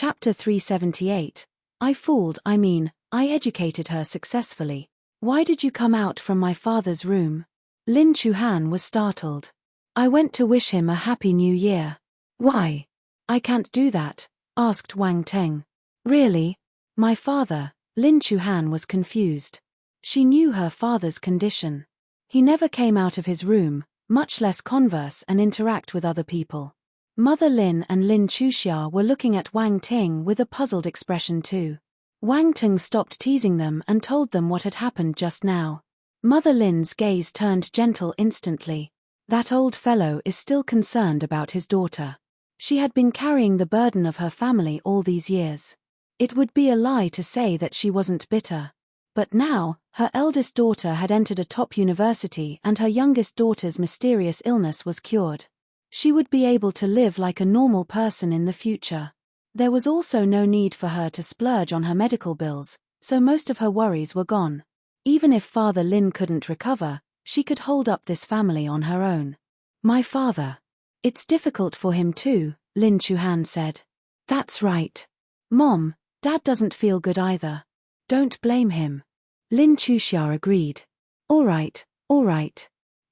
Chapter 378. I educated her successfully. Why did you come out from my father's room? Lin Chuhan was startled. I went to wish him a happy new year. Why? I can't do that, asked Wang Teng. Really? My father? Lin Chuhan was confused. She knew her father's condition. He never came out of his room, much less converse and interact with other people. Mother Lin and Lin Chuxia were looking at Wang Ting with a puzzled expression too. Wang Ting stopped teasing them and told them what had happened just now. Mother Lin's gaze turned gentle instantly. That old fellow is still concerned about his daughter. She had been carrying the burden of her family all these years. It would be a lie to say that she wasn't bitter. But now, her eldest daughter had entered a top university and her youngest daughter's mysterious illness was cured. She would be able to live like a normal person in the future. There was also no need for her to splurge on her medical bills, so most of her worries were gone. Even if Father Lin couldn't recover, she could hold up this family on her own. My father. It's difficult for him too, Lin Chuhan said. That's right. Mom, Dad doesn't feel good either. Don't blame him. Lin Chuxia agreed. All right.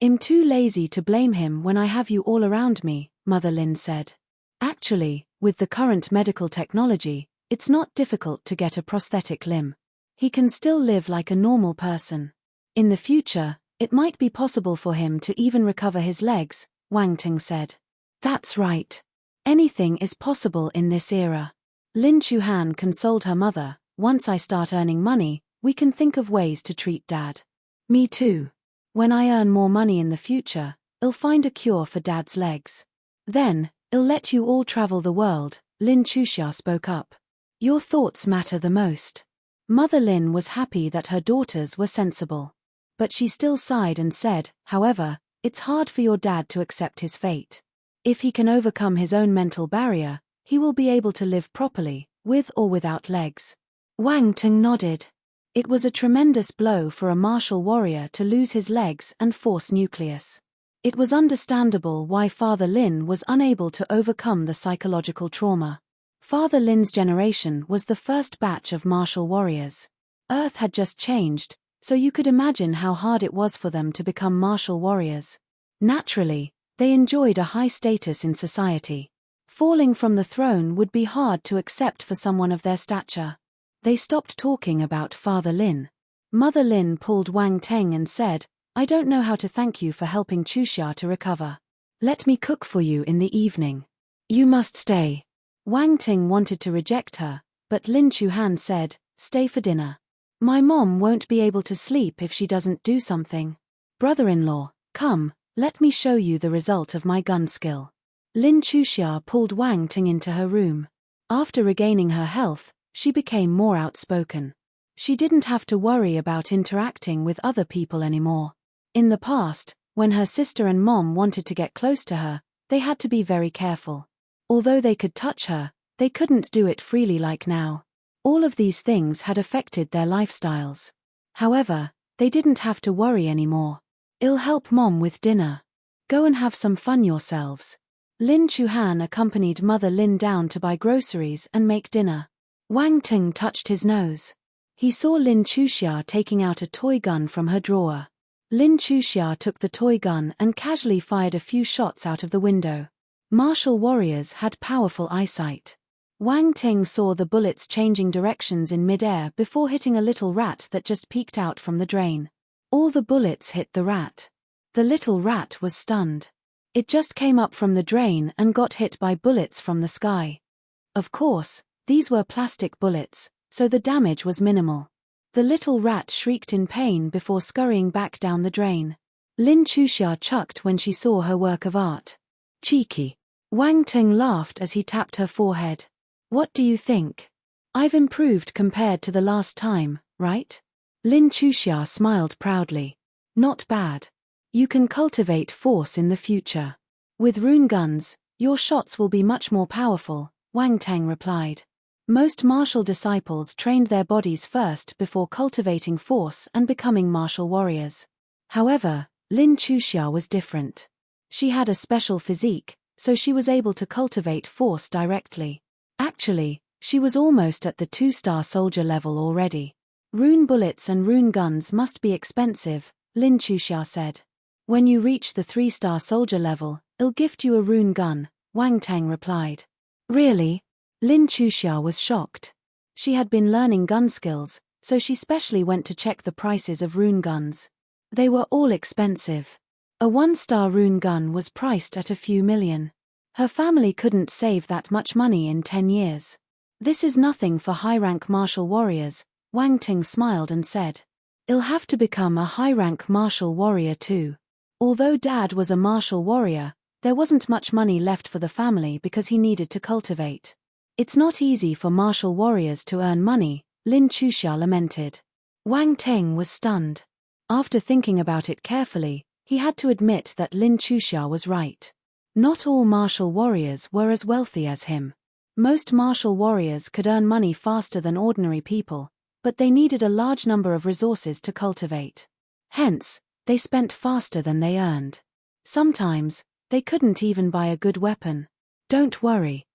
I'm too lazy to blame him when I have you all around me, Mother Lin said. Actually, with the current medical technology, it's not difficult to get a prosthetic limb. He can still live like a normal person. In the future, it might be possible for him to even recover his legs, Wang Ting said. That's right. Anything is possible in this era. Lin Chuhan consoled her mother. Once I start earning money, we can think of ways to treat Dad. Me too. When I earn more money in the future, I'll find a cure for Dad's legs. Then, I'll let you all travel the world, Lin Chuxia spoke up. Your thoughts matter the most. Mother Lin was happy that her daughters were sensible. But she still sighed and said, however, it's hard for your dad to accept his fate. If he can overcome his own mental barrier, he will be able to live properly, with or without legs. Wang Ting nodded. It was a tremendous blow for a martial warrior to lose his legs and force nucleus. It was understandable why Father Lin was unable to overcome the psychological trauma. Father Lin's generation was the first batch of martial warriors. Earth had just changed, so you could imagine how hard it was for them to become martial warriors. Naturally, they enjoyed a high status in society. Falling from the throne would be hard to accept for someone of their stature. They stopped talking about Father Lin. Mother Lin pulled Wang Teng and said, I don't know how to thank you for helping Chuxia to recover. Let me cook for you in the evening. You must stay. Wang Ting wanted to reject her, but Lin Chuhan said, stay for dinner. My mom won't be able to sleep if she doesn't do something. Brother-in-law, come, let me show you the result of my gun skill. Lin Chuxia pulled Wang Ting into her room. After regaining her health, she became more outspoken. She didn't have to worry about interacting with other people anymore. In the past, when her sister and mom wanted to get close to her, they had to be very careful. Although they could touch her, they couldn't do it freely like now. All of these things had affected their lifestyles. However, they didn't have to worry anymore. I'll help Mom with dinner. Go and have some fun yourselves. Lin Chuhan accompanied Mother Lin down to buy groceries and make dinner. Wang Ting touched his nose. He saw Lin Chuxia taking out a toy gun from her drawer. Lin Chuxia took the toy gun and casually fired a few shots out of the window. Martial warriors had powerful eyesight. Wang Ting saw the bullets changing directions in mid-air before hitting a little rat that just peeked out from the drain. All the bullets hit the rat. The little rat was stunned. It just came up from the drain and got hit by bullets from the sky. Of course, these were plastic bullets, so the damage was minimal. The little rat shrieked in pain before scurrying back down the drain. Lin Chuxia chucked when she saw her work of art. Cheeky. Wang Ting laughed as he tapped her forehead. What do you think? I've improved compared to the last time, right? Lin Chuxia smiled proudly. Not bad. You can cultivate force in the future. With rune guns, your shots will be much more powerful, Wang Teng replied. Most martial disciples trained their bodies first before cultivating force and becoming martial warriors. However, Lin Chuxia was different. She had a special physique, so she was able to cultivate force directly. Actually, She was almost at the 2-star soldier level already. Rune bullets and rune guns must be expensive, Lin Chuxia said. When you reach the 3-star soldier level, I'll gift you a rune gun, Wang Teng replied. Really? Lin Chuxia was shocked. She had been learning gun skills, so she specially went to check the prices of rune guns. They were all expensive. A 1-star rune gun was priced at a few million. Her family couldn't save that much money in 10 years. This is nothing for high-rank martial warriors, Wang Ting smiled and said. I'll have to become a high-rank martial warrior too. Although Dad was a martial warrior, there wasn't much money left for the family because he needed to cultivate. It's not easy for martial warriors to earn money, Lin Chuxia lamented. Wang Ting was stunned. After thinking about it carefully, he had to admit that Lin Chuxia was right. Not all martial warriors were as wealthy as him. Most martial warriors could earn money faster than ordinary people, but they needed a large number of resources to cultivate. Hence, they spent faster than they earned. Sometimes, they couldn't even buy a good weapon. Don't worry.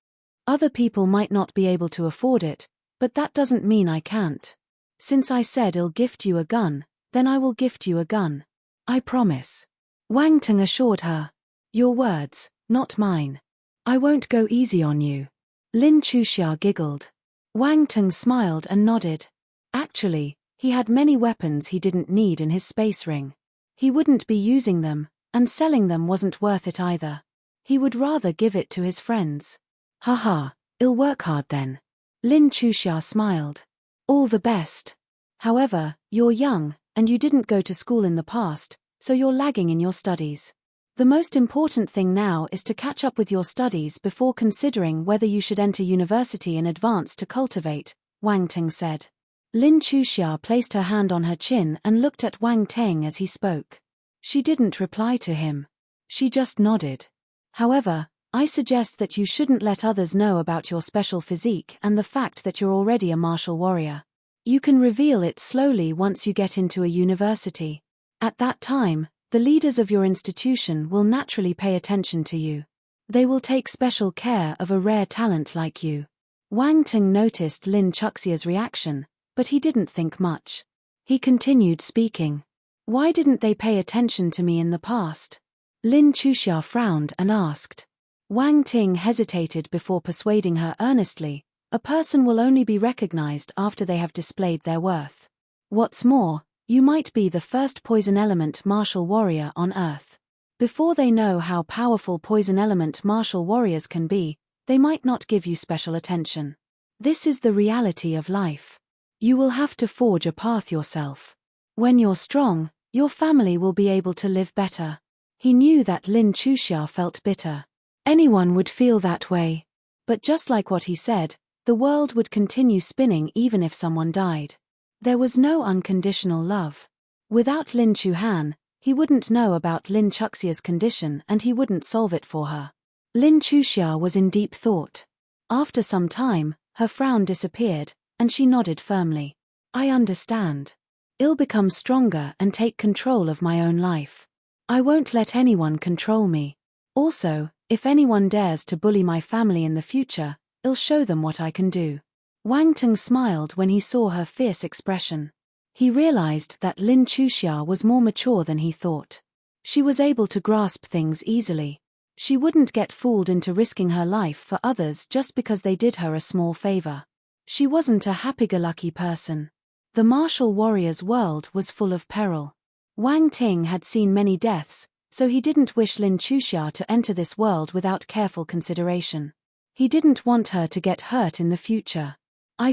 Other people might not be able to afford it, but that doesn't mean I can't. Since I said I'll gift you a gun, then I will gift you a gun. I promise. Wang Teng assured her. Your words, not mine. I won't go easy on you. Lin Chuxia giggled. Wang Teng smiled and nodded. Actually, he had many weapons he didn't need in his space ring. He wouldn't be using them, and selling them wasn't worth it either. He would rather give it to his friends. Haha, I'll work hard then. Lin Chuxia smiled. All the best. However, you're young, and you didn't go to school in the past, so you're lagging in your studies. The most important thing now is to catch up with your studies before considering whether you should enter university in advance to cultivate, Wang Teng said. Lin Chuxia placed her hand on her chin and looked at Wang Teng as he spoke. She didn't reply to him. She just nodded. However, I suggest that you shouldn't let others know about your special physique and the fact that you're already a martial warrior. You can reveal it slowly once you get into a university. At that time, the leaders of your institution will naturally pay attention to you. They will take special care of a rare talent like you. Wang Teng noticed Lin Chuxia's reaction, but he didn't think much. He continued speaking. Why didn't they pay attention to me in the past? Lin Chuxia frowned and asked. Wang Ting hesitated before persuading her earnestly. A person will only be recognized after they have displayed their worth. What's more, you might be the first poison element martial warrior on Earth. Before they know how powerful poison element martial warriors can be, they might not give you special attention. This is the reality of life. You will have to forge a path yourself. When you're strong, your family will be able to live better. He knew that Lin Chuxia felt bitter. Anyone would feel that way. But just like what he said, the world would continue spinning even if someone died. There was no unconditional love. Without Lin Chuhan, he wouldn't know about Lin Chuxia's condition and he wouldn't solve it for her. Lin Chuxia was in deep thought. After some time, her frown disappeared, and she nodded firmly. I understand. I'll become stronger and take control of my own life. I won't let anyone control me. Also, if anyone dares to bully my family in the future, I'll show them what I can do. Wang Teng smiled when he saw her fierce expression. He realized that Lin Chuxia was more mature than he thought. She was able to grasp things easily. She wouldn't get fooled into risking her life for others just because they did her a small favor. She wasn't a happy-go-lucky person. The martial warrior's world was full of peril. Wang Ting had seen many deaths, so he didn't wish Lin Chuxia to enter this world without careful consideration. He didn't want her to get hurt in the future. I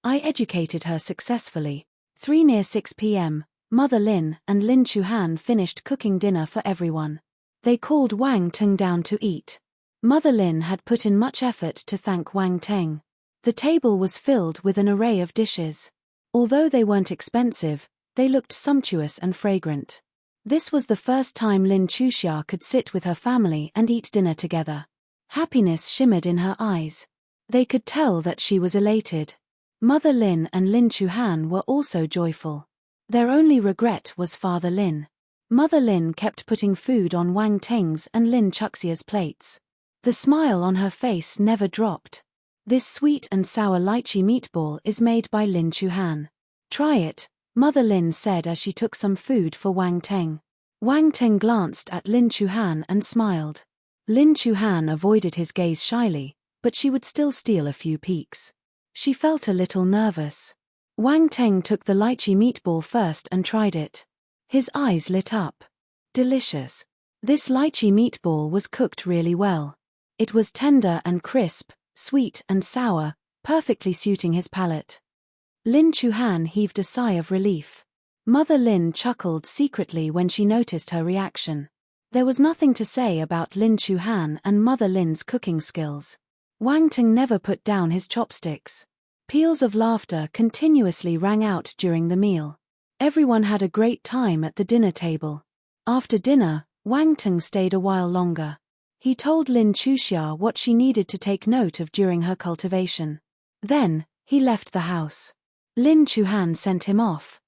educated her successfully. Near 6 p.m., Mother Lin and Lin Chuhan finished cooking dinner for everyone. They called Wang Teng down to eat. Mother Lin had put in much effort to thank Wang Teng. The table was filled with an array of dishes. Although they weren't expensive, they looked sumptuous and fragrant. This was the first time Lin Chuxia could sit with her family and eat dinner together. Happiness shimmered in her eyes. They could tell that she was elated. Mother Lin and Lin Chuhan were also joyful. Their only regret was Father Lin. Mother Lin kept putting food on Wang Teng's and Lin Chuxia's plates. The smile on her face never dropped. This sweet and sour lychee meatball is made by Lin Chuhan. Try it, Mother Lin said as she took some food for Wang Teng. Wang Teng glanced at Lin Chuhan and smiled. Lin Chuhan avoided his gaze shyly, but she would still steal a few peeks. She felt a little nervous. Wang Teng took the lychee meatball first and tried it. His eyes lit up. Delicious. This lychee meatball was cooked really well. It was tender and crisp, sweet and sour, perfectly suiting his palate. Lin Chuhan heaved a sigh of relief. Mother Lin chuckled secretly when she noticed her reaction. There was nothing to say about Lin Chuhan and Mother Lin's cooking skills. Wang Teng never put down his chopsticks. Peals of laughter continuously rang out during the meal. Everyone had a great time at the dinner table. After dinner, Wang Teng stayed a while longer. He told Lin Chuxia what she needed to take note of during her cultivation. Then, he left the house. Lin Chuhan sent him off.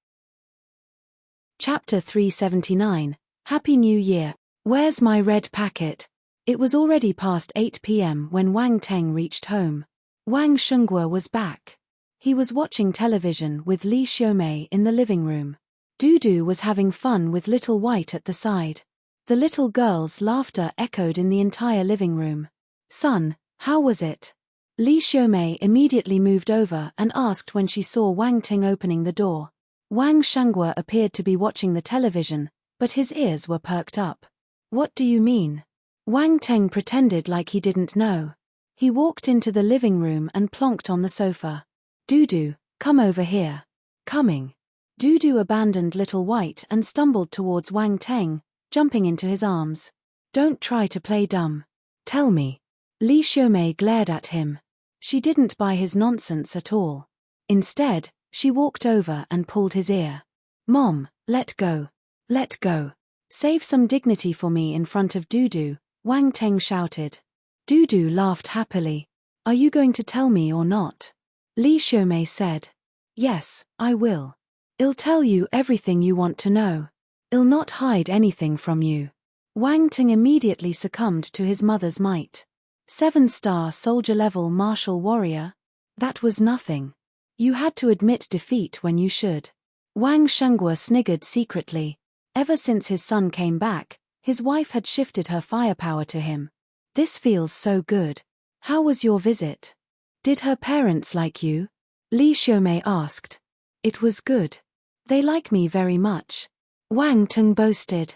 Chapter 379, Happy New Year. Where's my red packet? It was already past 8 p.m. when Wang Teng reached home. Wang Shengguo was back. He was watching television with Li Xiumei in the living room. Dudu was having fun with Little White at the side. The little girl's laughter echoed in the entire living room. Son, how was it? Li Xiumei immediately moved over and asked when she saw Wang Teng opening the door. Wang Shengguo appeared to be watching the television, but his ears were perked up. What do you mean? Wang Teng pretended like he didn't know. He walked into the living room and plonked on the sofa. Dudu, come over here. Coming. Dudu abandoned Little White and stumbled towards Wang Teng, jumping into his arms. Don't try to play dumb. Tell me. Li Xiumei glared at him. She didn't buy his nonsense at all. Instead, she walked over and pulled his ear. Mom, let go. Let go. Save some dignity for me in front of Dudu, Wang Teng shouted. Dudu laughed happily. Are you going to tell me or not? Li Xiumei said. Yes, I will. I'll tell you everything you want to know. I'll not hide anything from you. Wang Teng immediately succumbed to his mother's might. 7-star soldier-level martial warrior? That was nothing. You had to admit defeat when you should. Wang Shengguo sniggered secretly. Ever since his son came back, his wife had shifted her firepower to him. This feels so good. How was your visit? Did her parents like you? Li Xiumei asked. It was good. They like me very much. Wang Teng boasted.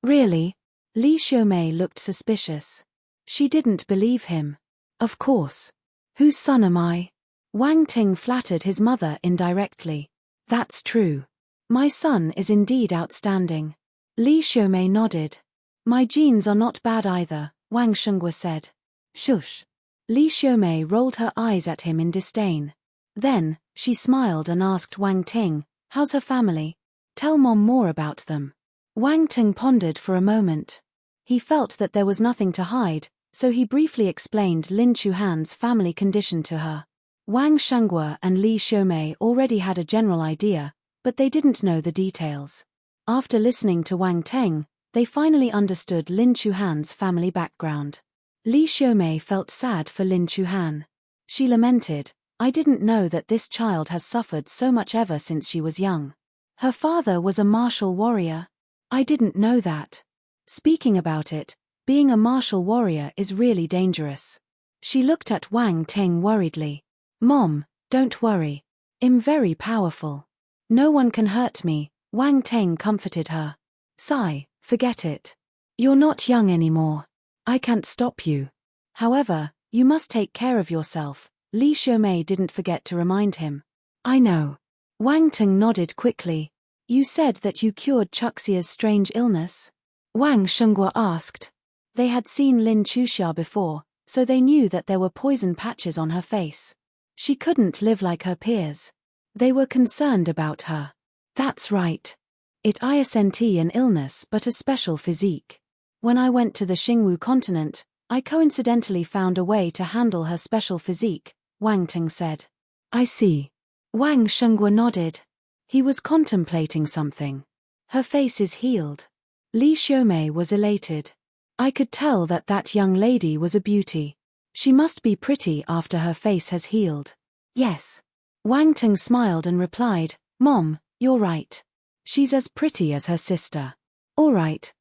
Really? Li Xiumei looked suspicious. She didn't believe him. Of course. Whose son am I? Wang Teng flattered his mother indirectly. That's true. My son is indeed outstanding. Li Xiumei nodded. My genes are not bad either, Wang Shengguo said. Shush. Li Xiumei rolled her eyes at him in disdain. Then, she smiled and asked Wang Teng, how's her family? Tell Mom more about them. Wang Teng pondered for a moment. He felt that there was nothing to hide, so he briefly explained Lin Chuhan's family condition to her. Wang Shengguo and Li Xiumei already had a general idea, but they didn't know the details. After listening to Wang Teng, they finally understood Lin Chuhan's family background. Li Xiumei felt sad for Lin Chuhan. She lamented, I didn't know that this child has suffered so much ever since she was young. Her father was a martial warrior. I didn't know that. Speaking about it, being a martial warrior is really dangerous. She looked at Wang Teng worriedly. Mom, don't worry. I'm very powerful. No one can hurt me, Wang Teng comforted her. Sigh, forget it. You're not young anymore. I can't stop you. However, you must take care of yourself, Li Xiumei didn't forget to remind him. I know. Wang Teng nodded quickly. You said that you cured Chuxia's strange illness? Wang Shengguo asked. They had seen Lin Chuxia before, so they knew that there were poison patches on her face. She couldn't live like her peers. They were concerned about her. That's right. It isn't an illness but a special physique. When I went to the Xingwu continent, I coincidentally found a way to handle her special physique, Wang Teng said. I see. Wang Shengguo nodded. He was contemplating something. Her face is healed. Li Xiumei was elated. I could tell that that young lady was a beauty. She must be pretty after her face has healed. Yes. Wang Ting smiled and replied, Mom, you're right. She's as pretty as her sister. All right.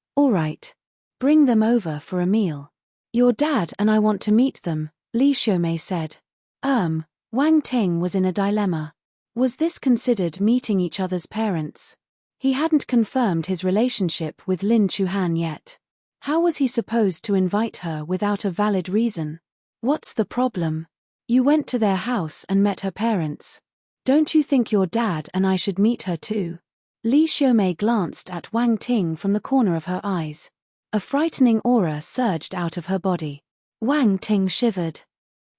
Bring them over for a meal. Your dad and I want to meet them, Li Xiumei said. Wang Ting was in a dilemma. Was this considered meeting each other's parents? He hadn't confirmed his relationship with Lin Chuhan yet. How was he supposed to invite her without a valid reason? What's the problem? You went to their house and met her parents. Don't you think your dad and I should meet her too? Li Xiumei glanced at Wang Ting from the corner of her eyes. A frightening aura surged out of her body. Wang Ting shivered.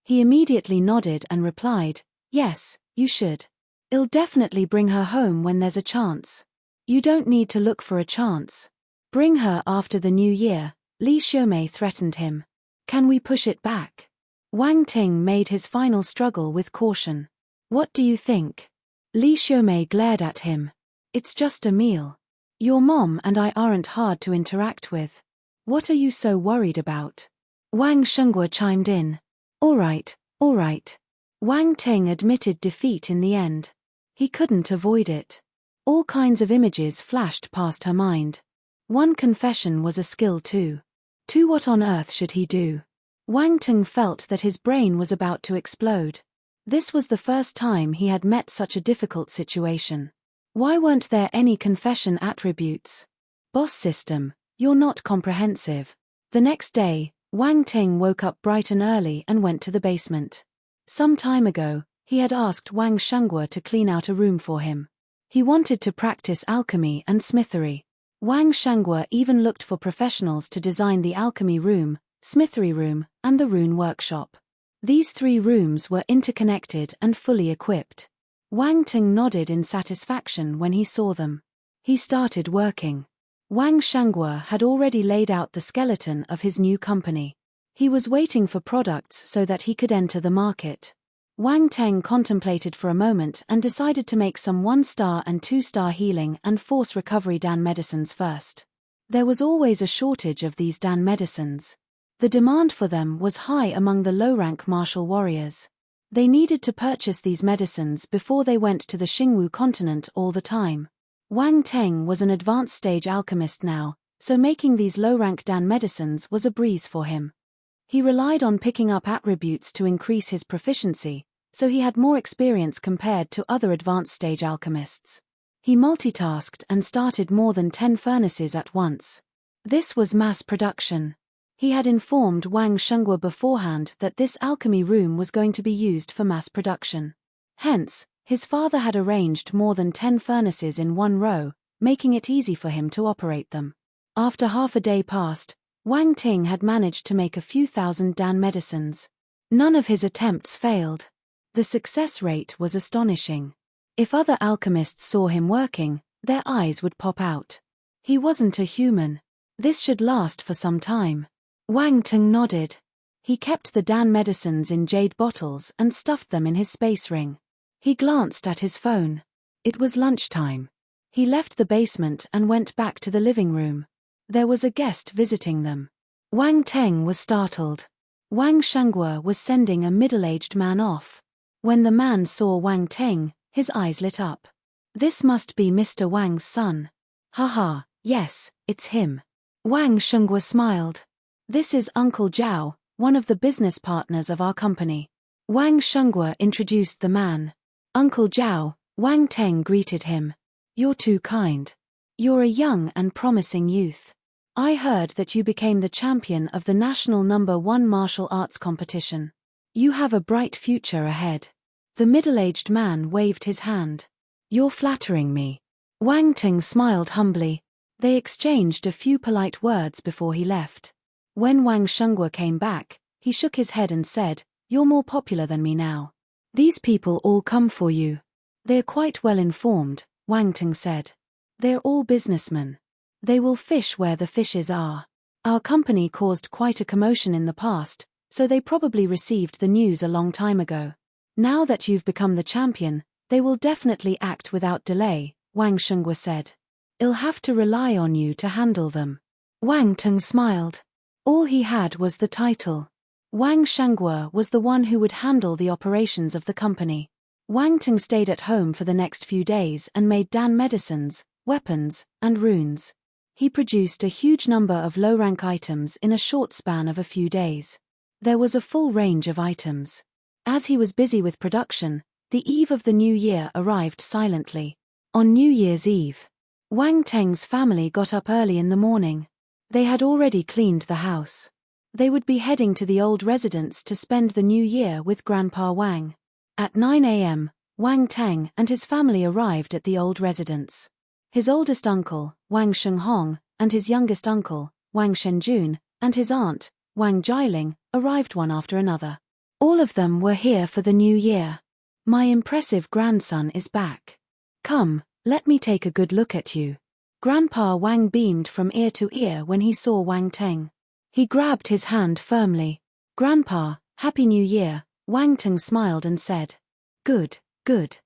He immediately nodded and replied, Yes, you should. I'll definitely bring her home when there's a chance. You don't need to look for a chance. Bring her after the new year, Li Xiumei threatened him. Can we push it back? Wang Ting made his final struggle with caution. What do you think? Li Xiumei glared at him. It's just a meal. Your mom and I aren't hard to interact with. What are you so worried about? Wang Shengguo chimed in. All right. Wang Ting admitted defeat in the end. He couldn't avoid it. All kinds of images flashed past her mind. One confession was a skill too. What on earth should he do? Wang Ting felt that his brain was about to explode. This was the first time he had met such a difficult situation. Why weren't there any confession attributes? Boss system, you're not comprehensive. The next day, Wang Ting woke up bright and early and went to the basement. Some time ago, he had asked Wang Shengguo to clean out a room for him. He wanted to practice alchemy and smithery. Wang Shengguo even looked for professionals to design the alchemy room, smithery room, and the rune workshop. These 3 rooms were interconnected and fully equipped. Wang Ting nodded in satisfaction when he saw them. He started working. Wang Shengguo had already laid out the skeleton of his new company. He was waiting for products so that he could enter the market. Wang Ting contemplated for a moment and decided to make some 1-star and 2-star healing and force recovery Dan medicines first. There was always a shortage of these Dan medicines. The demand for them was high among the low-rank martial warriors. They needed to purchase these medicines before they went to the Xingwu continent all the time. Wang Ting was an advanced stage alchemist now, so making these low-rank Dan medicines was a breeze for him. He relied on picking up attributes to increase his proficiency, so he had more experience compared to other advanced stage alchemists. He multitasked and started more than 10 furnaces at once. This was mass production. He had informed Wang Shengguo beforehand that this alchemy room was going to be used for mass production. Hence, his father had arranged more than 10 furnaces in one row, making it easy for him to operate them. After half a day passed, Wang Ting had managed to make a few thousand Dan medicines. None of his attempts failed. The success rate was astonishing. If other alchemists saw him working, their eyes would pop out. He wasn't a human. This should last for some time. Wang Ting nodded. He kept the Dan medicines in jade bottles and stuffed them in his space ring. He glanced at his phone. It was lunchtime. He left the basement and went back to the living room. There was a guest visiting them. Wang Ting was startled. Wang Shengguo was sending a middle-aged man off. When the man saw Wang Ting, his eyes lit up. This must be Mr. Wang's son. Haha, yes, it's him. Wang Shengguo smiled. This is Uncle Zhao, one of the business partners of our company. Wang Shengguo introduced the man. Uncle Zhao, Wang Ting greeted him. You're too kind. You're a young and promising youth. I heard that you became the champion of the national #1 martial arts competition. You have a bright future ahead. The middle-aged man waved his hand. You're flattering me. Wang Ting smiled humbly. They exchanged a few polite words before he left. When Wang Shengguo came back, he shook his head and said, You're more popular than me now. These people all come for you. They're quite well informed, Wang Ting said. They're all businessmen. They will fish where the fishes are. Our company caused quite a commotion in the past, so they probably received the news a long time ago. Now that you've become the champion, they will definitely act without delay, Wang Shengguo said. I'll have to rely on you to handle them. Wang Ting smiled. All he had was the title. Wang Shengguo was the one who would handle the operations of the company. Wang Teng stayed at home for the next few days and made Dan medicines, weapons, and runes. He produced a huge number of low-rank items in a short span of a few days. There was a full range of items. As he was busy with production, the eve of the new year arrived silently. On New Year's Eve, Wang Teng's family got up early in the morning. They had already cleaned the house. They would be heading to the old residence to spend the new year with Grandpa Wang. At 9 a.m., Wang Teng and his family arrived at the old residence. His oldest uncle, Wang Shenghong, and his youngest uncle, Wang Shenjun, and his aunt, Wang Jiling, arrived one after another. All of them were here for the new year. My impressive grandson is back. Come, let me take a good look at you. Grandpa Wang beamed from ear to ear when he saw Wang Teng. He grabbed his hand firmly. Grandpa, Happy New Year, Wang Teng smiled and said. Good, good.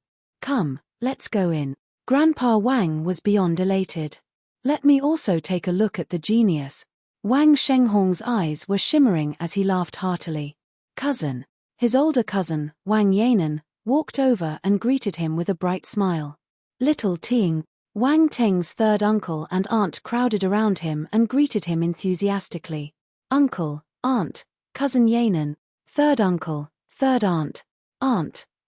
Come, let's go in. Grandpa Wang was beyond elated. Let me also take a look at the genius. Wang Shenghong's eyes were shimmering as he laughed heartily. Cousin. His older cousin, Wang Yanan, walked over and greeted him with a bright smile. Little Ting. Wang Teng's third uncle and aunt crowded around him and greeted him enthusiastically. Uncle, aunt, cousin Yanan, third uncle, third aunt,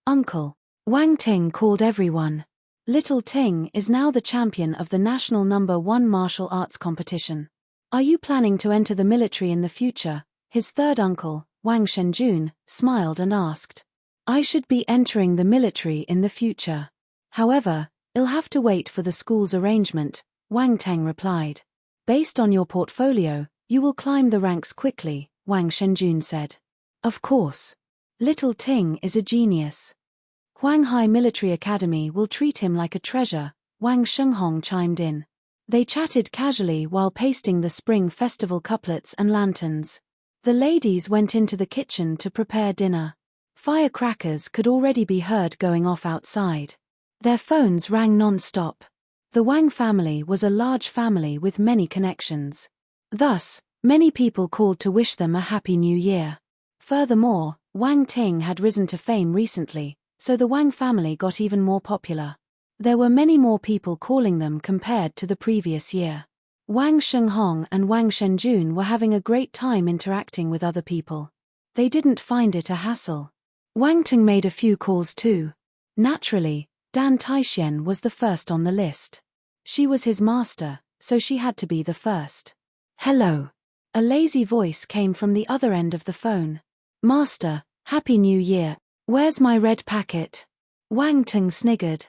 uncle. Wang Ting called everyone. Little Ting is now the champion of the national #1 martial arts competition. Are you planning to enter the military in the future? His third uncle, Wang Shenjun, smiled and asked. I should be entering the military in the future. However, I'll have to wait for the school's arrangement, Wang Teng replied. Based on your portfolio, you will climb the ranks quickly, Wang Shenjun said. Of course. Little Ting is a genius. Huanghai Military Academy will treat him like a treasure, Wang Shenghong chimed in. They chatted casually while pasting the spring festival couplets and lanterns. The ladies went into the kitchen to prepare dinner. Firecrackers could already be heard going off outside. Their phones rang non-stop. The Wang family was a large family with many connections. Thus, many people called to wish them a happy new year. Furthermore, Wang Ting had risen to fame recently, so the Wang family got even more popular. There were many more people calling them compared to the previous year. Wang Shenghong and Wang Shenjun were having a great time interacting with other people. They didn't find it a hassle. Wang Teng made a few calls too. Naturally, Dan Taishen was the first on the list. She was his master, so she had to be the first. Hello. A lazy voice came from the other end of the phone. Master, Happy New Year. Where's my red packet? Wang Teng sniggered.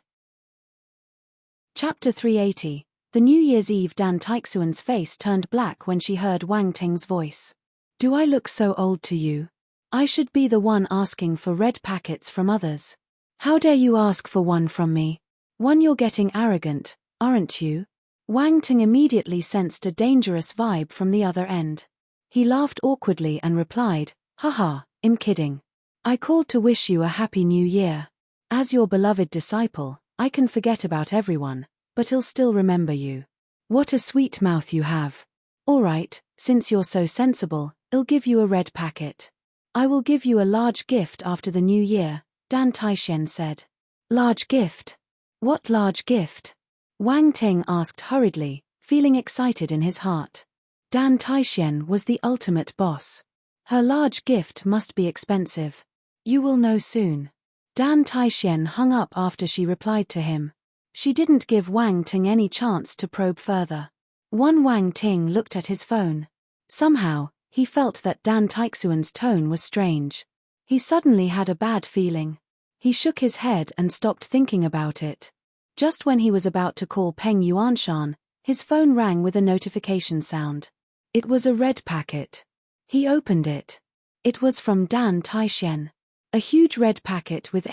Chapter 380. The New Year's Eve. Dan Taixuan's face turned black when she heard Wang Teng's voice. Do I look so old to you? I should be the one asking for red packets from others. How dare you ask for one from me? One, you're getting arrogant, aren't you? Wang Teng immediately sensed a dangerous vibe from the other end. He laughed awkwardly and replied, Haha, I'm kidding. I called to wish you a happy new year. As your beloved disciple, I can forget about everyone, but I'll still remember you. What a sweet mouth you have. All right, since you're so sensible, I'll give you a red packet. I will give you a large gift after the new year, Dan Taishen said. Large gift? What large gift? Wang Teng asked hurriedly, feeling excited in his heart. Dan Taishen was the ultimate boss. Her large gift must be expensive. You will know soon. Dan Taishen hung up after she replied to him. She didn't give Wang Teng any chance to probe further. Wang Ting looked at his phone. Somehow, he felt that Dan Taixuan's tone was strange. He suddenly had a bad feeling. He shook his head and stopped thinking about it. Just when he was about to call Peng Yuanshan, his phone rang with a notification sound. It was a red packet. He opened it. It was from Dan Taishen. A huge red packet with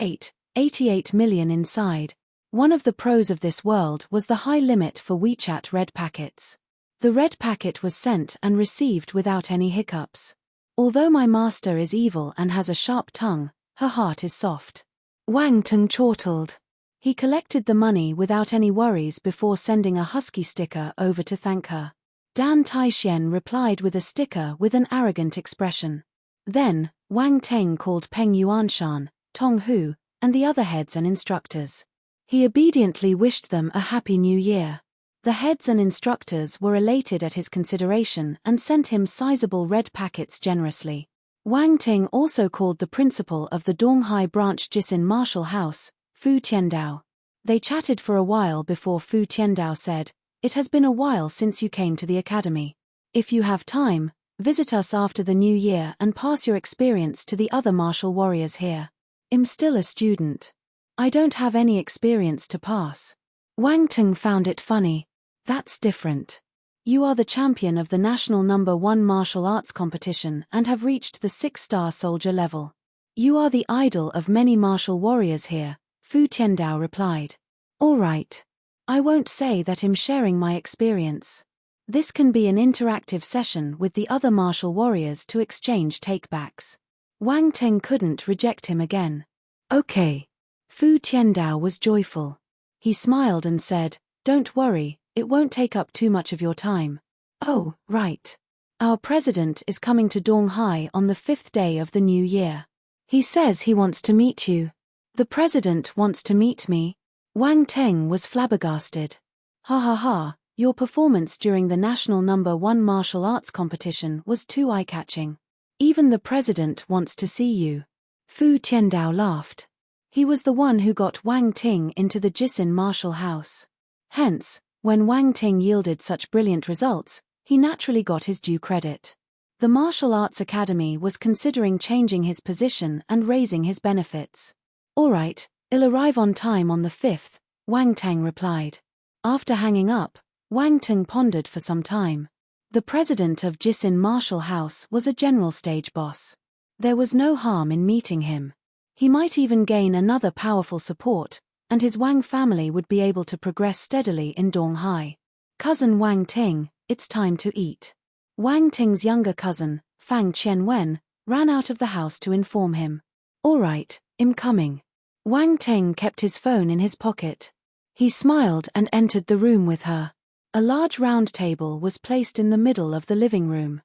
88 million inside. One of the pros of this world was the high limit for WeChat red packets. The red packet was sent and received without any hiccups. Although my master is evil and has a sharp tongue, her heart is soft. Wang Teng chortled. He collected the money without any worries before sending a husky sticker over to thank her. Dan Taishen replied with a sticker with an arrogant expression. Then, Wang Teng called Peng Yuanshan, Tong Hu, and the other heads and instructors. He obediently wished them a happy new year. The heads and instructors were elated at his consideration and sent him sizable red packets generously. Wang Ting also called the principal of the Donghai branch Jisin Martial House, Fu Tiandao. They chatted for a while before Fu Tiandao said, "It has been a while since you came to the academy. If you have time, visit us after the new year and pass your experience to the other martial warriors here. I'm still a student. I don't have any experience to pass." Wang Ting found it funny. "That's different. You are the champion of the national #1 martial arts competition and have reached the 6-star soldier level. You are the idol of many martial warriors here," Fu Tiandao replied. "All right. I won't say that I'm sharing my experience. This can be an interactive session with the other martial warriors to exchange takebacks." Wang Ting couldn't reject him again. "Okay." Fu Tiandao was joyful. He smiled and said, "Don't worry, it won't take up too much of your time." "Oh, right. Our president is coming to Donghai on the 5th day of the new year. He says he wants to meet you." "The president wants to meet me?" Wang Teng was flabbergasted. "Ha ha ha, your performance during the national #1 martial arts competition was too eye-catching. Even the president wants to see you." Fu Tiandao laughed. He was the one who got Wang Ting into the Jisin martial house. Hence, when Wang Ting yielded such brilliant results, he naturally got his due credit. The martial arts academy was considering changing his position and raising his benefits. "All right, I'll arrive on time on the 5th, Wang Teng replied. After hanging up, Wang Teng pondered for some time. The president of Jisin Martial House was a general stage boss. There was no harm in meeting him. He might even gain another powerful support, and his Wang family would be able to progress steadily in Donghai. "Cousin Wang Ting, it's time to eat." Wang Ting's younger cousin, Fang Qianwen, ran out of the house to inform him. "All right, I'm coming." Wang Ting kept his phone in his pocket. He smiled and entered the room with her. A large round table was placed in the middle of the living room.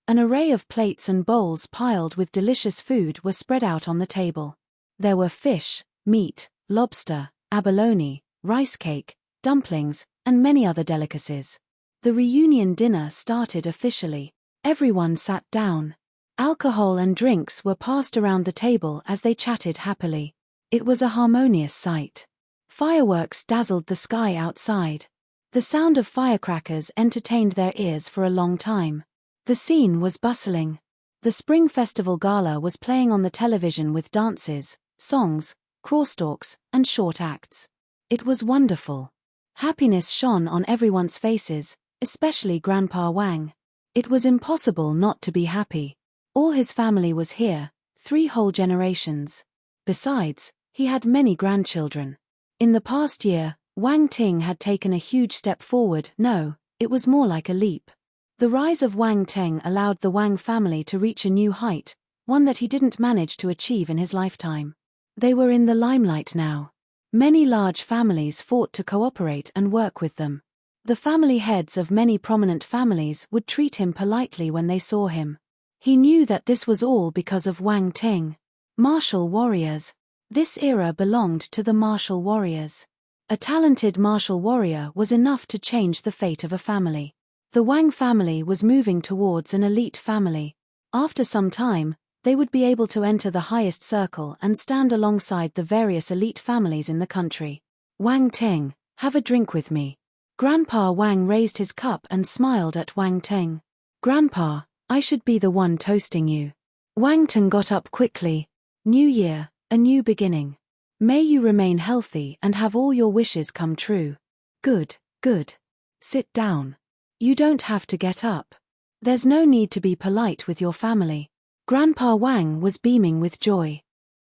An array of plates and bowls piled with delicious food were spread out on the table. There were fish, meat, lobster, abalone, rice cake, dumplings, and many other delicacies. The reunion dinner started officially. Everyone sat down. Alcohol and drinks were passed around the table as they chatted happily. It was a harmonious sight. Fireworks dazzled the sky outside. The sound of firecrackers entertained their ears for a long time. The scene was bustling. The Spring Festival Gala was playing on the television with dances, songs, crosstalks, and short acts. It was wonderful. Happiness shone on everyone's faces, especially Grandpa Wang. It was impossible not to be happy. All his family was here, 3 whole generations. Besides, he had many grandchildren. In the past year, Wang Ting had taken a huge step forward. No, it was more like a leap. The rise of Wang Teng allowed the Wang family to reach a new height, one that he didn't manage to achieve in his lifetime. They were in the limelight now. Many large families fought to cooperate and work with them. The family heads of many prominent families would treat him politely when they saw him. He knew that this was all because of Wang Teng. Martial warriors. This era belonged to the martial warriors. A talented martial warrior was enough to change the fate of a family. The Wang family was moving towards an elite family. After some time, they would be able to enter the highest circle and stand alongside the various elite families in the country. "Wang Teng, have a drink with me." Grandpa Wang raised his cup and smiled at Wang Teng. "Grandpa, I should be the one toasting you." Wang Teng got up quickly. "New year, a new beginning. May you remain healthy and have all your wishes come true." "Good, good. Sit down. You don't have to get up. There's no need to be polite with your family." Grandpa Wang was beaming with joy.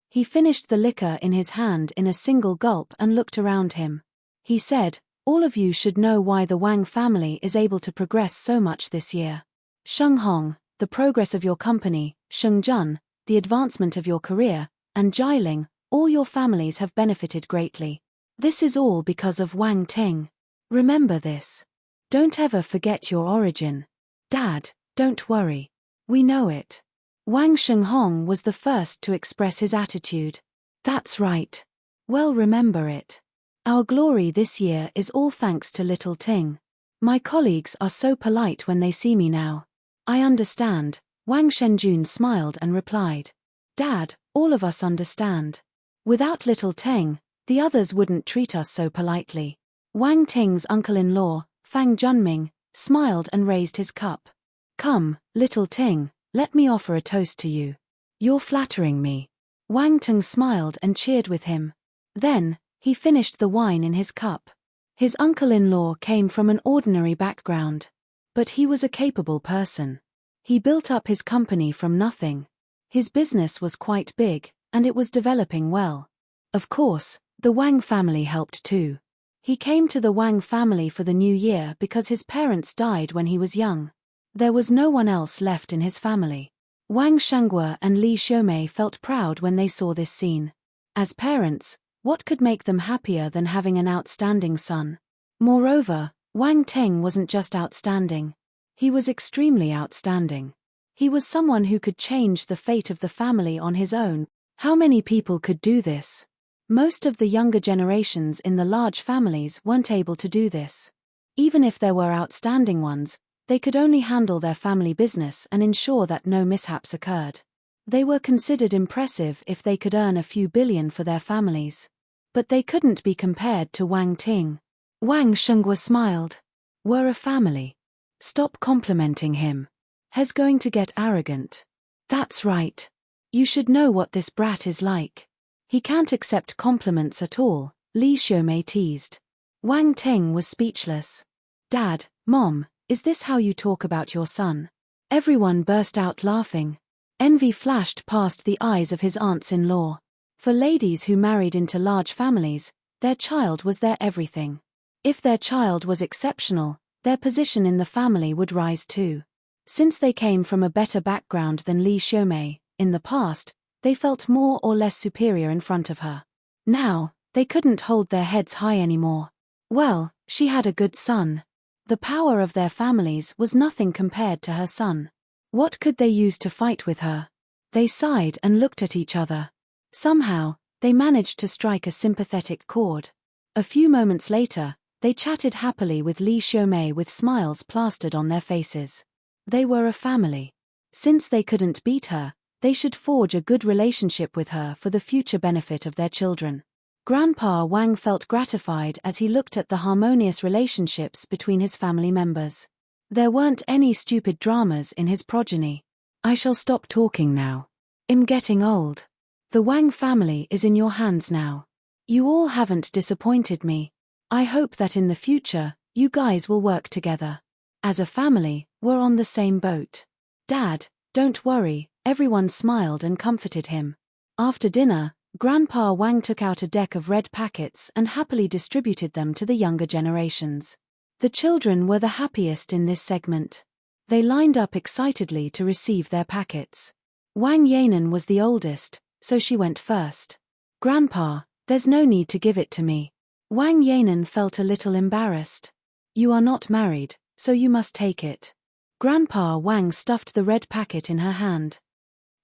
He finished the liquor in his hand in a single gulp and looked around him. He said, "All of you should know why the Wang family is able to progress so much this year. Sheng Hong, the progress of your company, Sheng Jun, the advancement of your career, and Jiling, all your families have benefited greatly. This is all because of Wang Ting. Remember this. Don't ever forget your origin. Dad, don't worry. We know it. Wang Shenghong was the first to express his attitude. That's right. Well, remember it. Our glory this year is all thanks to little Ting. My colleagues are so polite when they see me now. I understand. Wang Shenjun smiled and replied. Dad, all of us understand. Without little Teng, the others wouldn't treat us so politely. Wang Ting's uncle-in-law, Fang Junming, smiled and raised his cup. Come, little Ting, let me offer a toast to you. You're flattering me. Wang Ting smiled and cheered with him. Then, he finished the wine in his cup. His uncle-in-law came from an ordinary background. But he was a capable person. He built up his company from nothing. His business was quite big, and it was developing well. Of course, the Wang family helped too. He came to the Wang family for the new year because his parents died when he was young. There was no one else left in his family. Wang Shangue and Li Xiumei felt proud when they saw this scene. As parents, what could make them happier than having an outstanding son? Moreover, Wang Teng wasn't just outstanding. He was extremely outstanding. He was someone who could change the fate of the family on his own. How many people could do this? Most of the younger generations in the large families weren't able to do this. Even if there were outstanding ones, they could only handle their family business and ensure that no mishaps occurred. They were considered impressive if they could earn a few billion for their families. But they couldn't be compared to Wang Ting. Wang Shengue smiled. We're a family. Stop complimenting him. He's going to get arrogant. That's right. You should know what this brat is like. He can't accept compliments at all, Li Xiumei teased. Wang Ting was speechless. Dad, Mom, is this how you talk about your son? Everyone burst out laughing. Envy flashed past the eyes of his aunts-in-law. For ladies who married into large families, their child was their everything. If their child was exceptional, their position in the family would rise too. Since they came from a better background than Li Xiumei, in the past, they felt more or less superior in front of her. Now, they couldn't hold their heads high anymore. Well, she had a good son. The power of their families was nothing compared to her son. What could they use to fight with her? They sighed and looked at each other. Somehow, they managed to strike a sympathetic chord. A few moments later, they chatted happily with Li Xiumei with smiles plastered on their faces. They were a family. Since they couldn't beat her, they should forge a good relationship with her for the future benefit of their children. Grandpa Wang felt gratified as he looked at the harmonious relationships between his family members. There weren't any stupid dramas in his progeny. I shall stop talking now. I'm getting old. The Wang family is in your hands now. You all haven't disappointed me. I hope that in the future, you guys will work together. As a family, we're on the same boat. Dad, don't worry, everyone smiled and comforted him. After dinner, Grandpa Wang took out a deck of red packets and happily distributed them to the younger generations. The children were the happiest in this segment. They lined up excitedly to receive their packets. Wang Yanan was the oldest, so she went first. Grandpa, there's no need to give it to me. Wang Yanan felt a little embarrassed. You are not married, so you must take it. Grandpa Wang stuffed the red packet in her hand.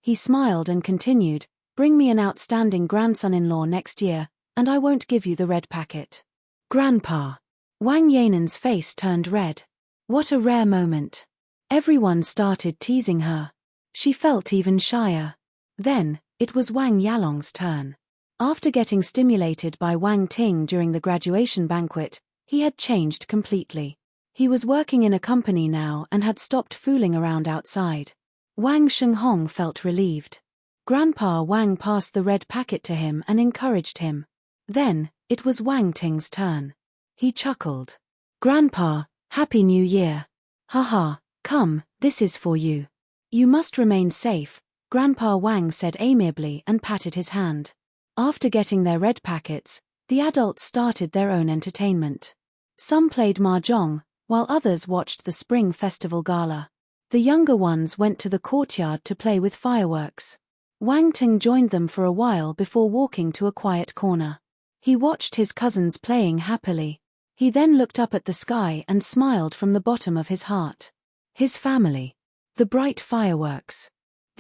He smiled and continued, bring me an outstanding grandson-in-law next year, and I won't give you the red packet. Grandpa. Wang Yanan's face turned red. What a rare moment. Everyone started teasing her. She felt even shyer. Then, it was Wang Yalong's turn. After getting stimulated by Wang Ting during the graduation banquet, he had changed completely. He was working in a company now and had stopped fooling around outside. Wang Shenghong felt relieved. Grandpa Wang passed the red packet to him and encouraged him. Then, it was Wang Ting's turn. He chuckled. Grandpa, Happy New Year. Haha, come, this is for you. You must remain safe, Grandpa Wang said amiably and patted his hand. After getting their red packets, the adults started their own entertainment. Some played mahjong, while others watched the Spring Festival Gala. The younger ones went to the courtyard to play with fireworks. Wang Ting joined them for a while before walking to a quiet corner. He watched his cousins playing happily. He then looked up at the sky and smiled from the bottom of his heart. His family. The bright fireworks.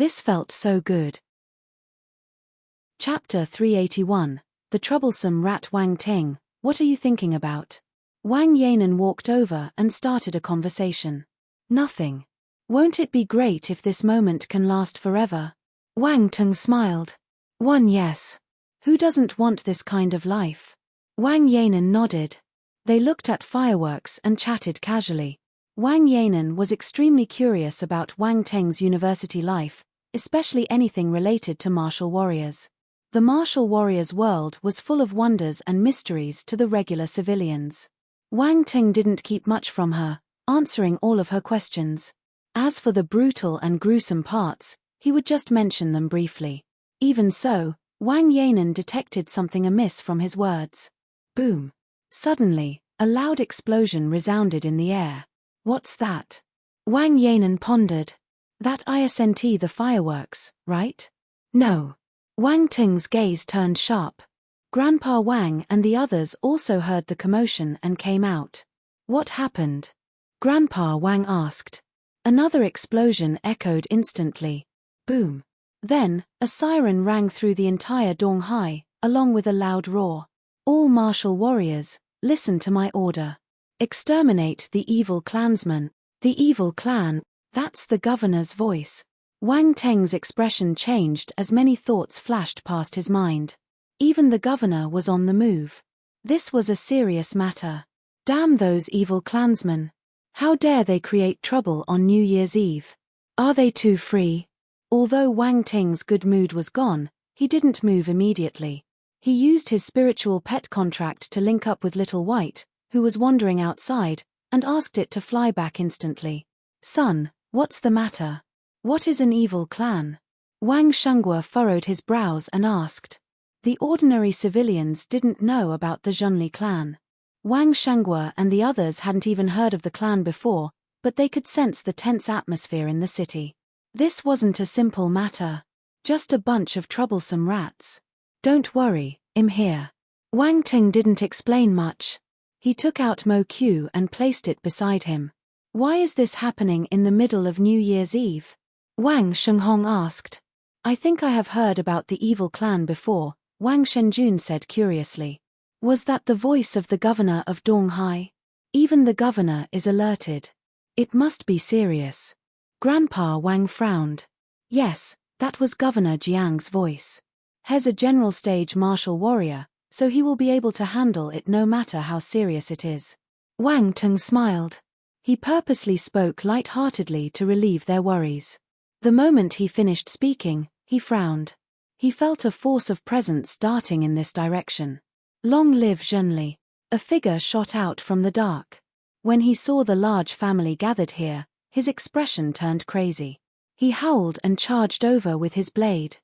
This felt so good. Chapter 381. The Troublesome Rat. Wang Ting, what are you thinking about? Wang Yanan walked over and started a conversation. Nothing. Won't it be great if this moment can last forever? Wang Ting smiled. Yes. Who doesn't want this kind of life? Wang Yanan nodded. They looked at fireworks and chatted casually. Wang Yanan was extremely curious about Wang Teng's university life, especially anything related to martial warriors. The martial warriors' world was full of wonders and mysteries to the regular civilians. Wang Ting didn't keep much from her, answering all of her questions. As for the brutal and gruesome parts, he would just mention them briefly. Even so, Wang Yanan detected something amiss from his words. Boom! Suddenly, a loud explosion resounded in the air. What's that? Wang Yanan pondered. That isn't the fireworks, right? No. Wang Ting's gaze turned sharp. Grandpa Wang and the others also heard the commotion and came out. What happened? Grandpa Wang asked. Another explosion echoed instantly. Boom. Then, a siren rang through the entire Donghai, along with a loud roar. All martial warriors, listen to my order. Exterminate the evil clansmen. The evil clan, that's the governor's voice. Wang Teng's expression changed as many thoughts flashed past his mind. Even the governor was on the move. This was a serious matter. Damn those evil clansmen. How dare they create trouble on New Year's Eve? Are they too free? Although Wang Ting's good mood was gone, he didn't move immediately. He used his spiritual pet contract to link up with Little White, who was wandering outside, and asked it to fly back instantly. Son, what's the matter? What is an evil clan? Wang Shengua furrowed his brows and asked. The ordinary civilians didn't know about the Zhonli clan. Wang Shengua and the others hadn't even heard of the clan before, but they could sense the tense atmosphere in the city. This wasn't a simple matter. Just a bunch of troublesome rats. Don't worry, I'm here. Wang Ting didn't explain much. He took out Mo Q and placed it beside him. Why is this happening in the middle of New Year's Eve? Wang Shenghong asked. I think I have heard about the evil clan before, Wang Shenjun said curiously. Was that the voice of the governor of Donghai? Even the governor is alerted. It must be serious. Grandpa Wang frowned. Yes, that was Governor Jiang's voice. He's a general stage martial warrior, so he will be able to handle it no matter how serious it is. Wang Tung smiled. He purposely spoke light-heartedly to relieve their worries. The moment he finished speaking, he frowned. He felt a force of presence darting in this direction. Long live Zhenli. A figure shot out from the dark. When he saw the large family gathered here, his expression turned crazy. He howled and charged over with his blade.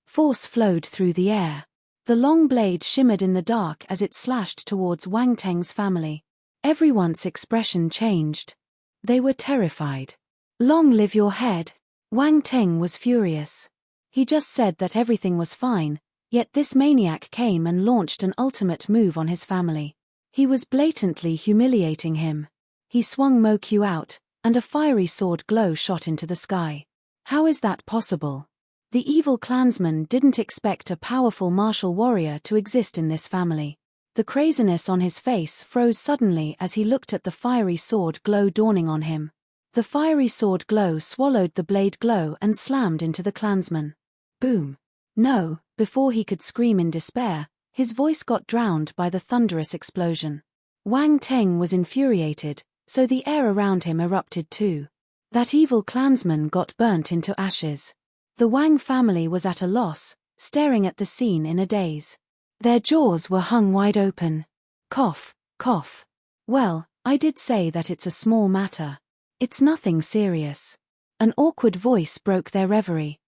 Force flowed through the air. The long blade shimmered in the dark as it slashed towards Wang Teng's family. Everyone's expression changed. They were terrified. Long live your head. Wang Teng was furious. He just said that everything was fine, yet this maniac came and launched an ultimate move on his family. He was blatantly humiliating him. He swung Mo Q out, and a fiery sword glow shot into the sky. How is that possible? The evil clansman didn't expect a powerful martial warrior to exist in this family. The craziness on his face froze suddenly as he looked at the fiery sword glow dawning on him. The fiery sword glow swallowed the blade glow and slammed into the clansman. Boom. No, before he could scream in despair, his voice got drowned by the thunderous explosion. Wang Teng was infuriated, so the air around him erupted too. That evil clansman got burnt into ashes. The Wang family was at a loss, staring at the scene in a daze. Their jaws were hung wide open. Cough, cough. Well, I did say that it's a small matter. It's nothing serious. An awkward voice broke their reverie.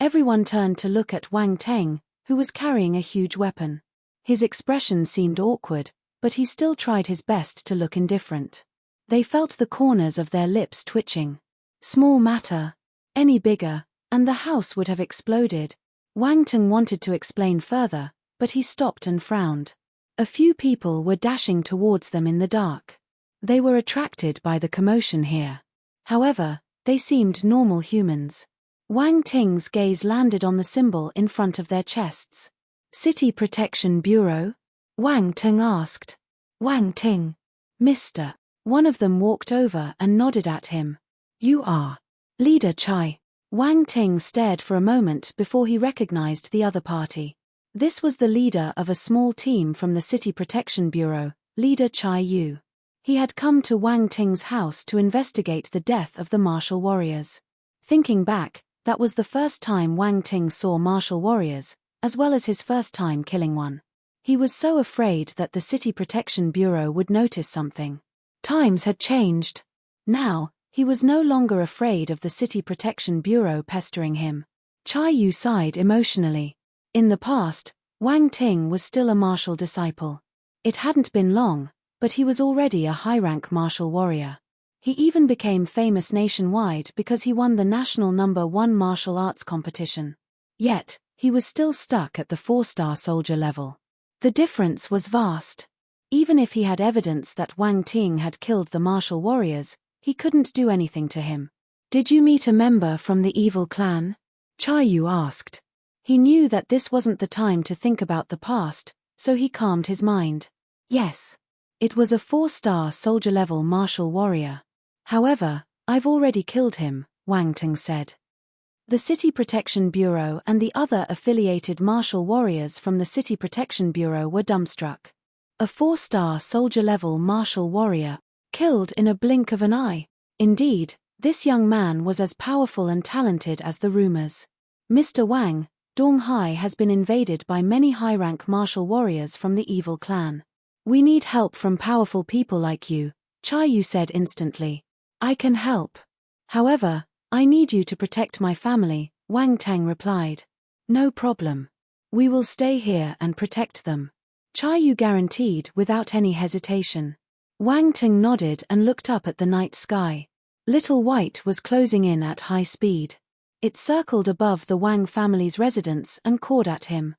Everyone turned to look at Wang Teng, who was carrying a huge weapon. His expression seemed awkward, but he still tried his best to look indifferent. They felt the corners of their lips twitching. Small matter. Any bigger, and the house would have exploded. Wang Teng wanted to explain further, but he stopped and frowned. A few people were dashing towards them in the dark. They were attracted by the commotion here. However, they seemed normal humans. Wang Ting's gaze landed on the symbol in front of their chests. City Protection Bureau? Wang Ting asked. Wang Ting. Mister. One of them walked over and nodded at him. You are Leader Chai. Wang Ting stared for a moment before he recognized the other party. This was the leader of a small team from the City Protection Bureau, Leader Chai Yu. He had come to Wang Ting's house to investigate the death of the martial warriors. Thinking back, that was the first time Wang Ting saw martial warriors, as well as his first time killing one. He was so afraid that the City Protection Bureau would notice something. Times had changed. Now, he was no longer afraid of the City Protection Bureau pestering him. Chai Yu sighed emotionally. In the past, Wang Ting was still a martial disciple. It hadn't been long, but he was already a high-rank martial warrior. He even became famous nationwide because he won the national #1 martial arts competition. Yet, he was still stuck at the 4-star soldier level. The difference was vast. Even if he had evidence that Wang Ting had killed the martial warriors, he couldn't do anything to him. Did you meet a member from the evil clan? Chai Yu asked. He knew that this wasn't the time to think about the past, so he calmed his mind. Yes. It was a 4-star soldier-level martial warrior. However, I've already killed him, Wang Ting said. The City Protection Bureau and the other affiliated martial warriors from the City Protection Bureau were dumbstruck. A 4-star soldier-level martial warrior, killed in a blink of an eye. Indeed, this young man was as powerful and talented as the rumors. Mr. Wang, Donghai has been invaded by many high-rank martial warriors from the evil clan. We need help from powerful people like you, Chai Yu said instantly. I can help. However, I need you to protect my family, Wang Tang replied. No problem. We will stay here and protect them. Chai Yu guaranteed without any hesitation. Wang Ting nodded and looked up at the night sky. Little White was closing in at high speed. It circled above the Wang family's residence and cawed at him.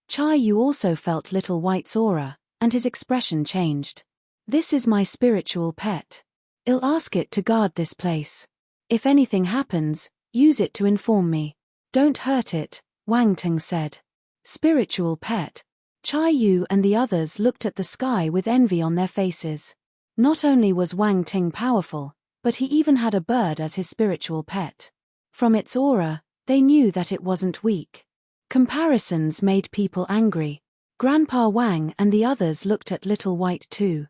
Chai Yu also felt Little White's aura, and his expression changed. This is my spiritual pet. I'll ask it to guard this place. If anything happens, use it to inform me. Don't hurt it, Wang Ting said. Spiritual pet. Chai Yu and the others looked at the sky with envy on their faces. Not only was Wang Ting powerful, but he even had a bird as his spiritual pet. From its aura, they knew that it wasn't weak. Comparisons made people angry. Grandpa Wang and the others looked at Little White too.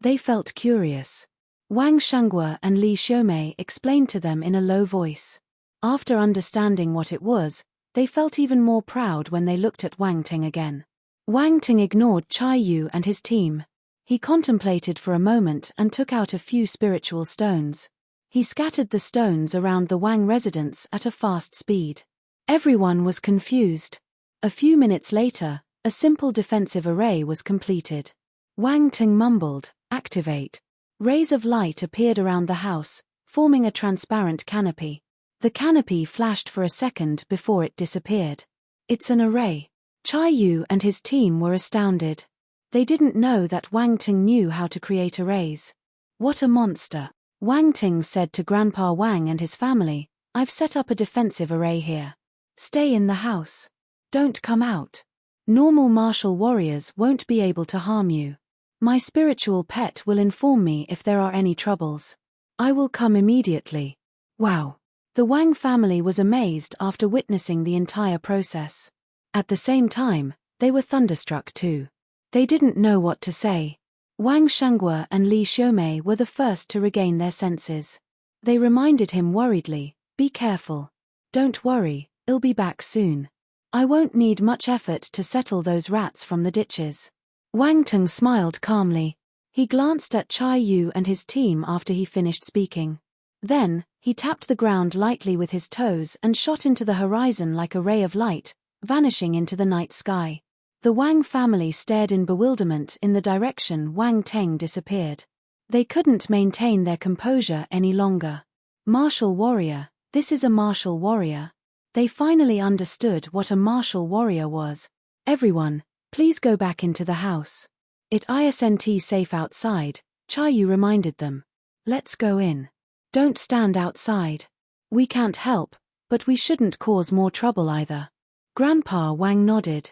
They felt curious. Wang Shanghua and Li Xiaomei explained to them in a low voice. After understanding what it was, they felt even more proud when they looked at Wang Ting again. Wang Ting ignored Chai Yu and his team. He contemplated for a moment and took out a few spiritual stones. He scattered the stones around the Wang residence at a fast speed. Everyone was confused. A few minutes later, a simple defensive array was completed. Wang Ting mumbled, "Activate." Rays of light appeared around the house, forming a transparent canopy. The canopy flashed for a second before it disappeared. It's an array. Chai Yu and his team were astounded. They didn't know that Wang Ting knew how to create arrays. What a monster. Wang Ting said to Grandpa Wang and his family, I've set up a defensive array here. Stay in the house. Don't come out. Normal martial warriors won't be able to harm you. My spiritual pet will inform me if there are any troubles. I will come immediately. Wow. The Wang family was amazed after witnessing the entire process. At the same time, they were thunderstruck too. They didn't know what to say. Wang Shanghua and Li Xiaomei were the first to regain their senses. They reminded him worriedly, be careful. Don't worry, I'll be back soon. I won't need much effort to settle those rats from the ditches. Wang Ting smiled calmly. He glanced at Chai Yu and his team after he finished speaking. Then, he tapped the ground lightly with his toes and shot into the horizon like a ray of light, vanishing into the night sky. The Wang family stared in bewilderment in the direction Wang Teng disappeared. They couldn't maintain their composure any longer. Martial warrior, this is a martial warrior. They finally understood what a martial warrior was. Everyone, please go back into the house. It isn't safe outside, Chai Yu reminded them. Let's go in. Don't stand outside. We can't help, But we shouldn't cause more trouble either. Grandpa Wang nodded.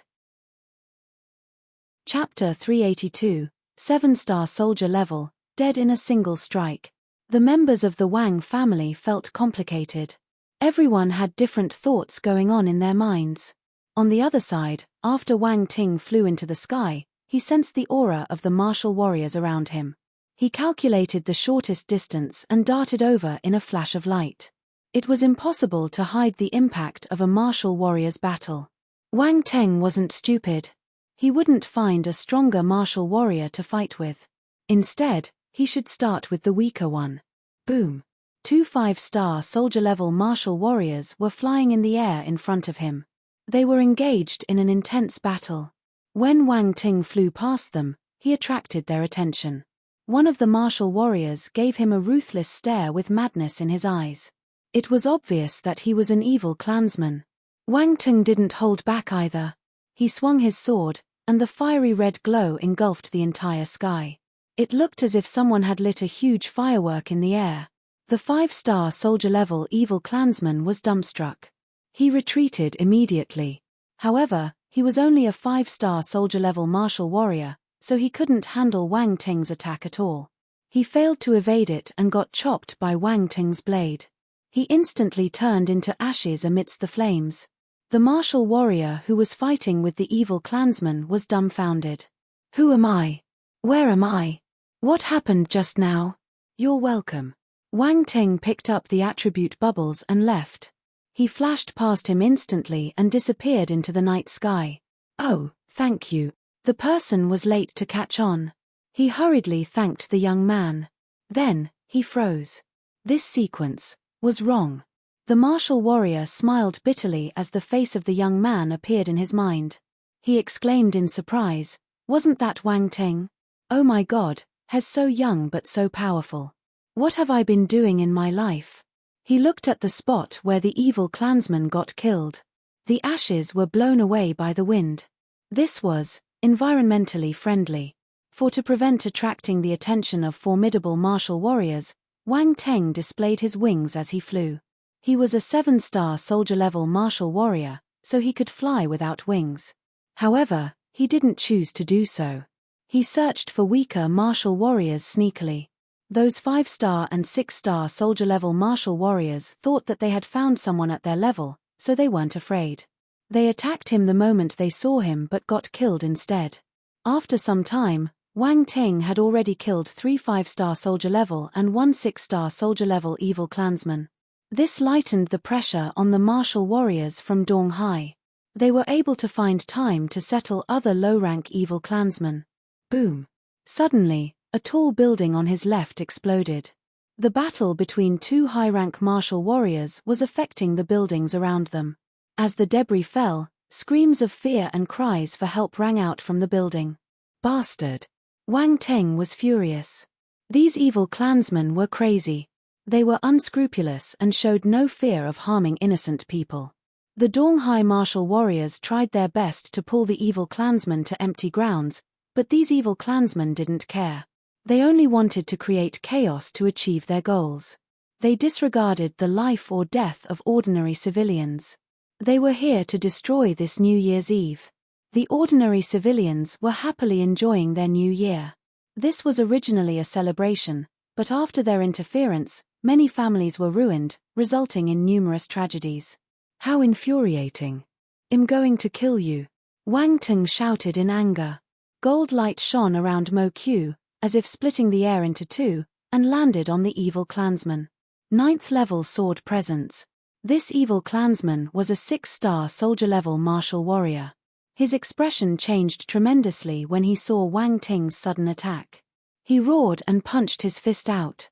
Chapter 382, 7-star soldier level, dead in a single strike. The members of the Wang family felt complicated. Everyone had different thoughts going on in their minds. On the other side, after Wang Ting flew into the sky, he sensed the aura of the martial warriors around him. He calculated the shortest distance and darted over in a flash of light. It was impossible to hide the impact of a martial warrior's battle. Wang Ting wasn't stupid. He wouldn't find a stronger martial warrior to fight with. Instead, he should start with the weaker one. Boom. 2 5-star soldier-level martial warriors were flying in the air in front of him. They were engaged in an intense battle. When Wang Ting flew past them, he attracted their attention. One of the martial warriors gave him a ruthless stare with madness in his eyes. It was obvious that he was an evil clansman. Wang Ting didn't hold back either. He swung his sword, and the fiery red glow engulfed the entire sky. It looked as if someone had lit a huge firework in the air. The 5-star soldier-level evil clansman was dumbstruck. He retreated immediately. However, he was only a 5-star soldier-level martial warrior, so he couldn't handle Wang Ting's attack at all. He failed to evade it and got chopped by Wang Ting's blade. He instantly turned into ashes amidst the flames. The martial warrior who was fighting with the evil clansman was dumbfounded. Who am I? Where am I? What happened just now? You're welcome. Wang Ting picked up the attribute bubbles and left. He flashed past him instantly and disappeared into the night sky. Oh, thank you. The person was late to catch on. He hurriedly thanked the young man. Then, he froze. This sequence was wrong. The martial warrior smiled bitterly as the face of the young man appeared in his mind. He exclaimed in surprise, "Wasn't that Wang Ting? Oh my God, he's so young but so powerful. What have I been doing in my life?" He looked at the spot where the evil clansman got killed. The ashes were blown away by the wind. This was environmentally friendly. For to prevent attracting the attention of formidable martial warriors, Wang Ting displayed his wings as he flew. He was a 7-star soldier-level martial warrior, so he could fly without wings. However, he didn't choose to do so. He searched for weaker martial warriors sneakily. Those 5-star and 6-star soldier-level martial warriors thought that they had found someone at their level, so they weren't afraid. They attacked him the moment they saw him but got killed instead. After some time, Wang Ting had already killed 3 5-star soldier-level and 1 6-star soldier-level evil clansmen. This lightened the pressure on the martial warriors from Donghai. They were able to find time to settle other low-rank evil clansmen. Boom. Suddenly, a tall building on his left exploded. The battle between 2 high-rank martial warriors was affecting the buildings around them. As the debris fell, screams of fear and cries for help rang out from the building. Bastard! Wang Ting was furious. These evil clansmen were crazy. They were unscrupulous and showed no fear of harming innocent people. The Donghai martial warriors tried their best to pull the evil clansmen to empty grounds, but these evil clansmen didn't care. They only wanted to create chaos to achieve their goals. They disregarded the life or death of ordinary civilians. They were here to destroy this New Year's Eve. The ordinary civilians were happily enjoying their new year. This was originally a celebration, but after their interference, many families were ruined, resulting in numerous tragedies. How infuriating. I'm going to kill you. Wang Ting shouted in anger. Gold light shone around Mo Q, as if splitting the air into two, and landed on the evil clansman. 9th level sword presence. This evil clansman was a 6-star soldier-level martial warrior. His expression changed tremendously when he saw Wang Ting's sudden attack. He roared and punched his fist out.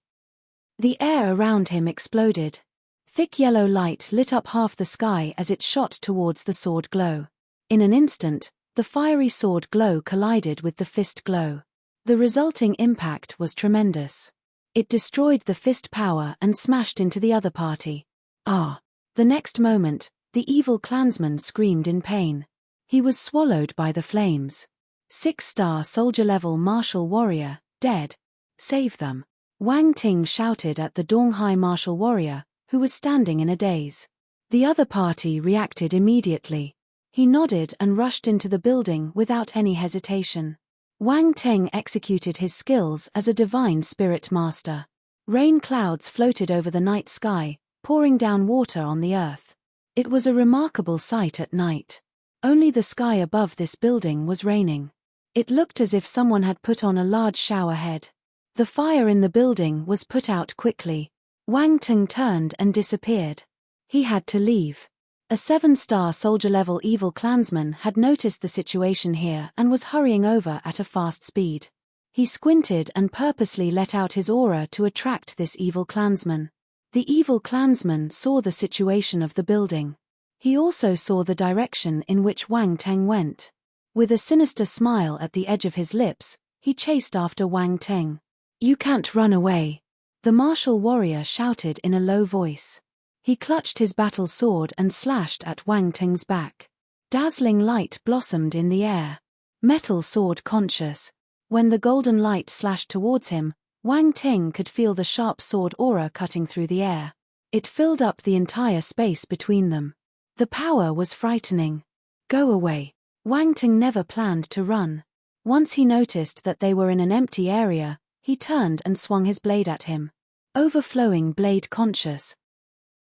The air around him exploded. Thick yellow light lit up half the sky as it shot towards the sword glow. In an instant, the fiery sword glow collided with the fist glow. The resulting impact was tremendous. It destroyed the fist power and smashed into the other party. Ah! The next moment, the evil clansman screamed in pain. He was swallowed by the flames. 6-star soldier-level martial warrior, dead. Save them. Wang Ting shouted at the Donghai martial warrior, who was standing in a daze. The other party reacted immediately. He nodded and rushed into the building without any hesitation. Wang Teng executed his skills as a divine spirit master. Rain clouds floated over the night sky, pouring down water on the earth. It was a remarkable sight at night. Only the sky above this building was raining. It looked as if someone had put on a large shower head. The fire in the building was put out quickly. Wang Teng turned and disappeared. He had to leave. A 7-star soldier-level evil clansman had noticed the situation here and was hurrying over at a fast speed. He squinted and purposely let out his aura to attract this evil clansman. The evil clansman saw the situation of the building. He also saw the direction in which Wang Teng went. With a sinister smile at the edge of his lips, he chased after Wang Teng. "You can't run away," the martial warrior shouted in a low voice. He clutched his battle sword and slashed at Wang Teng's back. Dazzling light blossomed in the air. Metal sword conscious. When the golden light slashed towards him, Wang Teng could feel the sharp sword aura cutting through the air. It filled up the entire space between them. The power was frightening. "Go away." Wang Teng never planned to run. Once he noticed that they were in an empty area, he turned and swung his blade at him. Overflowing blade conscious.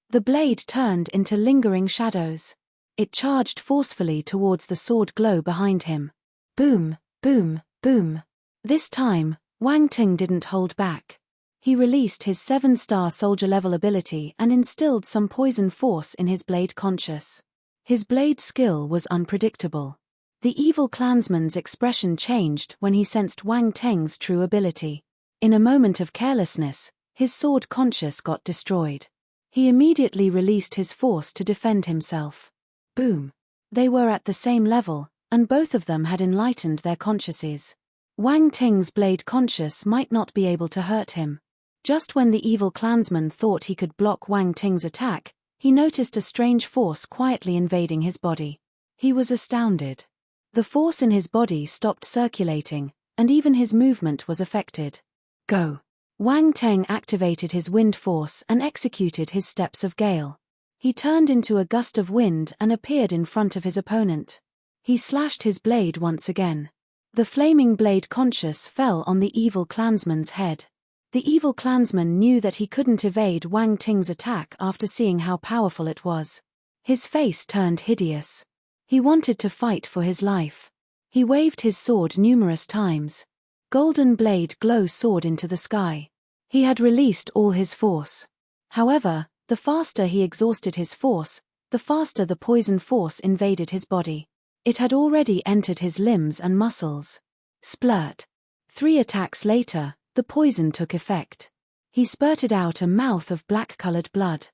The blade turned into lingering shadows. It charged forcefully towards the sword glow behind him. Boom, boom, boom. This time, Wang Teng didn't hold back. He released his 7-star soldier-level ability and instilled some poison force in his blade conscious. His blade skill was unpredictable. The evil clansman's expression changed when he sensed Wang Teng's true ability. In a moment of carelessness, his sword conscious got destroyed. He immediately released his force to defend himself. Boom. They were at the same level, and both of them had enlightened their consciences. Wang Teng's blade conscious might not be able to hurt him. Just when the evil clansman thought he could block Wang Teng's attack, he noticed a strange force quietly invading his body. He was astounded. The force in his body stopped circulating, and even his movement was affected. Go. Wang Teng activated his wind force and executed his steps of gale. He turned into a gust of wind and appeared in front of his opponent. He slashed his blade once again. The flaming blade conscious fell on the evil clansman's head. The evil clansman knew that he couldn't evade Wang Teng's attack after seeing how powerful it was. His face turned hideous. He wanted to fight for his life. He waved his sword numerous times. Golden blade glow soared into the sky. He had released all his force. However, the faster he exhausted his force, the faster the poison force invaded his body. It had already entered his limbs and muscles. Splurt. 3 attacks later, the poison took effect. He spurted out a mouth of black-colored blood.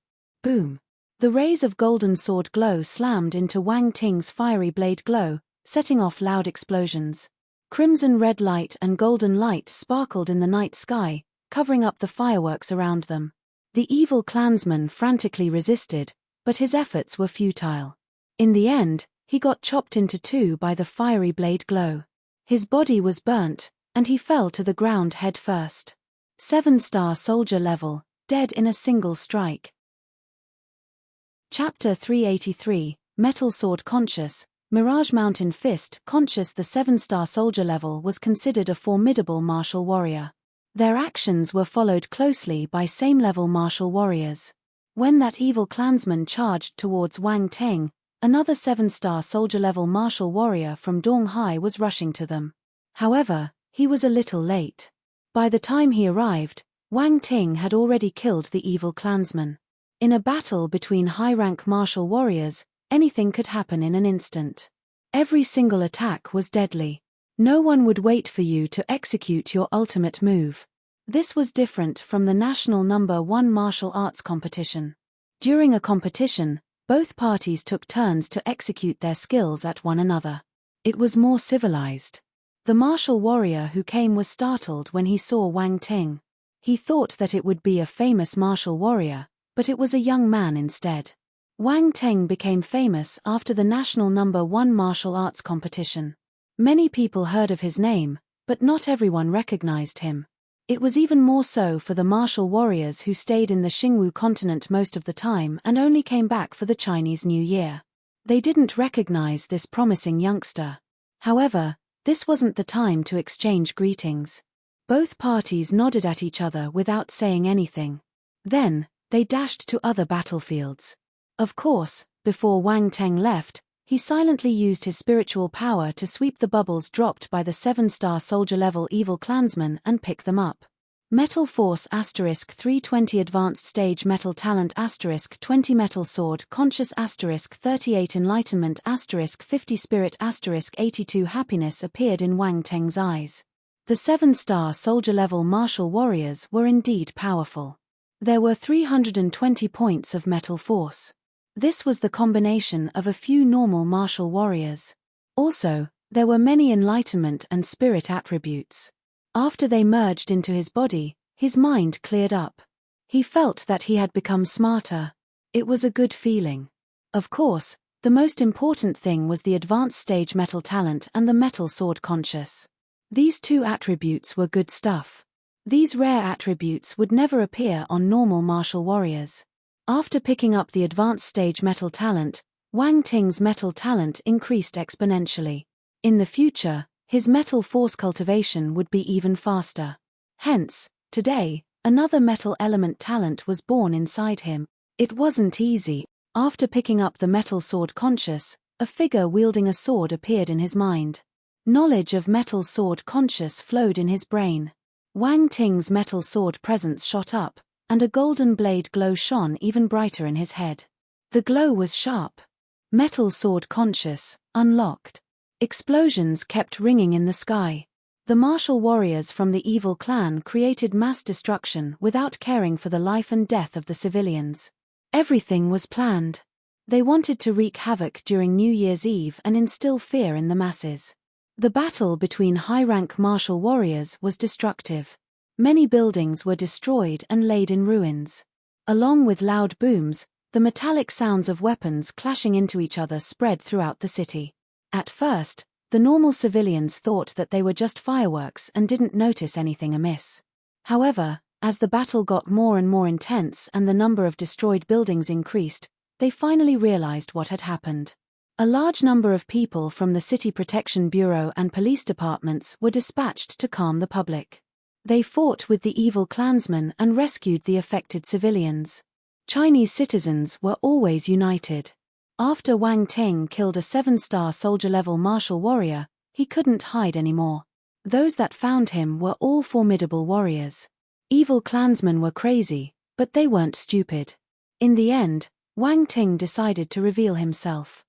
Boom. The rays of golden sword glow slammed into Wang Teng's fiery blade glow, setting off loud explosions. Crimson red light and golden light sparkled in the night sky, covering up the fireworks around them. The evil clansman frantically resisted, but his efforts were futile. In the end, he got chopped into 2 by the fiery blade glow. His body was burnt, and he fell to the ground head first. 7-star soldier level, dead in a single strike. Chapter 383, Metal Sword Conscious, Mirage Mountain Fist Conscious. The 7-star soldier level was considered a formidable martial warrior. Their actions were followed closely by same-level martial warriors. When that evil clansman charged towards Wang Teng, another 7-star soldier-level martial warrior from Donghai was rushing to them. However, he was a little late. By the time he arrived, Wang Teng had already killed the evil clansman. In a battle between high-rank martial warriors, anything could happen in an instant. Every single attack was deadly. No one would wait for you to execute your ultimate move. This was different from the national #1 martial arts competition. During a competition, both parties took turns to execute their skills at one another. It was more civilized. The martial warrior who came was startled when he saw Wang Teng. He thought that it would be a famous martial warrior, but it was a young man instead. Wang Teng became famous after the national #1 martial arts competition. Many people heard of his name, but not everyone recognized him. It was even more so for the martial warriors who stayed in the Xingwu continent most of the time and only came back for the Chinese New Year. They didn't recognize this promising youngster. However, this wasn't the time to exchange greetings. Both parties nodded at each other without saying anything. Then, they dashed to other battlefields. Of course, before Wang Teng left, he silently used his spiritual power to sweep the bubbles dropped by the 7-star soldier-level evil clansman and pick them up. Metal Force *320 Advanced Stage Metal Talent *20 Metal Sword Conscious *38 Enlightenment *50 Spirit *82 Happiness appeared in Wang Teng's eyes. The 7-star soldier-level martial warriors were indeed powerful. There were 320 points of Metal Force. This was the combination of a few normal martial warriors. Also, there were many enlightenment and spirit attributes. After they merged into his body, his mind cleared up. He felt that he had become smarter. It was a good feeling. Of course, the most important thing was the advanced stage metal talent and the metal sword conscious. These two attributes were good stuff. These rare attributes would never appear on normal martial warriors. After picking up the advanced stage metal talent, Wang Ting's metal talent increased exponentially. In the future, his metal force cultivation would be even faster. Hence, today, another metal element talent was born inside him. It wasn't easy. After picking up the metal sword conscious, a figure wielding a sword appeared in his mind. Knowledge of metal sword conscious flowed in his brain. Wang Ting's metal sword presence shot up, and a golden blade glow shone even brighter in his head. The glow was sharp. Metal sword conscious, unlocked. Explosions kept ringing in the sky. The martial warriors from the evil clan created mass destruction without caring for the life and death of the civilians. Everything was planned. They wanted to wreak havoc during New Year's Eve and instill fear in the masses. The battle between high-rank martial warriors was destructive. Many buildings were destroyed and laid in ruins. Along with loud booms, the metallic sounds of weapons clashing into each other spread throughout the city. At first, the normal civilians thought that they were just fireworks and didn't notice anything amiss. However, as the battle got more and more intense and the number of destroyed buildings increased, they finally realized what had happened. A large number of people from the City Protection Bureau and police departments were dispatched to calm the public. They fought with the evil clansmen and rescued the affected civilians. Chinese citizens were always united. After Wang Teng killed a 7-star soldier-level martial warrior, he couldn't hide anymore. Those that found him were all formidable warriors. Evil clansmen were crazy, but they weren't stupid. In the end, Wang Teng decided to reveal himself.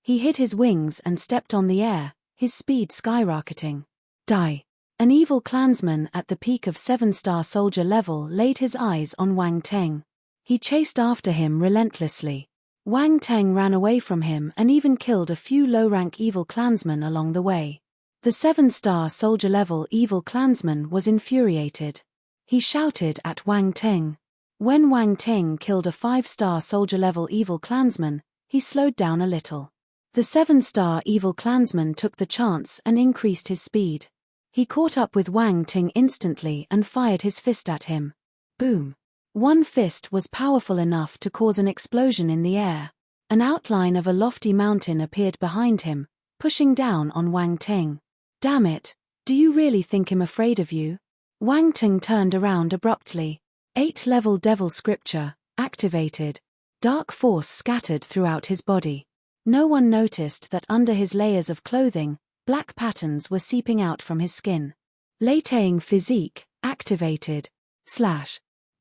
He hid his wings and stepped on the air, his speed skyrocketing. Die. An evil clansman at the peak of 7-star soldier level laid his eyes on Wang Teng. He chased after him relentlessly. Wang Teng ran away from him and even killed a few low-rank evil clansmen along the way. The 7-star soldier level evil clansman was infuriated. He shouted at Wang Teng. When Wang Teng killed a 5-star soldier level evil clansman, he slowed down a little. The 7-star evil clansman took the chance and increased his speed. He caught up with Wang Teng instantly and fired his fist at him. Boom. One fist was powerful enough to cause an explosion in the air. An outline of a lofty mountain appeared behind him, pushing down on Wang Teng. Damn it, do you really think I'm afraid of you? Wang Teng turned around abruptly. 8th-level Devil Scripture, activated. Dark force scattered throughout his body. No one noticed that under his layers of clothing, black patterns were seeping out from his skin. Laying physique, activated.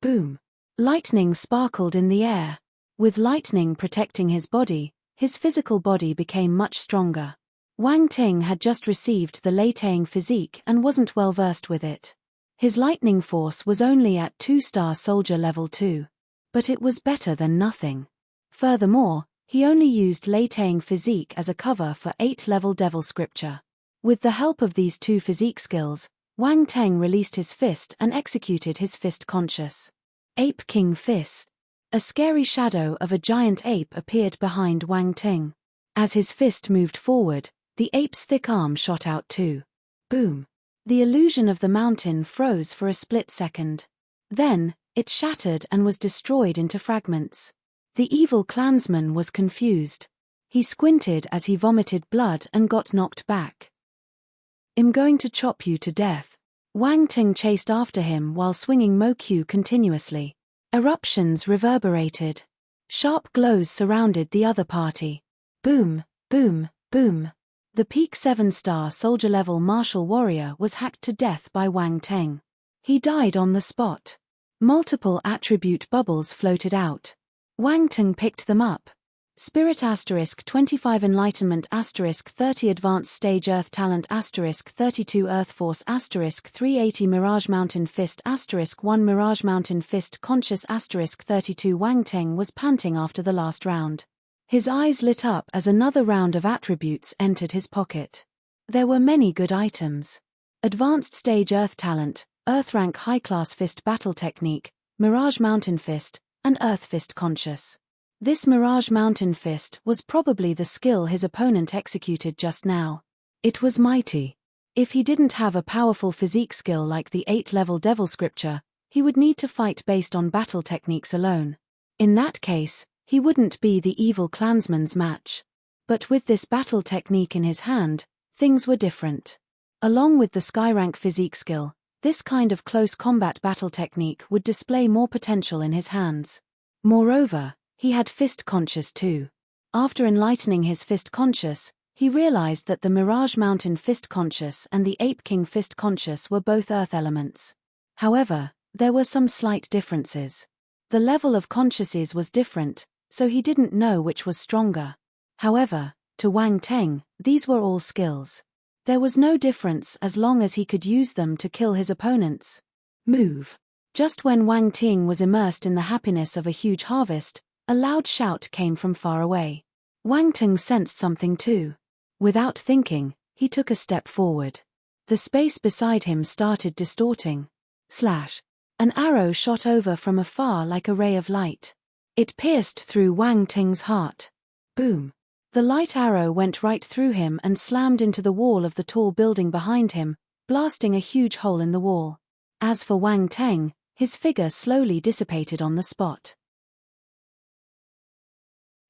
Boom. Lightning sparkled in the air. With lightning protecting his body, his physical body became much stronger. Wang Teng had just received the Laying physique and wasn't well versed with it. His lightning force was only at 2-star soldier level 2. But it was better than nothing. Furthermore, he only used Laying physique as a cover for 8th-level Devil Scripture. With the help of these two physique skills, Wang Teng released his fist and executed his fist conscious. Ape King Fist. A scary shadow of a giant ape appeared behind Wang Teng. As his fist moved forward, the ape's thick arm shot out too. Boom. The illusion of the mountain froze for a split second. Then, it shattered and was destroyed into fragments. The evil clansman was confused. He squinted as he vomited blood and got knocked back. "I'm going to chop you to death." Wang Ting chased after him while swinging Mo Q continuously. Eruptions reverberated. Sharp glows surrounded the other party. Boom, boom, boom. The peak 7-star soldier-level martial warrior was hacked to death by Wang Ting. He died on the spot. Multiple attribute bubbles floated out. Wang Ting picked them up. Spirit *25 Enlightenment *30 Advanced Stage Earth Talent *32 Earth Force *380 Mirage Mountain Fist *1 Mirage Mountain Fist Conscious *32 Wang Ting was panting after the last round. His eyes lit up as another round of attributes entered his pocket. There were many good items. Advanced Stage Earth Talent, Earth Rank High Class Fist Battle Technique, Mirage Mountain Fist, and Earth Fist Conscious. This Mirage Mountain Fist was probably the skill his opponent executed just now. It was mighty. If he didn't have a powerful physique skill like the 8th-level Devil Scripture, he would need to fight based on battle techniques alone. In that case, he wouldn't be the evil clansman's match. But with this battle technique in his hand, things were different. Along with the Skyrank physique skill, this kind of close combat battle technique would display more potential in his hands. Moreover, he had Fist Conscious too. After enlightening his Fist Conscious, he realized that the Mirage Mountain Fist Conscious and the Ape King Fist Conscious were both earth elements. However, there were some slight differences. The level of consciouses was different, so he didn't know which was stronger. However, to Wang Ting, these were all skills. There was no difference as long as he could use them to kill his opponents. Move. Just when Wang Ting was immersed in the happiness of a huge harvest, a loud shout came from far away. Wang Ting sensed something too. Without thinking, he took a step forward. The space beside him started distorting. Slash. An arrow shot over from afar like a ray of light. It pierced through Wang Ting's heart. Boom. The light arrow went right through him and slammed into the wall of the tall building behind him, blasting a huge hole in the wall. As for Wang Ting, his figure slowly dissipated on the spot.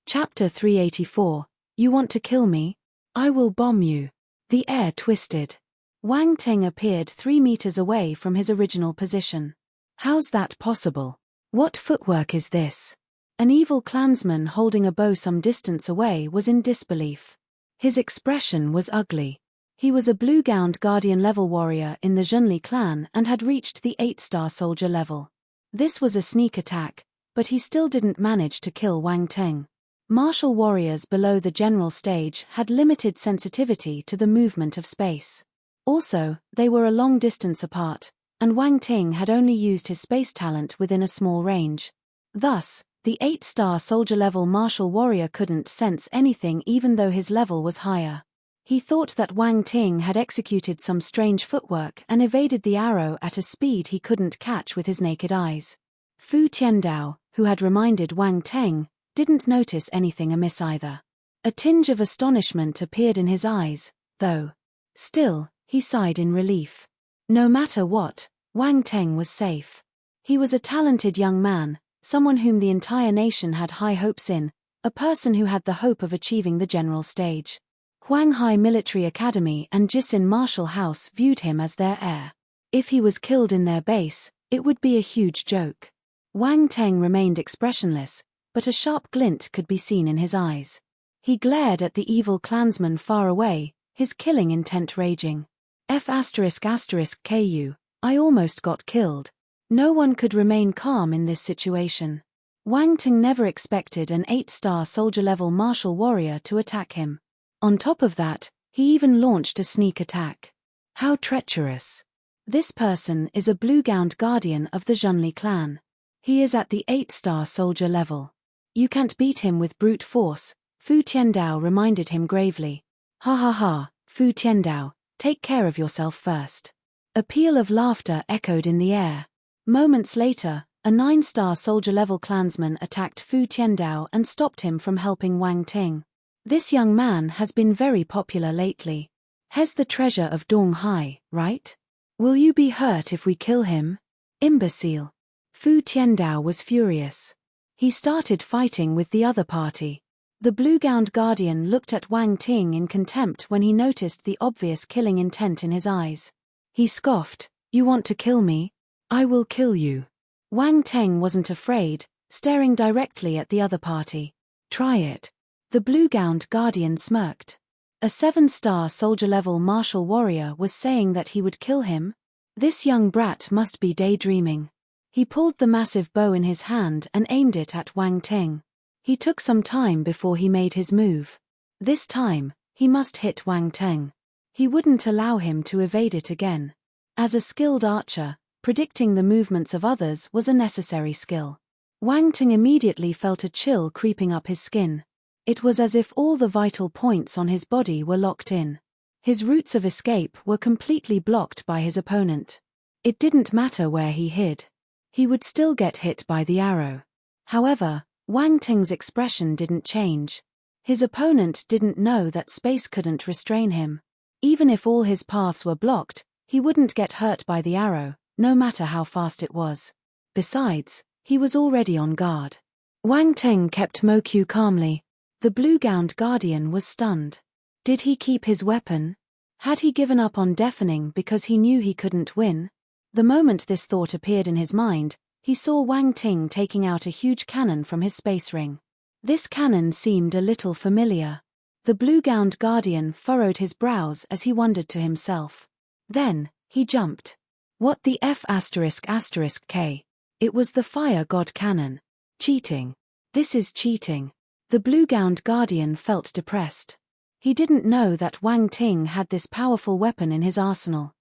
Chapter 384. You want to kill me? I will bomb you. The air twisted. Wang Ting appeared 3 meters away from his original position. How's that possible? What footwork is this? An evil clansman holding a bow some distance away was in disbelief. His expression was ugly. He was a blue-gowned guardian-level warrior in the Zhenli clan and had reached the 8-star soldier level. This was a sneak attack, but he still didn't manage to kill Wang Ting. Martial warriors below the general stage had limited sensitivity to the movement of space. Also, they were a long distance apart, and Wang Ting had only used his space talent within a small range. Thus, the 8-star soldier-level martial warrior couldn't sense anything even though his level was higher. He thought that Wang Ting had executed some strange footwork and evaded the arrow at a speed he couldn't catch with his naked eyes. Fu Tiandao, who had reminded Wang Ting, didn't notice anything amiss either. A tinge of astonishment appeared in his eyes, though. Still, he sighed in relief. No matter what, Wang Ting was safe. He was a talented young man, someone whom the entire nation had high hopes in, a person who had the hope of achieving the general stage. Huanghai Military Academy and Jisin Martial House viewed him as their heir. If he was killed in their base, it would be a huge joke. Wang Ting remained expressionless, but a sharp glint could be seen in his eyes. He glared at the evil clansman far away, his killing intent raging. F***ku, I almost got killed. No one could remain calm in this situation. Wang Ting never expected an 8-star soldier-level martial warrior to attack him. On top of that, he even launched a sneak attack. How treacherous. This person is a blue-gowned guardian of the Zhenli clan. He is at the 8-star soldier level. You can't beat him with brute force, Fu Tiandao reminded him gravely. Ha ha ha, Fu Tiandao, take care of yourself first. A peal of laughter echoed in the air. Moments later, a 9-star soldier-level clansman attacked Fu Tiandao and stopped him from helping Wang Ting. This young man has been very popular lately. He's the treasure of Donghai, right? Will you be hurt if we kill him? Imbecile. Fu Tiandao was furious. He started fighting with the other party. The blue-gowned guardian looked at Wang Ting in contempt when he noticed the obvious killing intent in his eyes. He scoffed, "You want to kill me? I will kill you." Wang Ting wasn't afraid, staring directly at the other party. "Try it." The blue-gowned guardian smirked. A 7-star soldier-level martial warrior was saying that he would kill him? This young brat must be daydreaming. He pulled the massive bow in his hand and aimed it at Wang Ting. He took some time before he made his move. This time, he must hit Wang Ting. He wouldn't allow him to evade it again. As a skilled archer, predicting the movements of others was a necessary skill. Wang Ting immediately felt a chill creeping up his skin. It was as if all the vital points on his body were locked in. His routes of escape were completely blocked by his opponent. It didn't matter where he hid. He would still get hit by the arrow. However, Wang Ting's expression didn't change. His opponent didn't know that space couldn't restrain him. Even if all his paths were blocked, he wouldn't get hurt by the arrow, no matter how fast it was. Besides, he was already on guard. Wang Ting kept Moku calmly. The blue-gowned guardian was stunned. Did he keep his weapon? Had he given up on deafening because he knew he couldn't win? The moment this thought appeared in his mind, he saw Wang Ting taking out a huge cannon from his space ring. This cannon seemed a little familiar. The blue-gowned guardian furrowed his brows as he wondered to himself. Then, he jumped. What the F***K? It was the fire god cannon. Cheating. This is cheating. The blue-gowned guardian felt depressed. He didn't know that Wang Ting had this powerful weapon in his arsenal.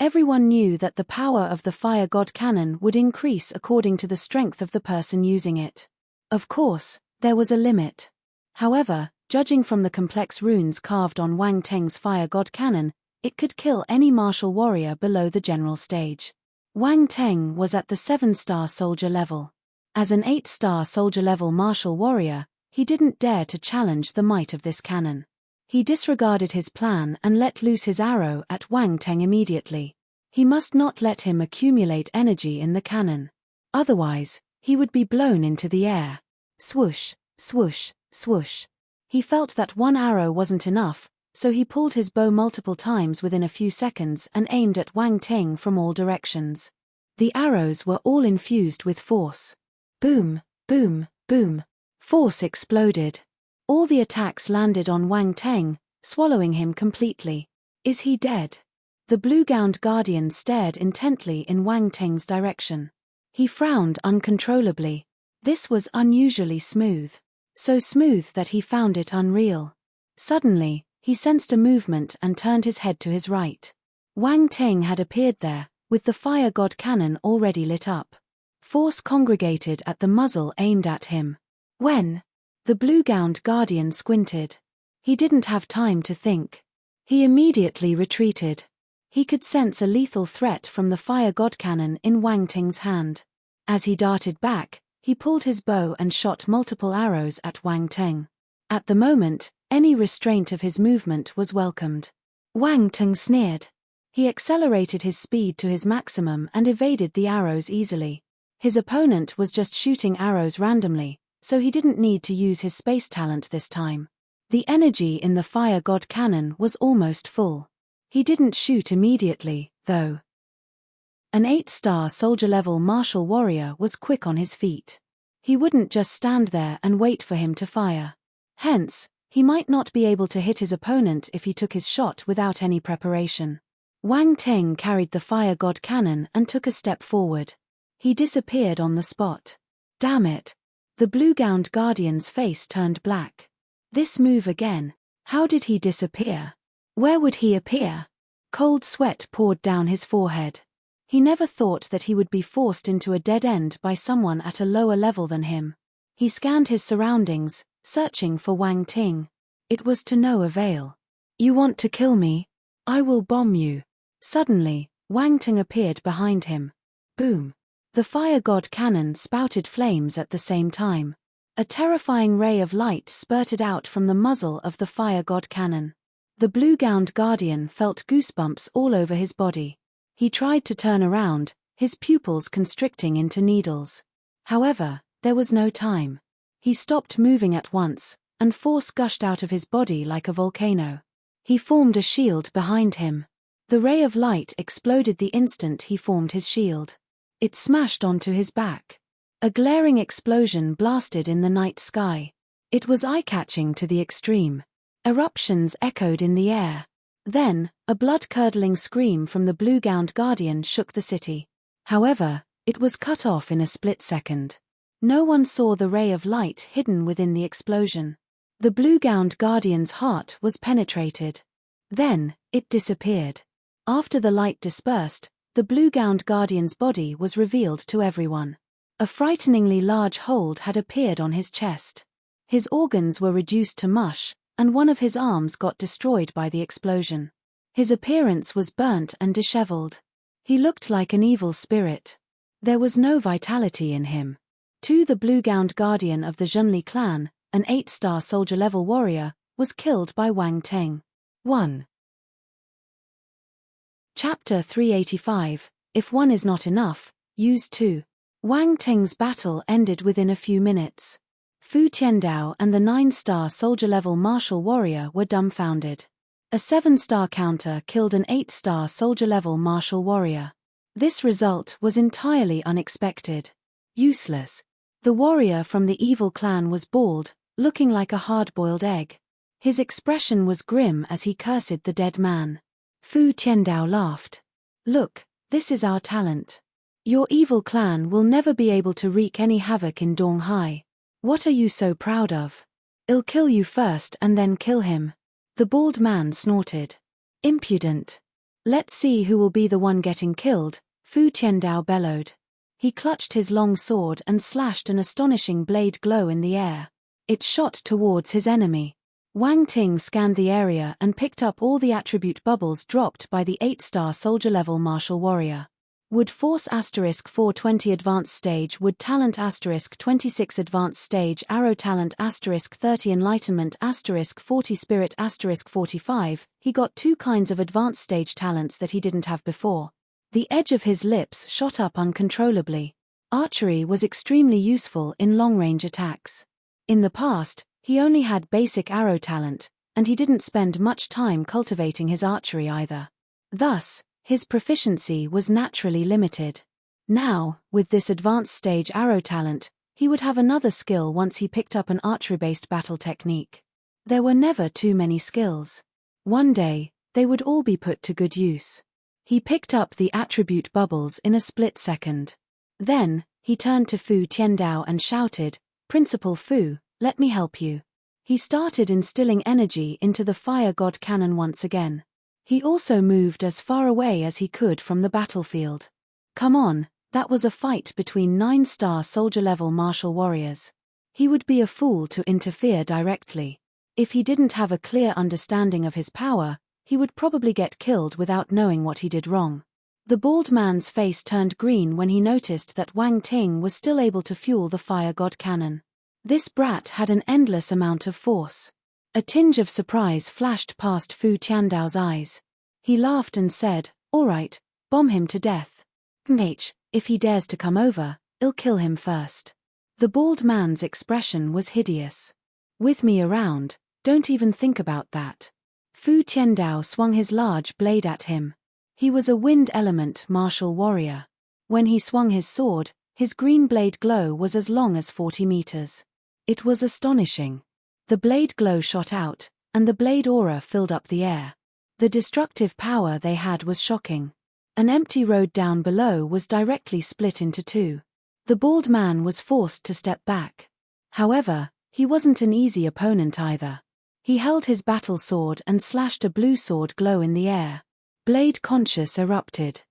Everyone knew that the power of the fire god cannon would increase according to the strength of the person using it. Of course, there was a limit. However, judging from the complex runes carved on Wang Ting's fire god cannon, it could kill any martial warrior below the general stage. Wang Ting was at the 7-star soldier level. As an 8-star soldier level martial warrior, he didn't dare to challenge the might of this cannon. He disregarded his plan and let loose his arrow at Wang Ting immediately. He must not let him accumulate energy in the cannon. Otherwise, he would be blown into the air. Swoosh, swoosh, swoosh. He felt that one arrow wasn't enough, so he pulled his bow multiple times within a few seconds and aimed at Wang Ting from all directions. The arrows were all infused with force. Boom, boom, boom. Force exploded. All the attacks landed on Wang Ting, swallowing him completely. Is he dead? The blue-gowned guardian stared intently in Wang Ting's direction. He frowned uncontrollably. This was unusually smooth. So smooth that he found it unreal. Suddenly, he sensed a movement and turned his head to his right. Wang Ting had appeared there, with the fire god cannon already lit up. Force congregated at the muzzle aimed at him. When? The blue-gowned guardian squinted. He didn't have time to think. He immediately retreated. He could sense a lethal threat from the fire god cannon in Wang Ting's hand. As he darted back, he pulled his bow and shot multiple arrows at Wang Ting. At the moment, any restraint of his movement was welcomed. Wang Ting sneered. He accelerated his speed to his maximum and evaded the arrows easily. His opponent was just shooting arrows randomly, so he didn't need to use his space talent this time. The energy in the fire god cannon was almost full. He didn't shoot immediately, though. An 8-star soldier-level martial warrior was quick on his feet. He wouldn't just stand there and wait for him to fire. Hence, he might not be able to hit his opponent if he took his shot without any preparation. Wang Ting carried the fire god cannon and took a step forward. He disappeared on the spot. Damn it. The blue-gowned guardian's face turned black. This move again. How did he disappear? Where would he appear? Cold sweat poured down his forehead. He never thought that he would be forced into a dead end by someone at a lower level than him. He scanned his surroundings, searching for Wang Ting. It was to no avail. You want to kill me? I will bomb you. Suddenly, Wang Ting appeared behind him. Boom. The fire god cannon spouted flames at the same time. A terrifying ray of light spurted out from the muzzle of the fire god cannon. The blue-gowned guardian felt goosebumps all over his body. He tried to turn around, his pupils constricting into needles. However, there was no time. He stopped moving at once, and force gushed out of his body like a volcano. He formed a shield behind him. The ray of light exploded the instant he formed his shield. It smashed onto his back. A glaring explosion blasted in the night sky. It was eye-catching to the extreme. Eruptions echoed in the air. Then, a blood-curdling scream from the blue-gowned guardian shook the city. However, it was cut off in a split second. No one saw the ray of light hidden within the explosion. The blue-gowned guardian's heart was penetrated. Then, it disappeared. After the light dispersed, the blue-gowned guardian's body was revealed to everyone. A frighteningly large hold had appeared on his chest. His organs were reduced to mush, and one of his arms got destroyed by the explosion. His appearance was burnt and disheveled. He looked like an evil spirit. There was no vitality in him. The blue-gowned guardian of the Zhonli clan, an 8-star soldier-level warrior, was killed by Wang Teng. 1. Chapter 385, If One Is Not Enough, Use 2. Wang Teng's battle ended within a few minutes. Fu Tiandao and the 9-star soldier-level martial warrior were dumbfounded. A 7-star counter killed an 8-star soldier-level martial warrior. This result was entirely unexpected. Useless. The warrior from the evil clan was bald, looking like a hard-boiled egg. His expression was grim as he cursed the dead man. Fu Tiandao laughed. Look, this is our talent. Your evil clan will never be able to wreak any havoc in Donghai. What are you so proud of? I'll kill you first and then kill him. The bald man snorted. Impudent. Let's see who will be the one getting killed, Fu Tiandao bellowed. He clutched his long sword and slashed an astonishing blade glow in the air. It shot towards his enemy. Wang Ting scanned the area and picked up all the attribute bubbles dropped by the 8-star soldier-level martial warrior. Wood Force *420 Advanced Stage, Wood Talent *26 Advanced Stage, Arrow Talent *30 Enlightenment *40 Spirit *45. He got 2 kinds of advanced stage talents that he didn't have before. The edge of his lips shot up uncontrollably. Archery was extremely useful in long-range attacks. In the past, he only had basic arrow talent, and he didn't spend much time cultivating his archery either. Thus, his proficiency was naturally limited. Now, with this advanced stage arrow talent, he would have another skill once he picked up an archery-based battle technique. There were never too many skills. One day, they would all be put to good use. He picked up the attribute bubbles in a split second. Then, he turned to Fu Tiandao and shouted, "Principal Fu, let me help you." He started instilling energy into the fire god cannon once again. He also moved as far away as he could from the battlefield. Come on, that was a fight between 9-star soldier-level martial warriors. He would be a fool to interfere directly. If he didn't have a clear understanding of his power, he would probably get killed without knowing what he did wrong. The bald man's face turned green when he noticed that Wang Ting was still able to fuel the fire god cannon. This brat had an endless amount of force. A tinge of surprise flashed past Fu Tiandao's eyes. He laughed and said, "All right, bomb him to death. If he dares to come over, I'll kill him first." The bald man's expression was hideous. "With me around, don't even think about that." Fu Tiandao swung his large blade at him. He was a wind element martial warrior. When he swung his sword, his green blade glow was as long as 40 meters. It was astonishing. The blade glow shot out, and the blade aura filled up the air. The destructive power they had was shocking. An empty road down below was directly split into 2. The bald man was forced to step back. However, he wasn't an easy opponent either. He held his battle sword and slashed a blue sword glow in the air. Blade conscious erupted.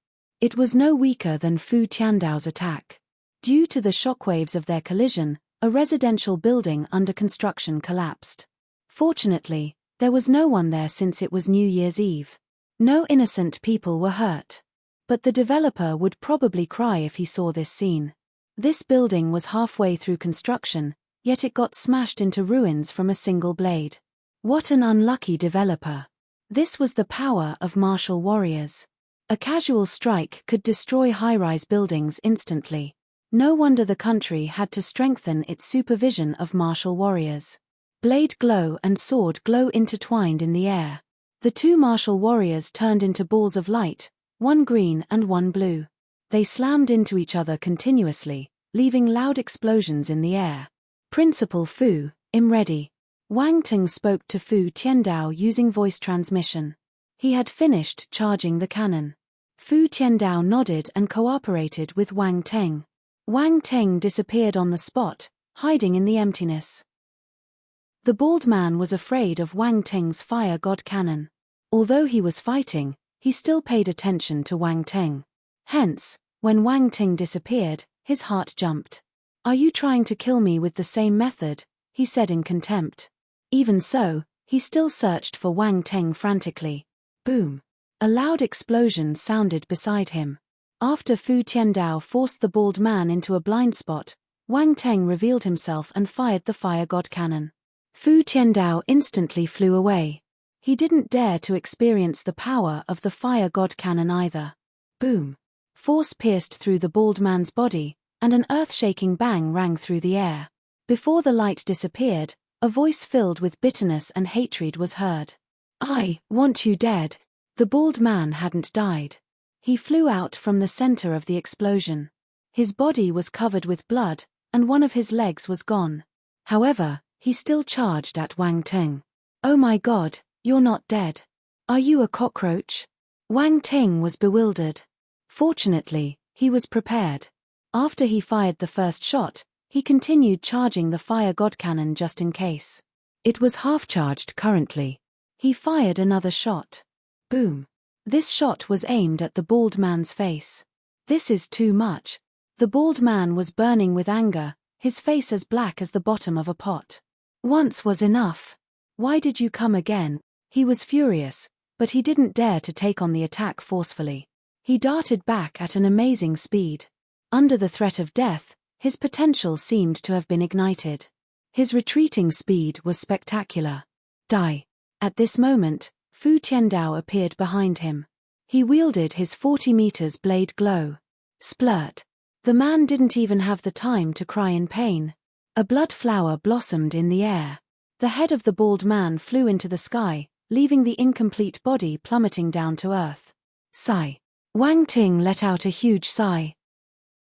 It was no weaker than Fu Tiandao's attack. Due to the shockwaves of their collision, a residential building under construction collapsed. Fortunately, there was no one there since it was New Year's Eve. No innocent people were hurt. But the developer would probably cry if he saw this scene. This building was halfway through construction, yet it got smashed into ruins from a single blade. What an unlucky developer. This was the power of martial warriors. A casual strike could destroy high-rise buildings instantly. No wonder the country had to strengthen its supervision of martial warriors. Blade glow and sword glow intertwined in the air. The two martial warriors turned into balls of light, one green and one blue. They slammed into each other continuously, leaving loud explosions in the air. Principal Fu, I'm ready. Wang Teng spoke to Fu Tiandao using voice transmission. He had finished charging the cannon. Fu Tiandao nodded and cooperated with Wang Teng. Wang Teng disappeared on the spot, hiding in the emptiness. The bald man was afraid of Wang Teng's fire god cannon. Although he was fighting, he still paid attention to Wang Teng. Hence, when Wang Teng disappeared, his heart jumped. "Are you trying to kill me with the same method?" he said in contempt. Even so, he still searched for Wang Teng frantically. Boom! A loud explosion sounded beside him. After Fu Tiandao forced the bald man into a blind spot, Wang Teng revealed himself and fired the fire god cannon. Fu Tiandao instantly flew away. He didn't dare to experience the power of the fire god cannon either. Boom! Force pierced through the bald man's body, and an earth-shaking bang rang through the air. Before the light disappeared, a voice filled with bitterness and hatred was heard. "I want you dead." The bald man hadn't died. He flew out from the center of the explosion. His body was covered with blood, and one of his legs was gone. However, he still charged at Wang Teng. "Oh my God, you're not dead. Are you a cockroach?" Wang Teng was bewildered. Fortunately, he was prepared. After he fired the first shot, he continued charging the fire god cannon just in case. It was half-charged currently. He fired another shot. Boom! This shot was aimed at the bald man's face. "This is too much." The bald man was burning with anger, his face as black as the bottom of a pot. "Once was enough. Why did you come again?" He was furious, but he didn't dare to take on the attack forcefully. He darted back at an amazing speed. Under the threat of death, his potential seemed to have been ignited. His retreating speed was spectacular. Die! At this moment, Fu Tiandao appeared behind him. He wielded his 40 meters blade glow. Splurt! The man didn't even have the time to cry in pain. A blood flower blossomed in the air. The head of the bald man flew into the sky, leaving the incomplete body plummeting down to earth. Sigh. Wang Ting let out a huge sigh.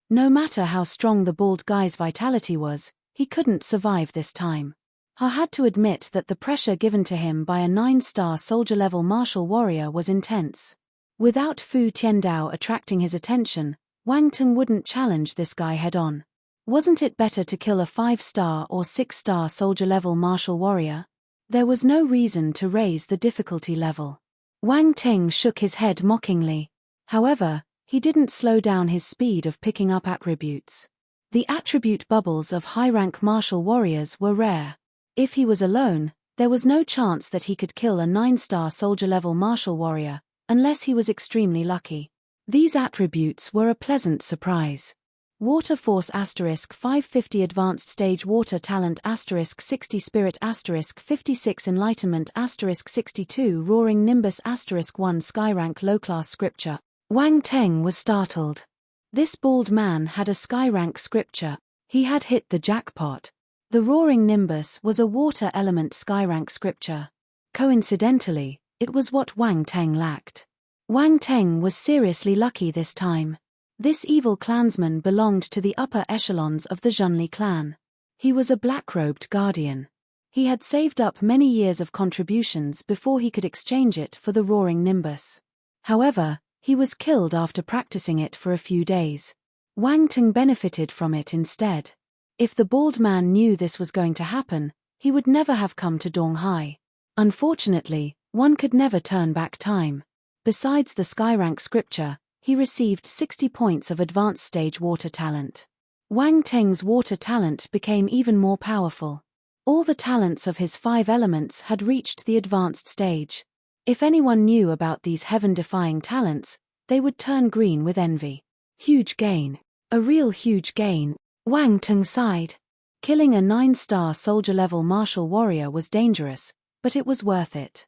No matter how strong the bald guy's vitality was, he couldn't survive this time. I had to admit that the pressure given to him by a 9-star soldier-level martial warrior was intense. Without Fu Tiandao attracting his attention, Wang Teng wouldn't challenge this guy head-on. Wasn't it better to kill a 5-star or 6-star soldier-level martial warrior? There was no reason to raise the difficulty level. Wang Teng shook his head mockingly. However, he didn't slow down his speed of picking up attributes. The attribute bubbles of high-rank martial warriors were rare. If he was alone, there was no chance that he could kill a 9-star soldier-level martial warrior, unless he was extremely lucky. These attributes were a pleasant surprise. Water Force *550 Advanced Stage Water Talent *60 Spirit *56 Enlightenment *62 Roaring Nimbus *1 Skyrank Low-Class Scripture. Wang Teng was startled. This bald man had a Skyrank scripture. He had hit the jackpot. The Roaring Nimbus was a water element Skyrank scripture. Coincidentally, it was what Wang Teng lacked. Wang Teng was seriously lucky this time. This evil clansman belonged to the upper echelons of the Zhonli clan. He was a black-robed guardian. He had saved up many years of contributions before he could exchange it for the Roaring Nimbus. However, he was killed after practicing it for a few days. Wang Teng benefited from it instead. If the bald man knew this was going to happen, he would never have come to Donghai. Unfortunately, one could never turn back time. Besides the Skyrank scripture, he received 60 points of advanced stage water talent. Wang Teng's water talent became even more powerful. All the talents of his 5 elements had reached the advanced stage. If anyone knew about these heaven-defying talents, they would turn green with envy. Huge gain. A real huge gain. Wang Teng sighed. Killing a 9-star soldier-level martial warrior was dangerous, but it was worth it.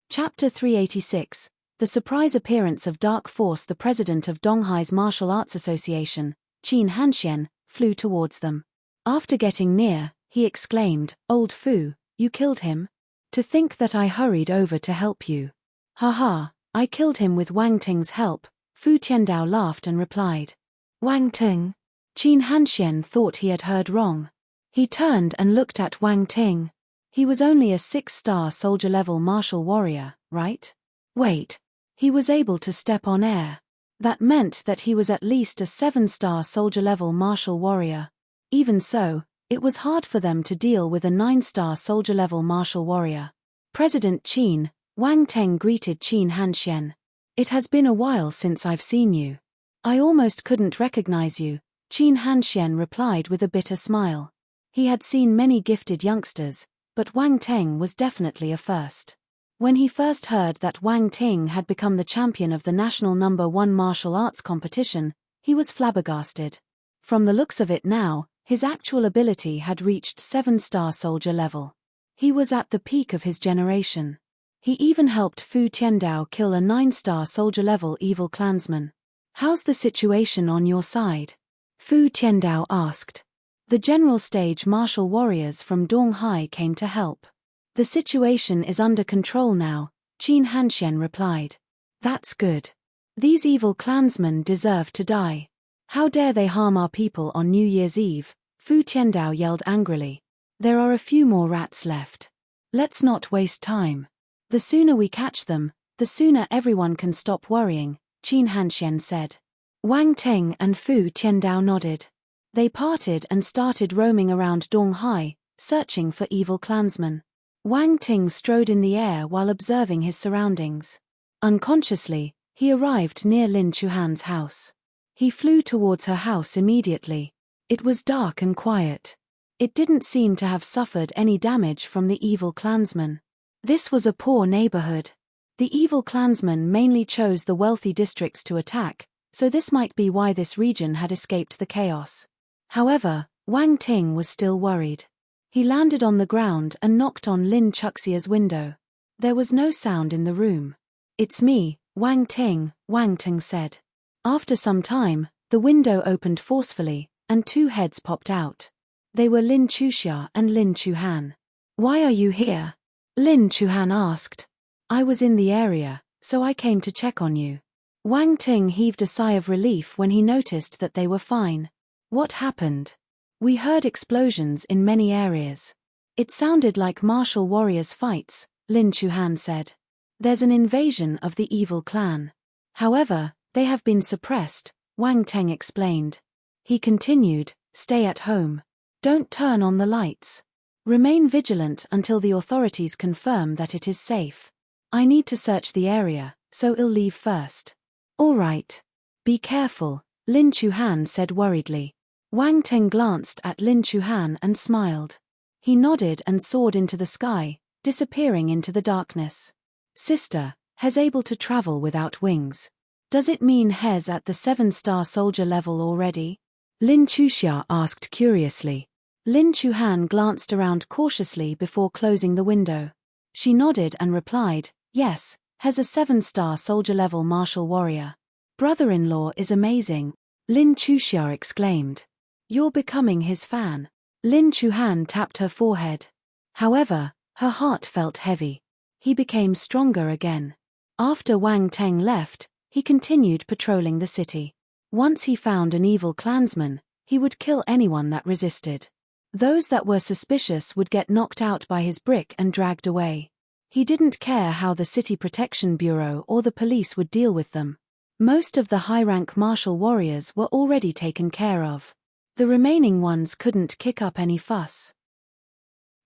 Chapter 386, The surprise appearance of Dark Force, the president of Donghai's Martial Arts Association, Qin Hanxian, flew towards them. After getting near, he exclaimed, "Old Fu, you killed him? To think that I hurried over to help you." "Haha, I killed him with Wang Ting's help," Fu Tiandao laughed and replied. "Wang Ting?" Qin Hanxian thought he had heard wrong. He turned and looked at Wang Ting. He was only a 6-star soldier-level martial warrior, right? Wait. He was able to step on air. That meant that he was at least a 7-star soldier-level martial warrior. Even so, it was hard for them to deal with a 9-star soldier-level martial warrior. "President Qin," Wang Teng greeted Qin Hanxian. "It has been a while since I've seen you." "I almost couldn't recognize you," Qin Hanxian replied with a bitter smile. He had seen many gifted youngsters, but Wang Teng was definitely a first. When he first heard that Wang Ting had become the champion of the national #1 martial arts competition, he was flabbergasted. From the looks of it now, his actual ability had reached 7-star soldier level. He was at the peak of his generation. He even helped Fu Tiandao kill a 9-star soldier level evil clansman. "How's the situation on your side?" Fu Tiandao asked. The general stage martial warriors from Donghai came to help. "The situation is under control now," Qin Hanxian replied. "That's good. These evil clansmen deserve to die. How dare they harm our people on New Year's Eve?" Fu Tiandao yelled angrily. "There are a few more rats left. Let's not waste time. The sooner we catch them, the sooner everyone can stop worrying," Qin Hanxian said. Wang Teng and Fu Tiandao nodded. They parted and started roaming around Donghai, searching for evil clansmen. Wang Ting strode in the air while observing his surroundings. Unconsciously, he arrived near Lin Chuhan's house. He flew towards her house immediately. It was dark and quiet. It didn't seem to have suffered any damage from the evil clansmen. This was a poor neighborhood. The evil clansmen mainly chose the wealthy districts to attack, so this might be why this region had escaped the chaos. However, Wang Ting was still worried. He landed on the ground and knocked on Lin Chuxia's window. There was no sound in the room. "It's me, Wang Ting," Wang Ting said. After some time, the window opened forcefully, and 2 heads popped out. They were Lin Chuxia and Lin Chuhan. "Why are you here?" Lin Chuhan asked. "I was in the area, so I came to check on you." Wang Ting heaved a sigh of relief when he noticed that they were fine. "What happened?" "We heard explosions in many areas. It sounded like martial warriors' fights," Lin Chuhan said. "There's an invasion of the evil clan. However, they have been suppressed," Wang Teng explained. He continued, "Stay at home. Don't turn on the lights. Remain vigilant until the authorities confirm that it is safe. I need to search the area, so I'll leave first." "All right. Be careful," Lin Chuhan said worriedly. Wang Teng glanced at Lin Chuhan and smiled. He nodded and soared into the sky, disappearing into the darkness. "Sister, Hez able to travel without wings. Does it mean Hez at the 7-star soldier level already?" Lin Chuxia asked curiously. Lin Chuhan glanced around cautiously before closing the window. She nodded and replied, "Yes, Hez a 7-star soldier level martial warrior. Brother-in-law is amazing," Lin Chuxia exclaimed. "You're becoming his fan." Lin Chuhan tapped her forehead. However, her heart felt heavy. He became stronger again. After Wang Teng left, he continued patrolling the city. Once he found an evil clansman, he would kill anyone that resisted. Those that were suspicious would get knocked out by his brick and dragged away. He didn't care how the City Protection Bureau or the police would deal with them. Most of the high-rank martial warriors were already taken care of. The remaining ones couldn't kick up any fuss.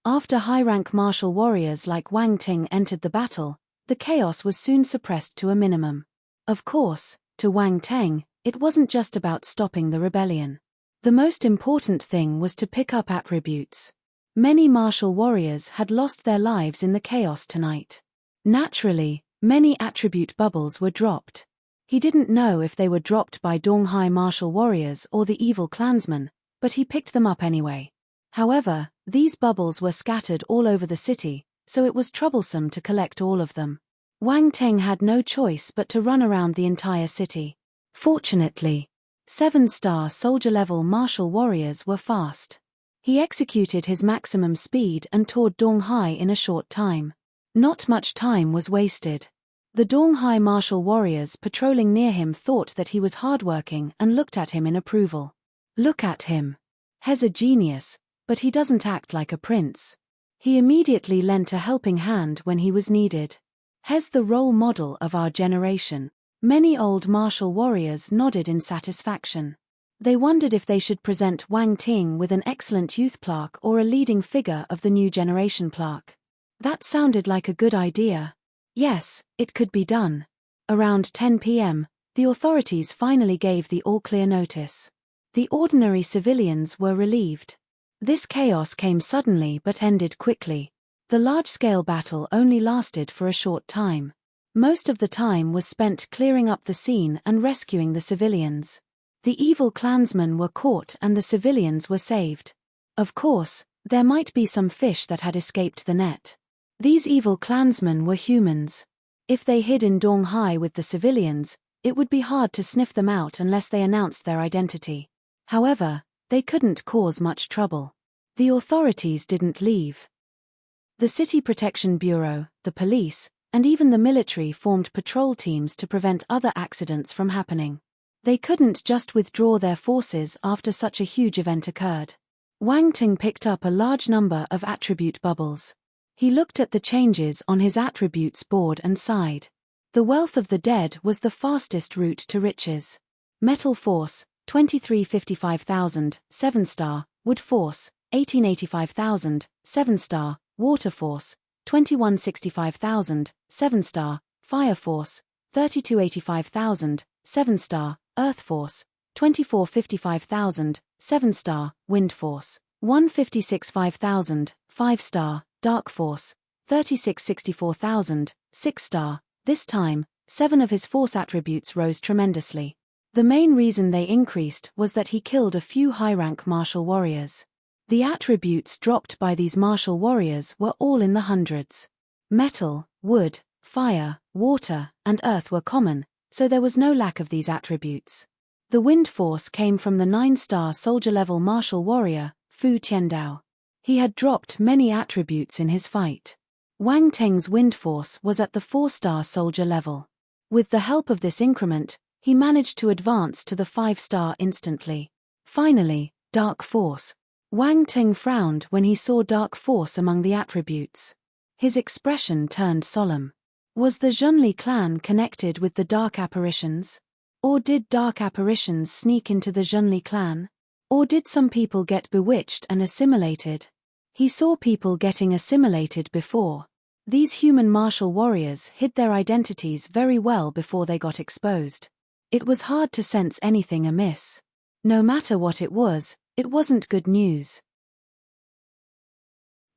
After high-rank martial warriors like Wang Ting entered the battle, the chaos was soon suppressed to a minimum. Of course, to Wang Teng, it wasn't just about stopping the rebellion. The most important thing was to pick up attributes. Many martial warriors had lost their lives in the chaos tonight. Naturally, many attribute bubbles were dropped. He didn't know if they were dropped by Donghai martial warriors or the evil clansmen, but he picked them up anyway. However, these bubbles were scattered all over the city, so it was troublesome to collect all of them. Wang Teng had no choice but to run around the entire city. Fortunately, 7-star soldier-level martial warriors were fast. He executed his maximum speed and toured Donghai in a short time. Not much time was wasted. The Donghai martial warriors patrolling near him thought that he was hardworking and looked at him in approval. Look at him. He's a genius, but he doesn't act like a prince. He immediately lent a helping hand when he was needed. He's the role model of our generation. Many old martial warriors nodded in satisfaction. They wondered if they should present Wang Ting with an excellent youth plaque or a leading figure of the new generation plaque. That sounded like a good idea. Yes, it could be done. Around 10 p.m., the authorities finally gave the all-clear notice. The ordinary civilians were relieved. This chaos came suddenly but ended quickly. The large-scale battle only lasted for a short time. Most of the time was spent clearing up the scene and rescuing the civilians. The evil clansmen were caught and the civilians were saved. Of course, there might be some fish that had escaped the net. These evil clansmen were humans. If they hid in Donghai with the civilians, it would be hard to sniff them out unless they announced their identity. However, they couldn't cause much trouble. The authorities didn't leave. The City Protection Bureau, the police, and even the military formed patrol teams to prevent other accidents from happening. They couldn't just withdraw their forces after such a huge event occurred. Wang Ting picked up a large number of attribute bubbles. He looked at the changes on his attributes board and sighed. The wealth of the dead was the fastest route to riches. Metal Force, 2355,000, 7-star, Wood Force, 1885,000, 7-star, Water Force, 2165,000, 7-star, Fire Force, 3285,000, 7-star, Earth Force, 2455,000, 7-star, Wind Force, 156,500, 5-star, Dark Force, 3664,000, 6-star. This time, 7 of his force attributes rose tremendously. The main reason they increased was that he killed a few high-rank martial warriors. The attributes dropped by these martial warriors were all in the hundreds. Metal, wood, fire, water, and earth were common, so there was no lack of these attributes. The wind force came from the 9-star soldier-level martial warrior, Fu Tiandao. He had dropped many attributes in his fight. Wang Teng's wind force was at the 4-star soldier level. With the help of this increment, he managed to advance to the 5-star instantly. Finally, Dark Force. Wang Teng frowned when he saw Dark Force among the attributes. His expression turned solemn. Was the Zhonli clan connected with the Dark Apparitions? Or did Dark Apparitions sneak into the Zhonli clan? Or did some people get bewitched and assimilated? He saw people getting assimilated before. These human martial warriors hid their identities very well before they got exposed. It was hard to sense anything amiss. No matter what it wasn't good news.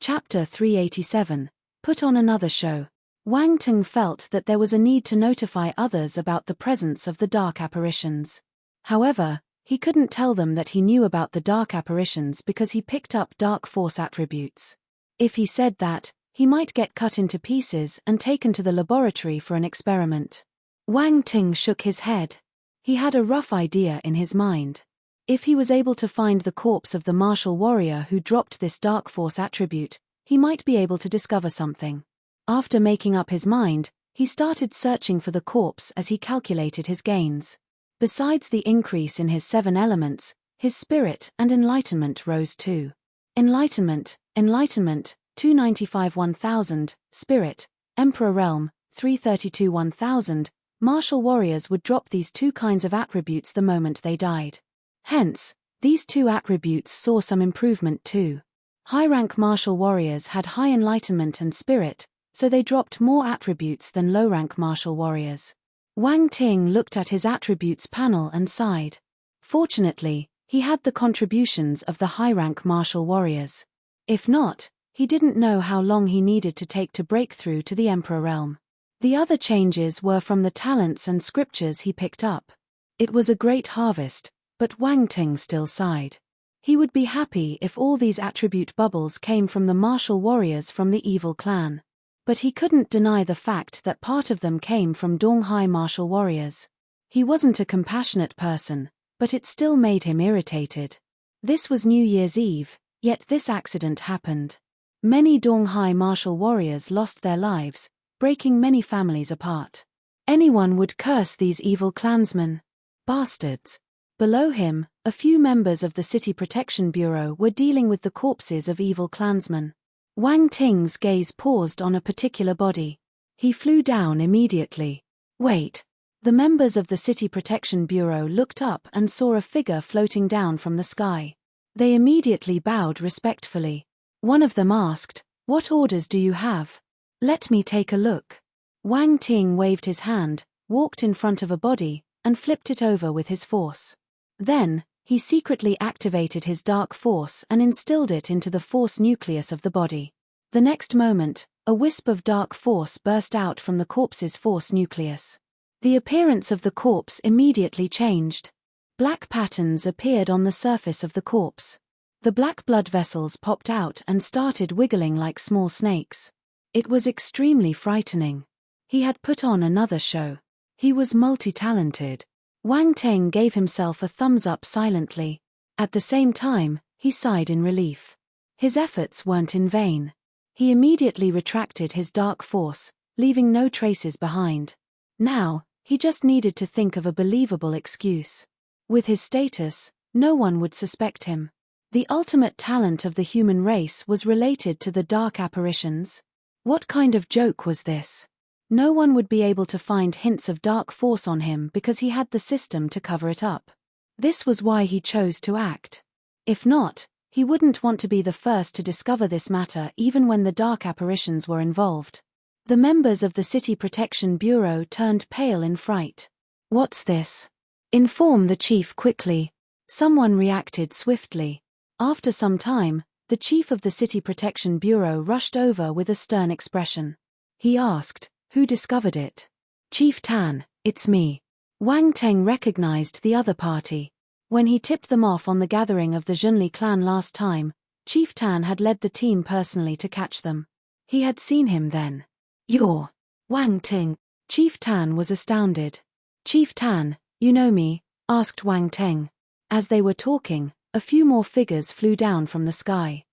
Chapter 387. Put on another show. Wang Teng felt that there was a need to notify others about the presence of the Dark Apparitions. However, he couldn't tell them that he knew about the Dark Apparitions because he picked up Dark Force attributes. If he said that, he might get cut into pieces and taken to the laboratory for an experiment. Wang Ting shook his head. He had a rough idea in his mind. If he was able to find the corpse of the martial warrior who dropped this Dark Force attribute, he might be able to discover something. After making up his mind, he started searching for the corpse as he calculated his gains. Besides the increase in his 7 elements, his spirit and enlightenment rose too. Enlightenment, 295 1000, spirit, Emperor Realm, 332 1000, martial warriors would drop these 2 kinds of attributes the moment they died. Hence, these 2 attributes saw some improvement too. High-rank martial warriors had high enlightenment and spirit, so they dropped more attributes than low-rank martial warriors. Wang Ting looked at his attributes panel and sighed. Fortunately, he had the contributions of the high-rank martial warriors. If not, he didn't know how long he needed to take to break through to the Emperor Realm. The other changes were from the talents and scriptures he picked up. It was a great harvest, but Wang Ting still sighed. He would be happy if all these attribute bubbles came from the martial warriors from the evil clan. But he couldn't deny the fact that part of them came from Donghai martial warriors. He wasn't a compassionate person, but it still made him irritated. This was New Year's Eve, yet this accident happened. Many Donghai martial warriors lost their lives, breaking many families apart. Anyone would curse these evil clansmen. Bastards. Below him, a few members of the City Protection Bureau were dealing with the corpses of evil clansmen. Wang Ting's gaze paused on a particular body. He flew down immediately. Wait. The members of the City Protection Bureau looked up and saw a figure floating down from the sky. They immediately bowed respectfully. One of them asked, "What orders do you have? Let me take a look." Wang Ting waved his hand, walked in front of a body, and flipped it over with his force. Then, he secretly activated his dark force and instilled it into the force nucleus of the body. The next moment, a wisp of dark force burst out from the corpse's force nucleus. The appearance of the corpse immediately changed. Black patterns appeared on the surface of the corpse. The black blood vessels popped out and started wiggling like small snakes. It was extremely frightening. He had put on another show. He was multi-talented. Wang Ting gave himself a thumbs up silently. At the same time, he sighed in relief. His efforts weren't in vain. He immediately retracted his dark force, leaving no traces behind. Now, he just needed to think of a believable excuse. With his status, no one would suspect him. The ultimate talent of the human race was related to the dark apparitions. What kind of joke was this? No one would be able to find hints of dark force on him because he had the system to cover it up. This was why he chose to act. If not, he wouldn't want to be the first to discover this matter even when the dark apparitions were involved. The members of the City Protection Bureau turned pale in fright. "What's this? Inform the chief quickly." Someone reacted swiftly. After some time, the chief of the City Protection Bureau rushed over with a stern expression. He asked, "Who discovered it?" "Chief Tan, it's me." Wang Teng recognized the other party. When he tipped them off on the gathering of the Zhonli clan last time, Chief Tan had led the team personally to catch them. He had seen him then. "You're Wang Ting." Chief Tan was astounded. "Chief Tan, you know me?" asked Wang Teng. As they were talking, a few more figures flew down from the sky.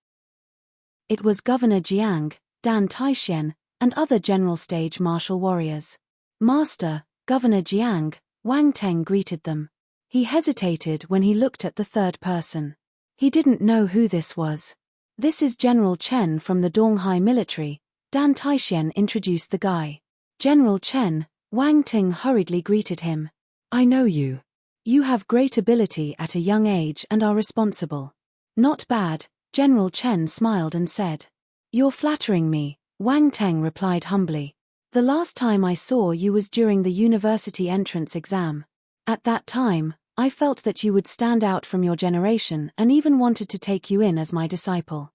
It was Governor Jiang, Dan Taixian, and other general stage martial warriors. "Master, Governor Jiang," Wang Teng greeted them. He hesitated when he looked at the third person. He didn't know who this was. "This is General Chen from the Donghai military," Dan Taixian introduced the guy. "General Chen," Wang Ting hurriedly greeted him. "I know you. You have great ability at a young age and are responsible." "Not bad," General Chen smiled and said. "You're flattering me," Wang Teng replied humbly. "The last time I saw you was during the university entrance exam. At that time, I felt that you would stand out from your generation and even wanted to take you in as my disciple.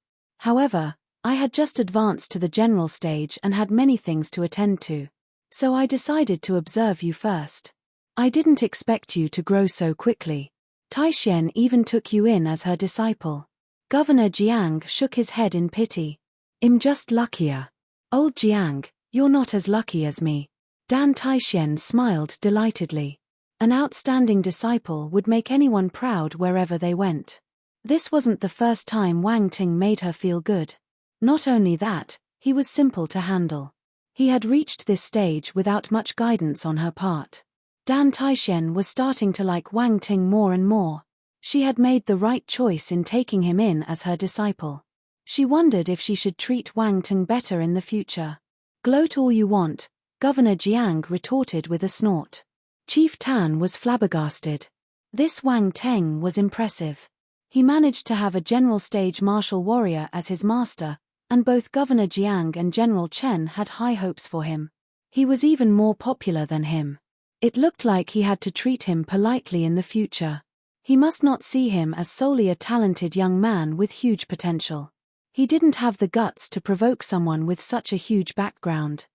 However, I had just advanced to the general stage and had many things to attend to. So I decided to observe you first. I didn't expect you to grow so quickly. Taixian even took you in as her disciple." Governor Jiang shook his head in pity. "I'm just luckier." "Old Jiang, you're not as lucky as me." Dan Taixian smiled delightedly. An outstanding disciple would make anyone proud wherever they went. This wasn't the first time Wang Ting made her feel good. Not only that, he was simple to handle. He had reached this stage without much guidance on her part. Dan Taixian was starting to like Wang Ting more and more. She had made the right choice in taking him in as her disciple. She wondered if she should treat Wang Ting better in the future. "Gloat all you want," Governor Jiang retorted with a snort. Chief Tan was flabbergasted. This Wang Teng was impressive. He managed to have a general stage martial warrior as his master, and both Governor Jiang and General Chen had high hopes for him. He was even more popular than him. It looked like he had to treat him politely in the future. He must not see him as solely a talented young man with huge potential. He didn't have the guts to provoke someone with such a huge background.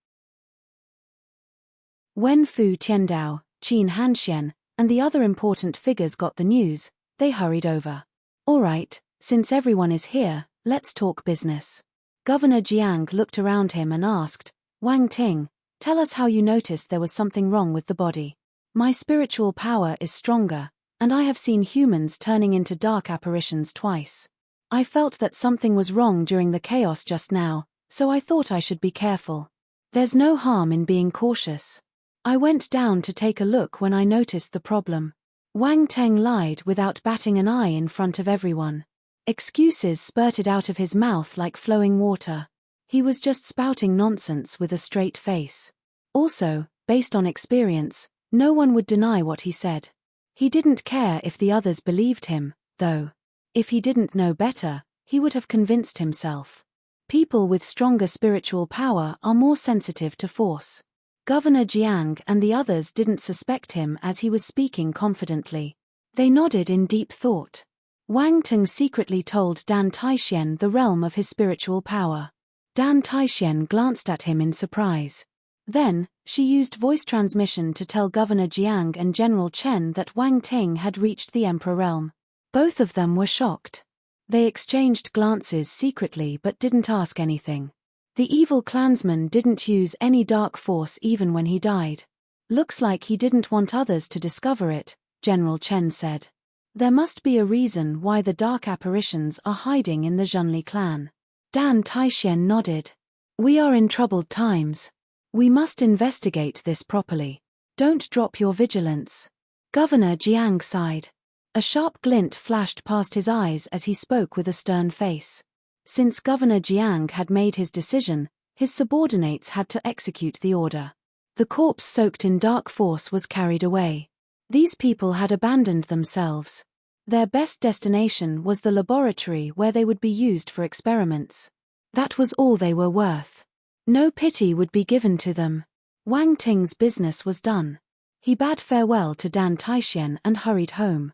When Fu Tiandao, Qin Hanxian, and the other important figures got the news, they hurried over. "All right, since everyone is here, let's talk business." Governor Jiang looked around him and asked, Wang Ting, tell us how you noticed there was something wrong with the body. My spiritual power is stronger, and I have seen humans turning into dark apparitions twice. I felt that something was wrong during the chaos just now, so I thought I should be careful. There's no harm in being cautious. I went down to take a look when I noticed the problem. Wang Teng lied without batting an eye in front of everyone. Excuses spurted out of his mouth like flowing water. He was just spouting nonsense with a straight face. Also, based on experience, no one would deny what he said. He didn't care if the others believed him, though. If he didn't know better, he would have convinced himself. People with stronger spiritual power are more sensitive to force. Governor Jiang and the others didn't suspect him as he was speaking confidently. They nodded in deep thought. Wang Teng secretly told Dan Taixian the realm of his spiritual power. Dan Taixian glanced at him in surprise. Then, she used voice transmission to tell Governor Jiang and General Chen that Wang Ting had reached the Emperor realm. Both of them were shocked. They exchanged glances secretly but didn't ask anything. The evil clansman didn't use any dark force even when he died. Looks like he didn't want others to discover it, General Chen said. There must be a reason why the dark apparitions are hiding in the Zhonli clan. Dan Taixian nodded. We are in troubled times. We must investigate this properly. Don't drop your vigilance. Governor Jiang sighed. A sharp glint flashed past his eyes as he spoke with a stern face. Since Governor Jiang had made his decision, his subordinates had to execute the order. The corpse soaked in dark force was carried away. These people had abandoned themselves. Their best destination was the laboratory where they would be used for experiments. That was all they were worth. No pity would be given to them. Wang Ting's business was done. He bade farewell to Dan Taixian and hurried home.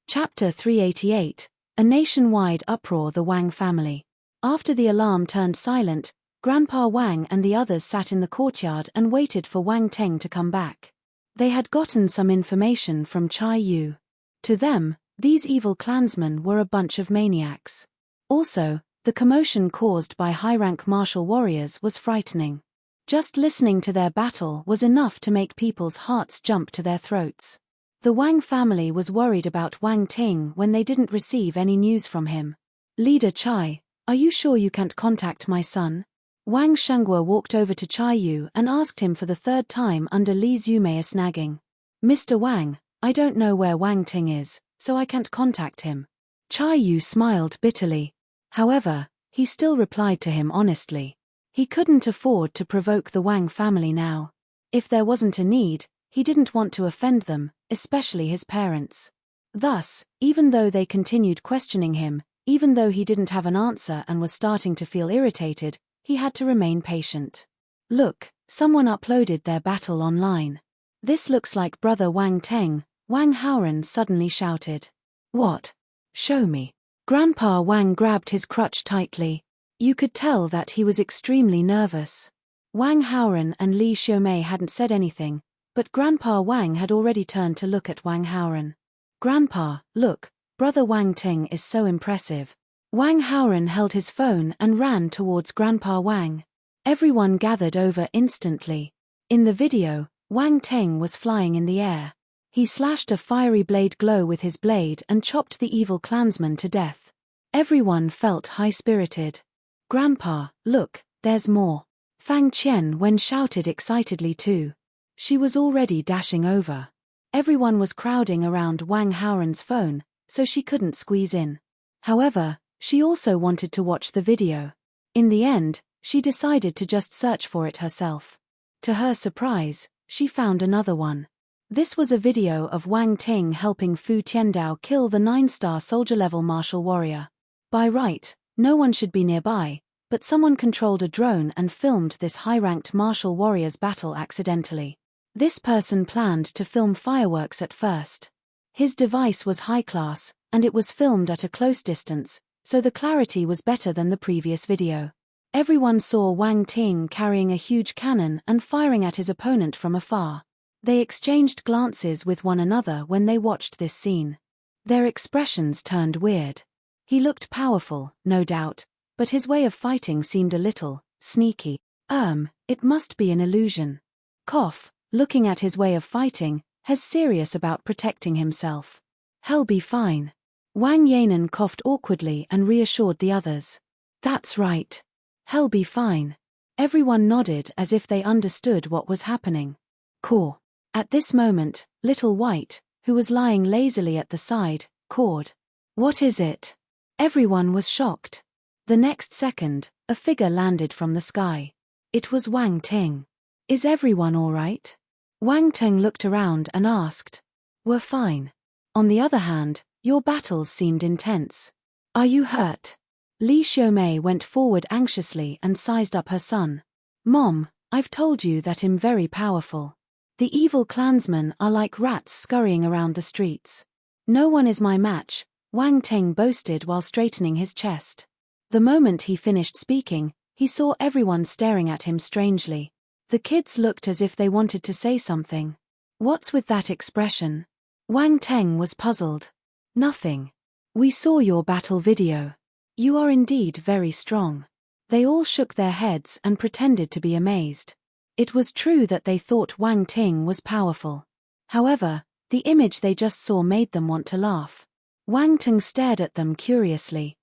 Chapter 388, A nationwide uproar. The Wang family. After the alarm turned silent, Grandpa Wang and the others sat in the courtyard and waited for Wang Teng to come back. They had gotten some information from Chai Yu. To them, these evil clansmen were a bunch of maniacs. Also, the commotion caused by high-rank martial warriors was frightening. Just listening to their battle was enough to make people's hearts jump to their throats. The Wang family was worried about Wang Ting when they didn't receive any news from him. Leader Chai, are you sure you can't contact my son? Wang Shenghua walked over to Chai Yu and asked him for the third time under Li Zumei's nagging. Mr. Wang, I don't know where Wang Ting is, so I can't contact him. Chai Yu smiled bitterly. However, he still replied to him honestly. He couldn't afford to provoke the Wang family now. If there wasn't a need, he didn't want to offend them, especially his parents. Thus, even though they continued questioning him, even though he didn't have an answer and was starting to feel irritated, he had to remain patient. Look, someone uploaded their battle online. This looks like brother Wang Teng, Wang Haoren suddenly shouted. What? Show me. Grandpa Wang grabbed his crutch tightly. You could tell that he was extremely nervous. Wang Haoren and Li Xiumei hadn't said anything, but Grandpa Wang had already turned to look at Wang Haoren. Grandpa, look, brother Wang Ting is so impressive. Wang Haoren held his phone and ran towards Grandpa Wang. Everyone gathered over instantly. In the video, Wang Ting was flying in the air. He slashed a fiery blade glow with his blade and chopped the evil clansman to death. Everyone felt high-spirited. Grandpa, look, there's more. Fang Qianwen shouted excitedly too. She was already dashing over. Everyone was crowding around Wang Haoren's phone, so she couldn't squeeze in. However, she also wanted to watch the video. In the end, she decided to just search for it herself. To her surprise, she found another one. This was a video of Wang Ting helping Fu Tiandao kill the 9-star soldier-level martial warrior. By right, no one should be nearby, but someone controlled a drone and filmed this high-ranked martial warrior's battle accidentally. This person planned to film fireworks at first. His device was high-class, and it was filmed at a close distance, so the clarity was better than the previous video. Everyone saw Wang Ting carrying a huge cannon and firing at his opponent from afar. They exchanged glances with one another when they watched this scene. Their expressions turned weird. He looked powerful, no doubt, but his way of fighting seemed a little Sneaky. It must be an illusion. Cough, looking at his way of fighting, he's serious about protecting himself. He'll be fine. Wang Yanan coughed awkwardly and reassured the others. That's right. He'll be fine. Everyone nodded as if they understood what was happening. Caw. At this moment, Little White, who was lying lazily at the side, cawed. What is it? Everyone was shocked. The next second, a figure landed from the sky. It was Wang Ting. Is everyone all right? Wang Ting looked around and asked. We're fine. On the other hand, your battles seemed intense. Are you hurt? Li Xiaomei went forward anxiously and sized up her son. Mom, I've told you that I'm very powerful. The evil clansmen are like rats scurrying around the streets. No one is my match, Wang Ting boasted while straightening his chest. The moment he finished speaking, he saw everyone staring at him strangely. The kids looked as if they wanted to say something. What's with that expression? Wang Ting was puzzled. Nothing. We saw your battle video. You are indeed very strong. They all shook their heads and pretended to be amazed. It was true that they thought Wang Ting was powerful. However, the image they just saw made them want to laugh. Wang Ting stared at them curiously.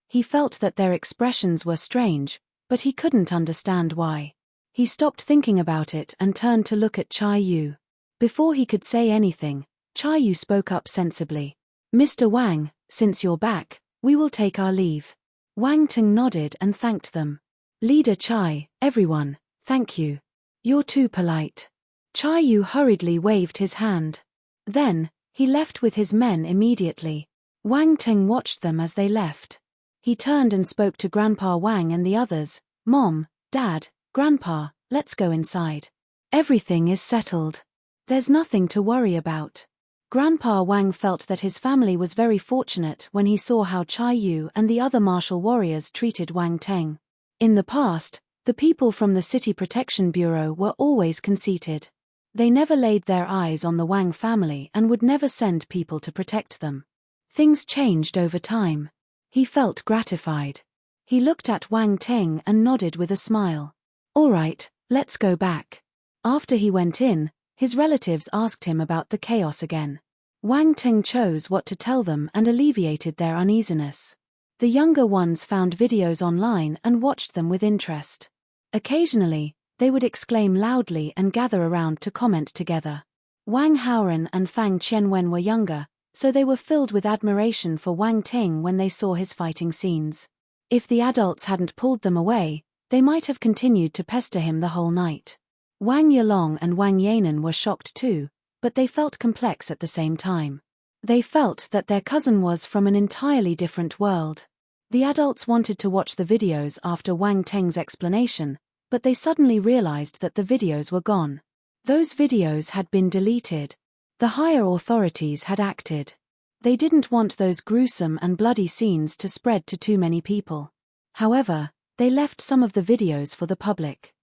He felt that their expressions were strange, but he couldn't understand why. He stopped thinking about it and turned to look at Chai Yu. Before he could say anything, Chai Yu spoke up sensibly. Mr. Wang, since you're back, we will take our leave. Wang Ting nodded and thanked them. Leader Chai, everyone, thank you. You're too polite. Chai Yu hurriedly waved his hand. Then, he left with his men immediately. Wang Ting watched them as they left. He turned and spoke to Grandpa Wang and the others. Mom, Dad, Grandpa, let's go inside. Everything is settled. There's nothing to worry about. Grandpa Wang felt that his family was very fortunate when he saw how Chai Yu and the other martial warriors treated Wang Ting. In the past, the people from the City Protection Bureau were always conceited. They never laid their eyes on the Wang family and would never send people to protect them. Things changed over time. He felt gratified. He looked at Wang Ting and nodded with a smile. All right, let's go back. After he went in, his relatives asked him about the chaos again. Wang Ting chose what to tell them and alleviated their uneasiness. The younger ones found videos online and watched them with interest. Occasionally, they would exclaim loudly and gather around to comment together. Wang Haoran and Fang Qianwen were younger, so they were filled with admiration for Wang Ting when they saw his fighting scenes. If the adults hadn't pulled them away, they might have continued to pester him the whole night. Wang Yilong and Wang Yanan were shocked too, but they felt complex at the same time. They felt that their cousin was from an entirely different world. The adults wanted to watch the videos after Wang Teng's explanation, but they suddenly realized that the videos were gone. Those videos had been deleted. The higher authorities had acted. They didn't want those gruesome and bloody scenes to spread to too many people. However, they left some of the videos for the public.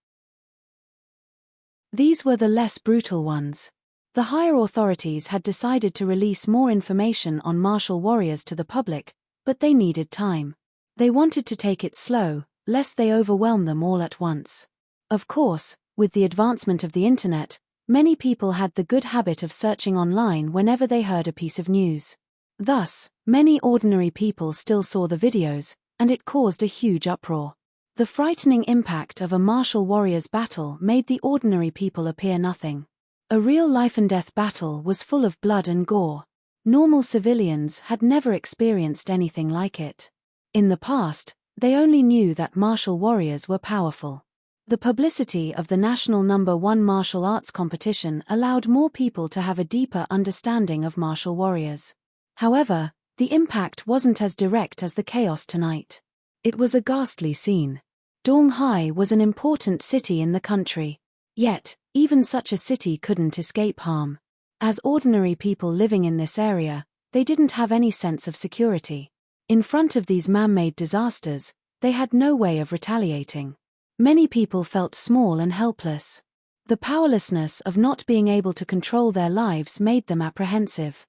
These were the less brutal ones. The higher authorities had decided to release more information on martial warriors to the public, but they needed time. They wanted to take it slow, lest they overwhelm them all at once. Of course, with the advancement of the internet, many people had the good habit of searching online whenever they heard a piece of news. Thus, many ordinary people still saw the videos, and it caused a huge uproar. The frightening impact of a martial warrior's battle made the ordinary people appear nothing. A real life-and-death battle was full of blood and gore. Normal civilians had never experienced anything like it. In the past, they only knew that martial warriors were powerful. The publicity of the national #1 martial arts competition allowed more people to have a deeper understanding of martial warriors. However, the impact wasn't as direct as the chaos tonight. It was a ghastly scene. Donghai was an important city in the country. Yet, even such a city couldn't escape harm. As ordinary people living in this area, they didn't have any sense of security. In front of these man-made disasters, they had no way of retaliating. Many people felt small and helpless. The powerlessness of not being able to control their lives made them apprehensive.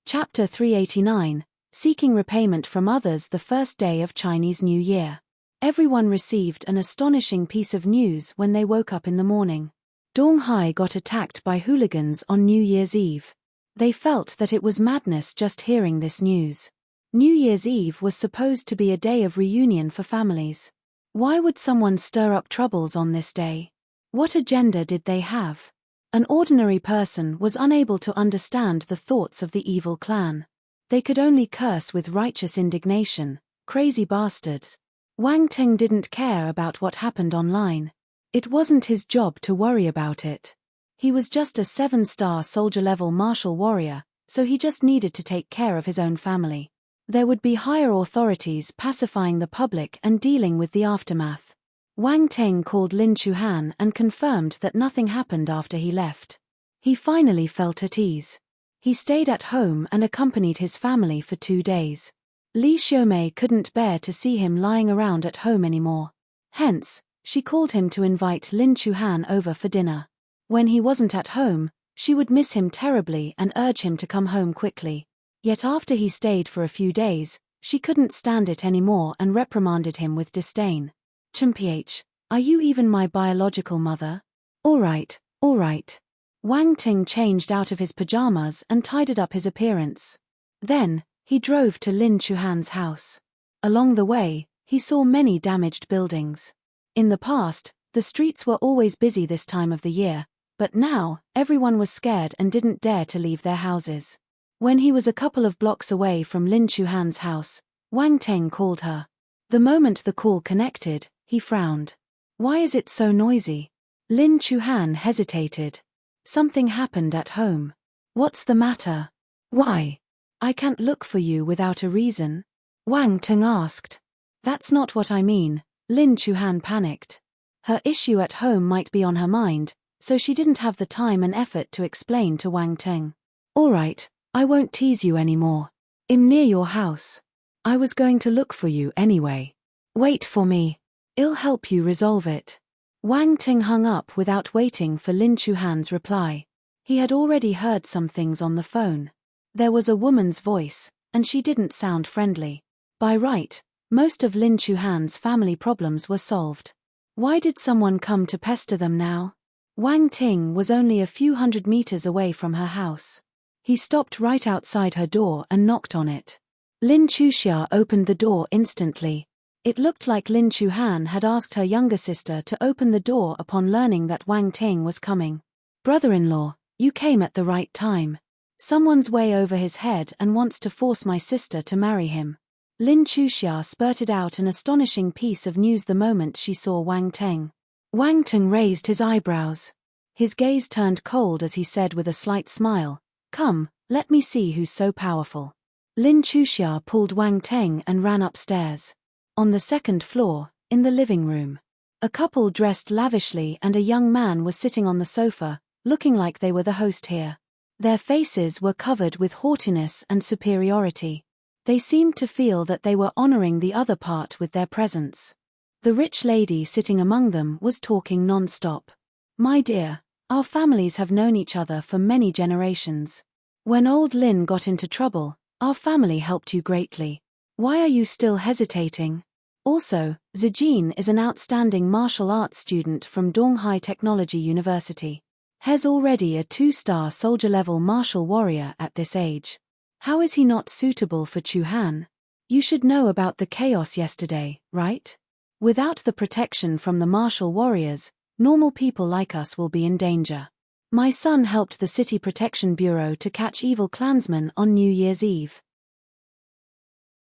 Chapter 389, seeking repayment from others the first day of Chinese New Year. Everyone received an astonishing piece of news when they woke up in the morning. Donghai got attacked by hooligans on New Year's Eve. They felt that it was madness just hearing this news. New Year's Eve was supposed to be a day of reunion for families. Why would someone stir up troubles on this day? What agenda did they have? An ordinary person was unable to understand the thoughts of the evil clan. They could only curse with righteous indignation. Crazy bastards. Wang Teng didn't care about what happened online. It wasn't his job to worry about it. He was just a 7-star soldier-level martial warrior, so he just needed to take care of his own family. There would be higher authorities pacifying the public and dealing with the aftermath. Wang Teng called Lin Chuhan and confirmed that nothing happened after he left. He finally felt at ease. He stayed at home and accompanied his family for 2 days. Li Xiaomei couldn't bear to see him lying around at home anymore. Hence, she called him to invite Lin Chuhan over for dinner. When he wasn't at home, she would miss him terribly and urge him to come home quickly. Yet after he stayed for a few days, she couldn't stand it anymore and reprimanded him with disdain. "Chimph, are you even my biological mother?" All right. Wang Ting changed out of his pajamas and tidied up his appearance. Then, he drove to Lin Chuhan's house. Along the way, he saw many damaged buildings. In the past, the streets were always busy this time of the year, but now, everyone was scared and didn't dare to leave their houses. When he was a couple of blocks away from Lin Chuhan's house, Wang Teng called her. The moment the call connected, he frowned. "Why is it so noisy?" Lin Chuhan hesitated. "Something happened at home." "What's the matter?" "Why? I can't look for you without a reason?" Wang Teng asked. "That's not what I mean," Lin Chuhan panicked. Her issue at home might be on her mind, so she didn't have the time and effort to explain to Wang Teng. "All right, I won't tease you anymore. I'm near your house. I was going to look for you anyway. Wait for me. I'll help you resolve it." Wang Teng hung up without waiting for Lin Chuhan's reply. He had already heard some things on the phone. There was a woman's voice, and she didn't sound friendly. By right, most of Lin Chuhan's family problems were solved. Why did someone come to pester them now? Wang Ting was only a few 100 meters away from her house. He stopped right outside her door and knocked on it. Lin Chuxia opened the door instantly. It looked like Lin Chuhan had asked her younger sister to open the door upon learning that Wang Ting was coming. "Brother-in-law, you came at the right time. Someone's way over his head and wants to force my sister to marry him." Lin Chuxia spurted out an astonishing piece of news the moment she saw Wang Teng. Wang Teng raised his eyebrows. His gaze turned cold as he said with a slight smile, "Come, let me see who's so powerful." Lin Chuxia pulled Wang Teng and ran upstairs. On the second floor, in the living room, a couple dressed lavishly and a young man was sitting on the sofa, looking like they were the host here. Their faces were covered with haughtiness and superiority. They seemed to feel that they were honoring the other part with their presence. The rich lady sitting among them was talking non-stop. "My dear, our families have known each other for many generations. When old Lin got into trouble, our family helped you greatly. Why are you still hesitating? Also, Zijin is an outstanding martial arts student from Donghai Technology University. He's already a 2-star soldier-level martial warrior at this age. How is he not suitable for Chuhan? You should know about the chaos yesterday, right? Without the protection from the martial warriors, normal people like us will be in danger. My son helped the City Protection Bureau to catch evil clansmen on New Year's Eve.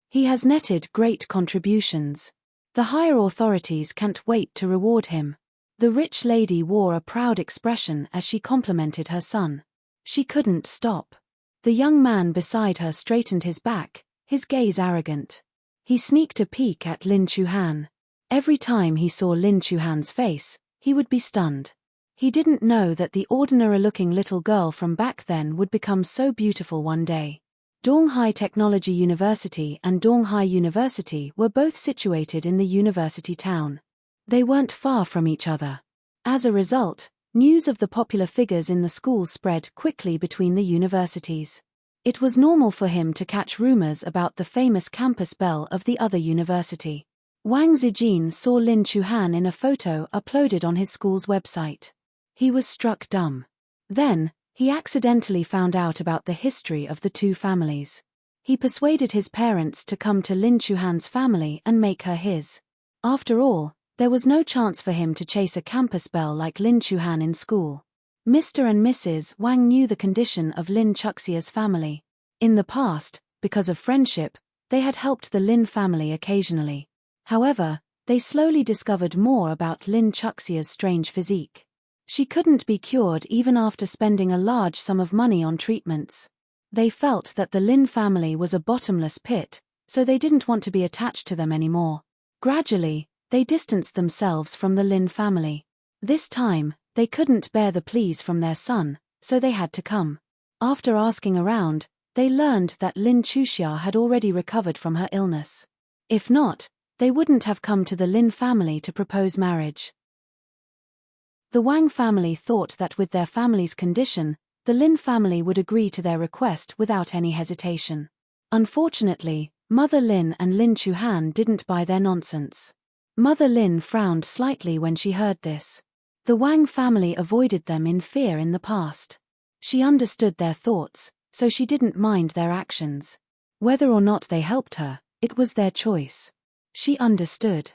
He has netted great contributions. The higher authorities can't wait to reward him." The rich lady wore a proud expression as she complimented her son. She couldn't stop. The young man beside her straightened his back, his gaze arrogant. He sneaked a peek at Lin Chuhan. Every time he saw Lin Chuhan's face, he would be stunned. He didn't know that the ordinary-looking little girl from back then would become so beautiful one day. Donghai Technology University and Donghai University were both situated in the university town. They weren't far from each other. As a result, news of the popular figures in the school spread quickly between the universities. It was normal for him to catch rumors about the famous campus belle of the other university. Wang Zijin saw Lin Chuhan in a photo uploaded on his school's website. He was struck dumb. Then, he accidentally found out about the history of the two families. He persuaded his parents to come to Lin Chuhan's family and make her his. After all, there was no chance for him to chase a campus belle like Lin Chuhan in school. Mr. and Mrs. Wang knew the condition of Lin Chuxia's family. In the past, because of friendship, they had helped the Lin family occasionally. However, they slowly discovered more about Lin Chuxia's strange physique. She couldn't be cured even after spending a large sum of money on treatments. They felt that the Lin family was a bottomless pit, so they didn't want to be attached to them anymore. Gradually, they distanced themselves from the Lin family. This time, they couldn't bear the pleas from their son, so they had to come. After asking around, they learned that Lin Chuxia had already recovered from her illness. If not, they wouldn't have come to the Lin family to propose marriage. The Wang family thought that with their family's condition, the Lin family would agree to their request without any hesitation. Unfortunately, Mother Lin and Lin Chuhan didn't buy their nonsense. Mother Lin frowned slightly when she heard this. The Wang family avoided them in fear in the past. She understood their thoughts, so she didn't mind their actions. Whether or not they helped her, it was their choice. She understood.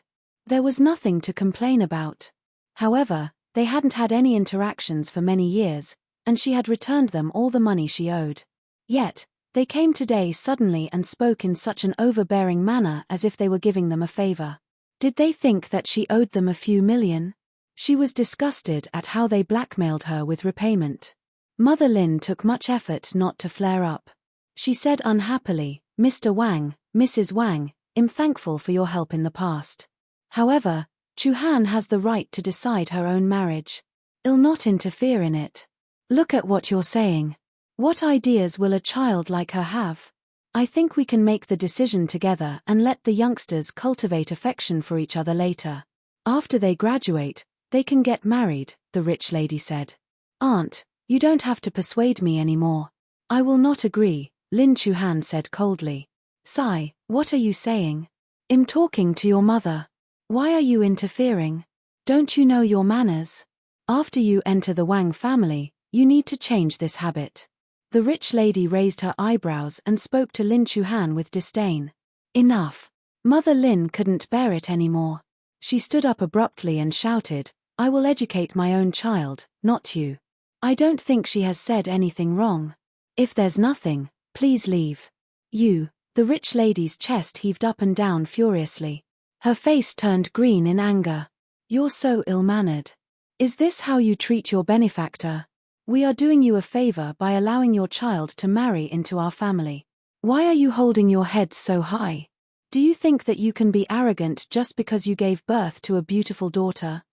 There was nothing to complain about. However, they hadn't had any interactions for many years, and she had returned them all the money she owed. Yet, they came today suddenly and spoke in such an overbearing manner as if they were giving them a favor. Did they think that she owed them a few million? She was disgusted at how they blackmailed her with repayment. Mother Lin took much effort not to flare up. She said unhappily, "Mr. Wang, Mrs. Wang, I'm thankful for your help in the past. However, Chuhan has the right to decide her own marriage. I'll not interfere in it. Look at what you're saying. What ideas will a child like her have? I think we can make the decision together and let the youngsters cultivate affection for each other later. After they graduate, they can get married," the rich lady said. "Aunt, you don't have to persuade me anymore. I will not agree," Lin Chuhan said coldly. "Sai, what are you saying? I'm talking to your mother. Why are you interfering? Don't you know your manners? After you enter the Wang family, you need to change this habit." The rich lady raised her eyebrows and spoke to Lin Chuhan with disdain. Enough. Mother Lin couldn't bear it anymore. She stood up abruptly and shouted, "I will educate my own child, not you. I don't think she has said anything wrong. If there's nothing, please leave." "You." The rich lady's chest heaved up and down furiously. Her face turned green in anger. "You're so ill-mannered. Is this how you treat your benefactor? We are doing you a favor by allowing your child to marry into our family. Why are you holding your head so high? Do you think that you can be arrogant just because you gave birth to a beautiful daughter?"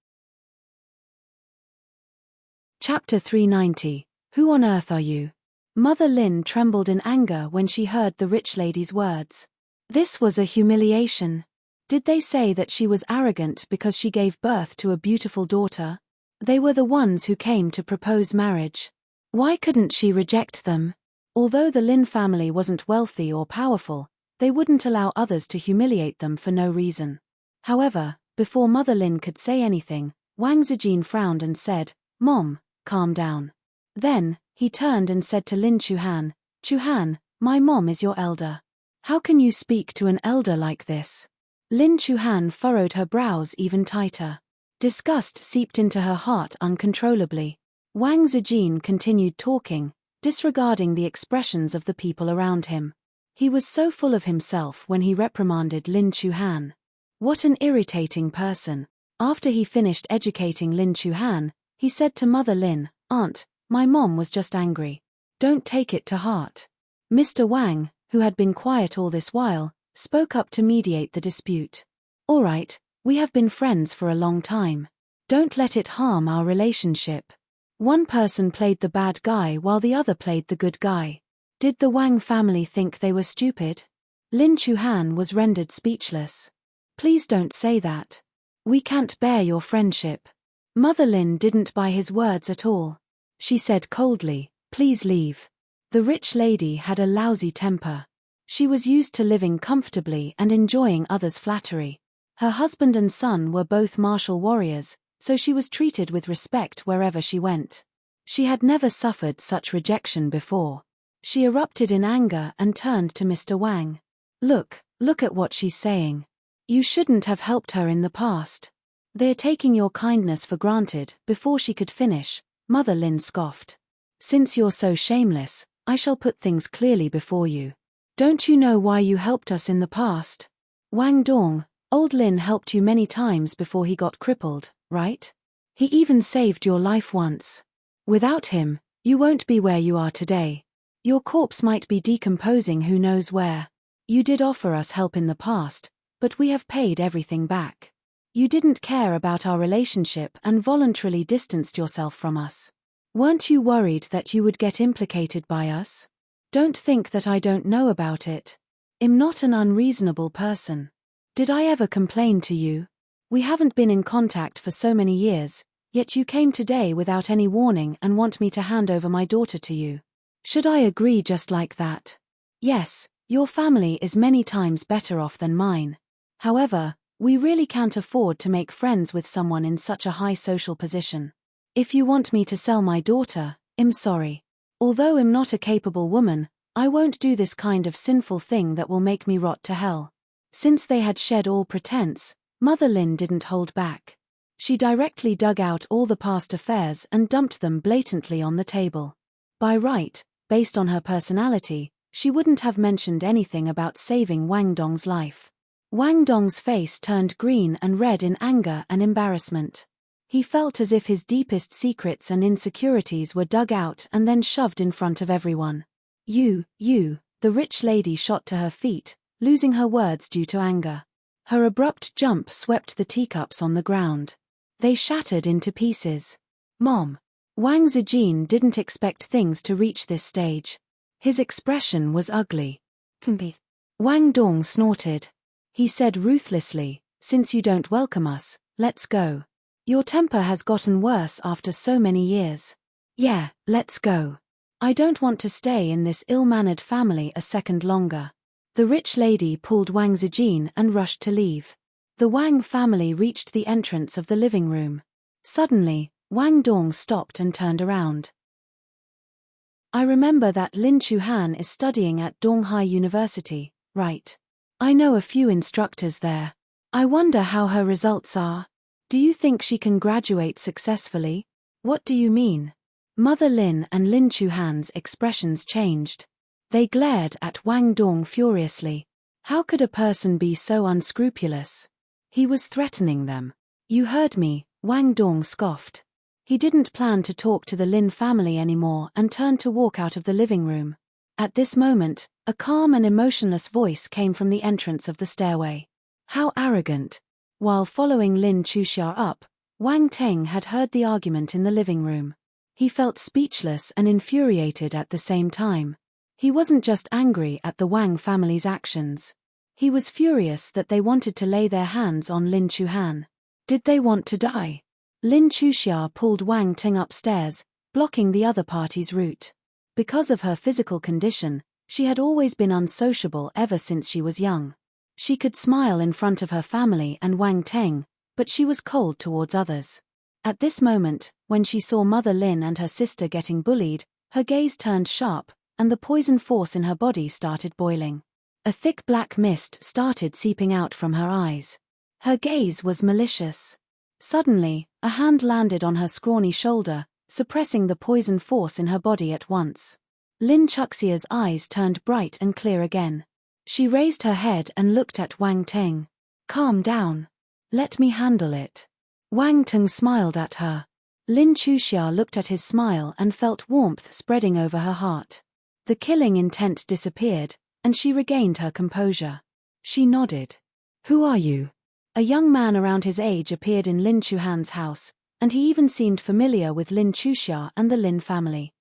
Chapter 390. Who on earth are you? Mother Lin trembled in anger when she heard the rich lady's words. This was a humiliation. Did they say that she was arrogant because she gave birth to a beautiful daughter? They were the ones who came to propose marriage. Why couldn't she reject them? Although the Lin family wasn't wealthy or powerful, they wouldn't allow others to humiliate them for no reason. However, before Mother Lin could say anything, Wang Zijin frowned and said, "Mom, calm down." Then, he turned and said to Lin Chuhan, "Chuhan, my mom is your elder. How can you speak to an elder like this?" Lin Chuhan furrowed her brows even tighter. Disgust seeped into her heart uncontrollably. Wang Zijin continued talking, disregarding the expressions of the people around him. He was so full of himself when he reprimanded Lin Chuhan. What an irritating person. After he finished educating Lin Chuhan, he said to Mother Lin, "Aunt, my mom was just angry. Don't take it to heart." Mr. Wang, who had been quiet all this while, spoke up to mediate the dispute. "All right, we have been friends for a long time. Don't let it harm our relationship." One person played the bad guy while the other played the good guy. Did the Wang family think they were stupid? Lin Chuhan was rendered speechless. "Please don't say that. We can't bear your friendship." Mother Lin didn't buy his words at all. She said coldly, "Please leave." The rich lady had a lousy temper. She was used to living comfortably and enjoying others' flattery. Her husband and son were both martial warriors, so she was treated with respect wherever she went. She had never suffered such rejection before. She erupted in anger and turned to Mr. Wang. Look at what she's saying. You shouldn't have helped her in the past. They're taking your kindness for granted. Before she could finish, Mother Lin scoffed. Since you're so shameless, I shall put things clearly before you. Don't you know why you helped us in the past? Wang Dong, old Lin helped you many times before he got crippled, right? He even saved your life once. Without him, you won't be where you are today. Your corpse might be decomposing who knows where. You did offer us help in the past, but we have paid everything back. You didn't care about our relationship and voluntarily distanced yourself from us. Weren't you worried that you would get implicated by us? Don't think that I don't know about it. I'm not an unreasonable person. Did I ever complain to you? We haven't been in contact for so many years, yet you came today without any warning and want me to hand over my daughter to you. Should I agree just like that? Yes, your family is many times better off than mine. However, we really can't afford to make friends with someone in such a high social position. If you want me to sell my daughter, I'm sorry. Although I'm not a capable woman, I won't do this kind of sinful thing that will make me rot to hell. Since they had shed all pretense, Mother Lin didn't hold back. She directly dug out all the past affairs and dumped them blatantly on the table. By right, based on her personality, she wouldn't have mentioned anything about saving Wang Dong's life. Wang Dong's face turned green and red in anger and embarrassment. He felt as if his deepest secrets and insecurities were dug out and then shoved in front of everyone. You, the rich lady shot to her feet, losing her words due to anger. Her abrupt jump swept the teacups on the ground. They shattered into pieces. Mom. Wang Zijin didn't expect things to reach this stage. His expression was ugly. Wang Dong snorted. He said ruthlessly, since you don't welcome us, let's go. Your temper has gotten worse after so many years. Yeah, let's go. I don't want to stay in this ill-mannered family a second longer. The rich lady pulled Wang Zijin and rushed to leave. The Wang family reached the entrance of the living room. Suddenly, Wang Dong stopped and turned around. I remember that Lin Chuhan is studying at Donghai University, right? I know a few instructors there. I wonder how her results are. Do you think she can graduate successfully? What do you mean? Mother Lin and Lin Chuhan's expressions changed. They glared at Wang Dong furiously. How could a person be so unscrupulous? He was threatening them. You heard me, Wang Dong scoffed. He didn't plan to talk to the Lin family anymore and turned to walk out of the living room. At this moment, a calm and emotionless voice came from the entrance of the stairway. How arrogant! While following Lin Chuxia up, Wang Teng had heard the argument in the living room. He felt speechless and infuriated at the same time. He wasn't just angry at the Wang family's actions. He was furious that they wanted to lay their hands on Lin Chuhan. Did they want to die? Lin Chuxia pulled Wang Teng upstairs, blocking the other party's route. Because of her physical condition, she had always been unsociable ever since she was young. She could smile in front of her family and Wang Teng, but she was cold towards others. At this moment, when she saw Mother Lin and her sister getting bullied, her gaze turned sharp, and the poison force in her body started boiling. A thick black mist started seeping out from her eyes. Her gaze was malicious. Suddenly, a hand landed on her scrawny shoulder, suppressing the poison force in her body at once. Lin Chuxia's eyes turned bright and clear again. She raised her head and looked at Wang Teng. Calm down. Let me handle it. Wang Teng smiled at her. Lin Chuxia looked at his smile and felt warmth spreading over her heart. The killing intent disappeared, and she regained her composure. She nodded. Who are you? A young man around his age appeared in Lin Chuhan's house, and he even seemed familiar with Lin Chuxia and the Lin family.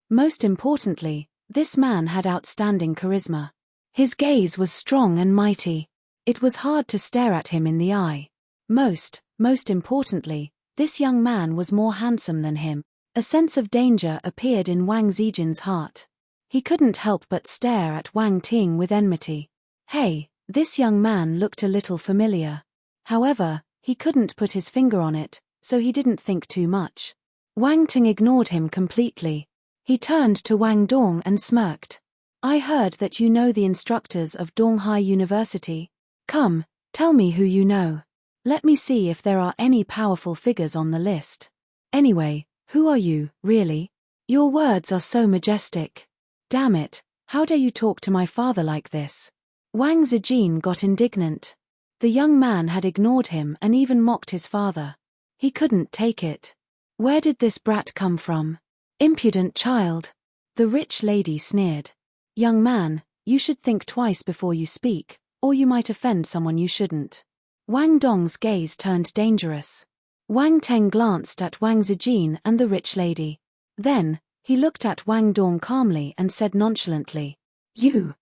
Most importantly, this man had outstanding charisma. His gaze was strong and mighty. It was hard to stare at him in the eye. Most importantly, this young man was more handsome than him, A sense of danger appeared in Wang Zijin's heart. He couldn't help but stare at Wang Ting with enmity. Hey, this young man looked a little familiar. However, he couldn't put his finger on it, so he didn't think too much. Wang Ting ignored him completely. He turned to Wang Dong and smirked. I heard that you know the instructors of Donghai University. Come, tell me who you know. Let me see if there are any powerful figures on the list. Anyway, who are you, really? Your words are so majestic. Damn it, how dare you talk to my father like this? Wang Zijin got indignant. The young man had ignored him and even mocked his father. He couldn't take it. Where did this brat come from? Impudent child. The rich lady sneered. Young man, you should think twice before you speak, or you might offend someone you shouldn't. Wang Dong's gaze turned dangerous. Wang Teng glanced at Wang Zijin and the rich lady. Then, he looked at Wang Dong calmly and said nonchalantly, You.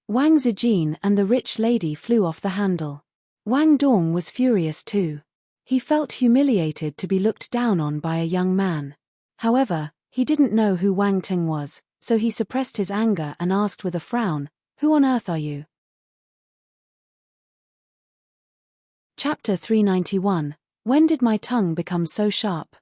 Wang Zijin and the rich lady flew off the handle. Wang Dong was furious too. He felt humiliated to be looked down on by a young man. However, he didn't know who Wang Teng was, so he suppressed his anger and asked with a frown, Who on earth are you? Chapter 391. When did my tongue become so sharp?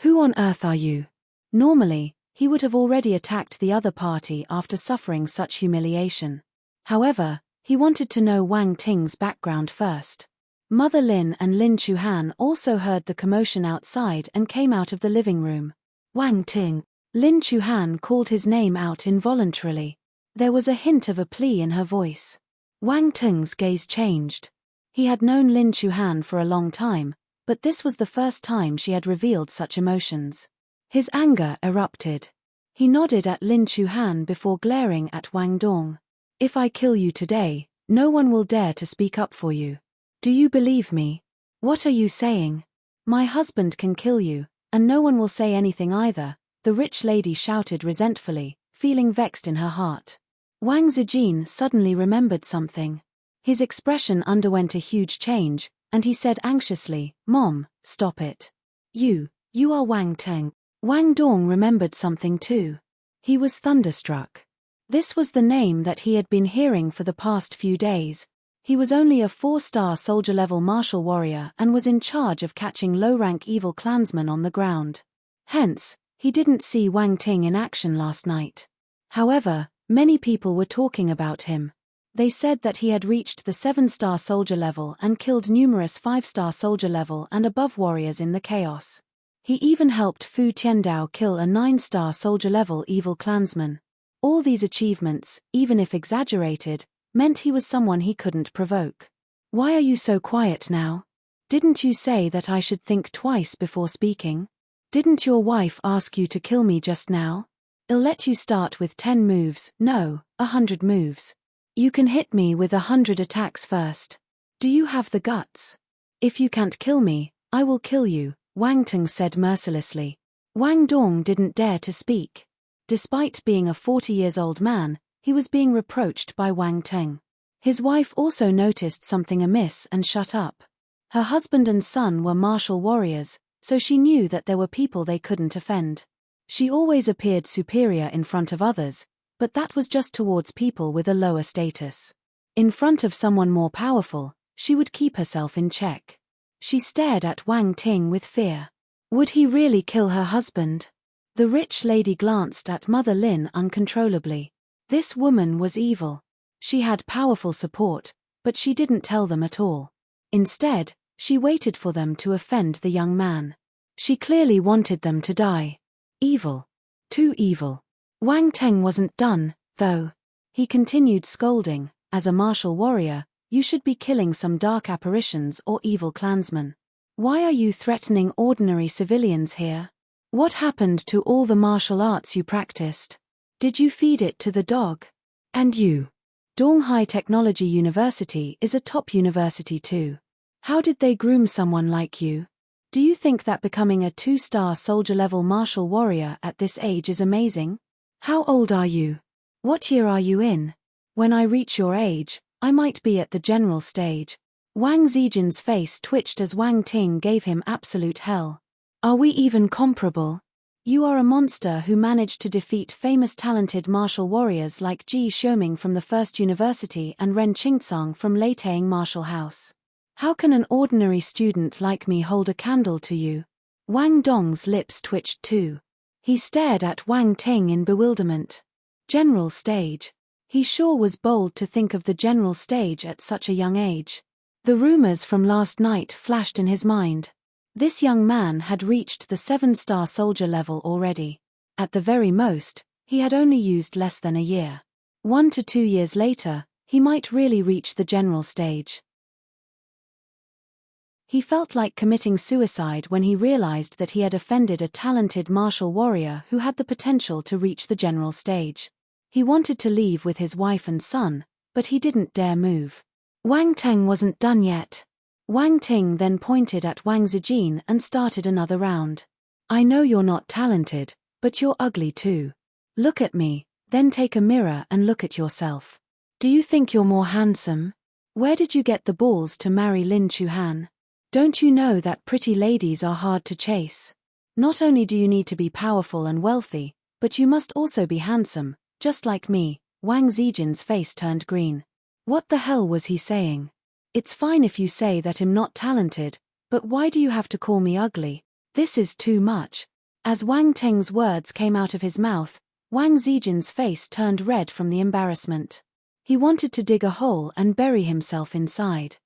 Who on earth are you? Normally, he would have already attacked the other party after suffering such humiliation. However, he wanted to know Wang Ting's background first. Mother Lin and Lin Chuhan also heard the commotion outside and came out of the living room. Wang Ting. Lin Chuhan called his name out involuntarily. There was a hint of a plea in her voice. Wang Ting's gaze changed. He had known Lin Chuhan for a long time, but this was the first time she had revealed such emotions. His anger erupted. He nodded at Lin Chuhan before glaring at Wang Dong. If I kill you today, no one will dare to speak up for you. Do you believe me? What are you saying? My husband can kill you, and no one will say anything either, the rich lady shouted resentfully, feeling vexed in her heart. Wang Zijin suddenly remembered something. His expression underwent a huge change, and he said anxiously, Mom, stop it. You are Wang Teng. Wang Dong remembered something too. He was thunderstruck. This was the name that he had been hearing for the past few days. He was only a 4-star soldier-level martial warrior and was in charge of catching low-rank evil clansmen on the ground. Hence, he didn't see Wang Ting in action last night. However, many people were talking about him. They said that he had reached the 7-star soldier level and killed numerous 5-star soldier level and above warriors in the chaos. He even helped Fu Tiandao kill a 9-star soldier level evil clansman. All these achievements, even if exaggerated, meant he was someone he couldn't provoke. Why are you so quiet now? Didn't you say that I should think twice before speaking? Didn't your wife ask you to kill me just now? I'll let you start with 10 moves, no, 100 moves. You can hit me with 100 attacks first. Do you have the guts? If you can't kill me, I will kill you, Wang Teng said mercilessly. Wang Dong didn't dare to speak. Despite being a 40-years-old man, he was being reproached by Wang Teng. His wife also noticed something amiss and shut up. Her husband and son were martial warriors, so she knew that there were people they couldn't offend. She always appeared superior in front of others, but that was just towards people with a lower status. In front of someone more powerful, she would keep herself in check. She stared at Wang Ting with fear. Would he really kill her husband? The rich lady glanced at Mother Lin uncontrollably. This woman was evil. She had powerful support, but she didn't tell them at all. Instead, she waited for them to offend the young man. She clearly wanted them to die. Evil. Too evil. Wang Teng wasn't done, though. He continued scolding, as a martial warrior, you should be killing some dark apparitions or evil clansmen. Why are you threatening ordinary civilians here? What happened to all the martial arts you practiced? Did you feed it to the dog? And you? Donghai Technology University is a top university too. How did they groom someone like you? Do you think that becoming a 2-star soldier-level martial warrior at this age is amazing? How old are you? What year are you in? When I reach your age, I might be at the general stage. Wang Zijin's face twitched as Wang Ting gave him absolute hell. Are we even comparable? You are a monster who managed to defeat famous talented martial warriors like Ji Xiuming from the First University and Ren Qingtsang from Leitang Martial House. How can an ordinary student like me hold a candle to you? Wang Dong's lips twitched too. He stared at Wang Ting in bewilderment. General stage. He sure was bold to think of the general stage at such a young age. The rumors from last night flashed in his mind. This young man had reached the 7-star soldier level already. At the very most, he had only used less than a year. 1 to 2 years later, he might really reach the general stage. He felt like committing suicide when he realized that he had offended a talented martial warrior who had the potential to reach the general stage. He wanted to leave with his wife and son, but he didn't dare move. Wang Teng wasn't done yet. Wang Ting then pointed at Wang Zijin and started another round. I know you're not talented, but you're ugly too. Look at me, then take a mirror and look at yourself. Do you think you're more handsome? Where did you get the balls to marry Lin Chuhan? Don't you know that pretty ladies are hard to chase? Not only do you need to be powerful and wealthy, but you must also be handsome, just like me. Wang Zijin's face turned green. What the hell was he saying? It's fine if you say that I'm not talented, but why do you have to call me ugly? This is too much. As Wang Teng's words came out of his mouth, Wang Zijin's face turned red from the embarrassment. He wanted to dig a hole and bury himself inside.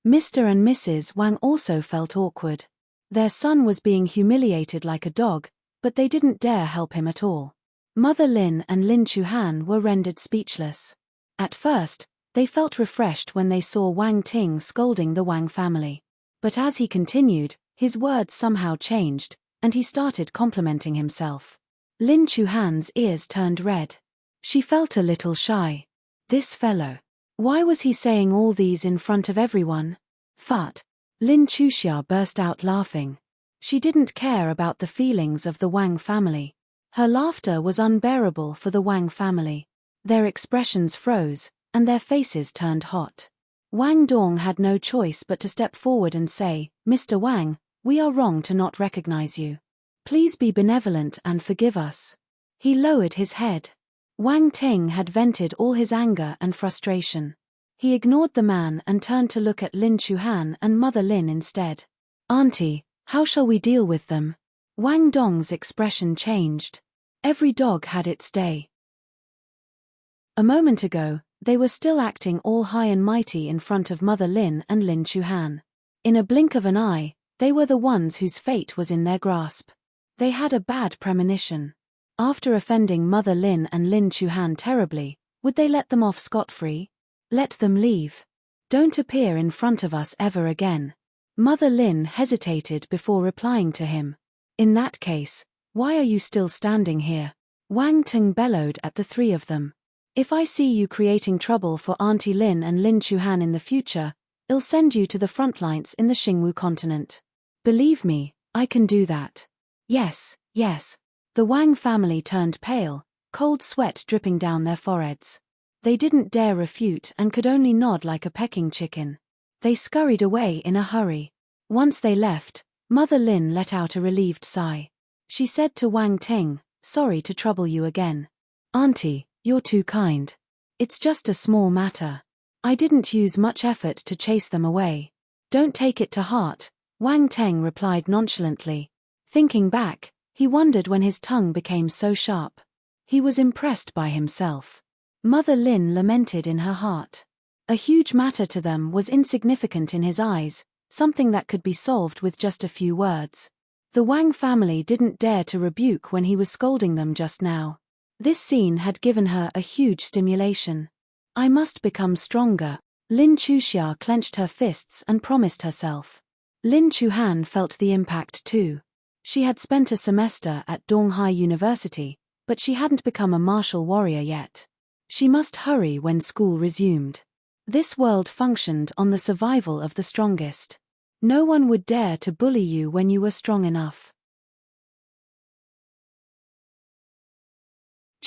Mr. and Mrs. Wang also felt awkward. Their son was being humiliated like a dog, but they didn't dare help him at all. Mother Lin and Lin Chuhan were rendered speechless. At first, they felt refreshed when they saw Wang Ting scolding the Wang family. But as he continued, his words somehow changed, and he started complimenting himself. Lin Chuhan's ears turned red. She felt a little shy. This fellow. Why was he saying all these in front of everyone? Fut. Lin Chuxia burst out laughing. She didn't care about the feelings of the Wang family. Her laughter was unbearable for the Wang family. Their expressions froze, and their faces turned hot. Wang Dong had no choice but to step forward and say, Mr. Wang, we are wrong to not recognize you. Please be benevolent and forgive us. He lowered his head. Wang Ting had vented all his anger and frustration. He ignored the man and turned to look at Lin Chuhan and Mother Lin instead. Auntie, how shall we deal with them? Wang Dong's expression changed. Every dog had its day. A moment ago, they were still acting all high and mighty in front of Mother Lin and Lin Chuhan. In a blink of an eye, they were the ones whose fate was in their grasp. They had a bad premonition. After offending Mother Lin and Lin Chuhan terribly, would they let them off scot-free? Let them leave. Don't appear in front of us ever again. Mother Lin hesitated before replying to him. In that case, why are you still standing here? Wang Ting bellowed at the three of them. If I see you creating trouble for Auntie Lin and Lin Chuhan in the future, I'll send you to the front lines in the Xingwu continent. Believe me, I can do that. Yes, yes. The Wang family turned pale, cold sweat dripping down their foreheads. They didn't dare refute and could only nod like a pecking chicken. They scurried away in a hurry. Once they left, Mother Lin let out a relieved sigh. She said to Wang Ting, sorry to trouble you again. Auntie, you're too kind. It's just a small matter. I didn't use much effort to chase them away. Don't take it to heart, Wang Teng replied nonchalantly. Thinking back, he wondered when his tongue became so sharp. He was impressed by himself. Mother Lin lamented in her heart. A huge matter to them was insignificant in his eyes, something that could be solved with just a few words. The Wang family didn't dare to rebuke when he was scolding them just now. This scene had given her a huge stimulation. I must become stronger. Lin Chuxia clenched her fists and promised herself. Lin Chuhan felt the impact too. She had spent a semester at Donghai University, but she hadn't become a martial warrior yet. She must hurry when school resumed. This world functioned on the survival of the strongest. No one would dare to bully you when you were strong enough.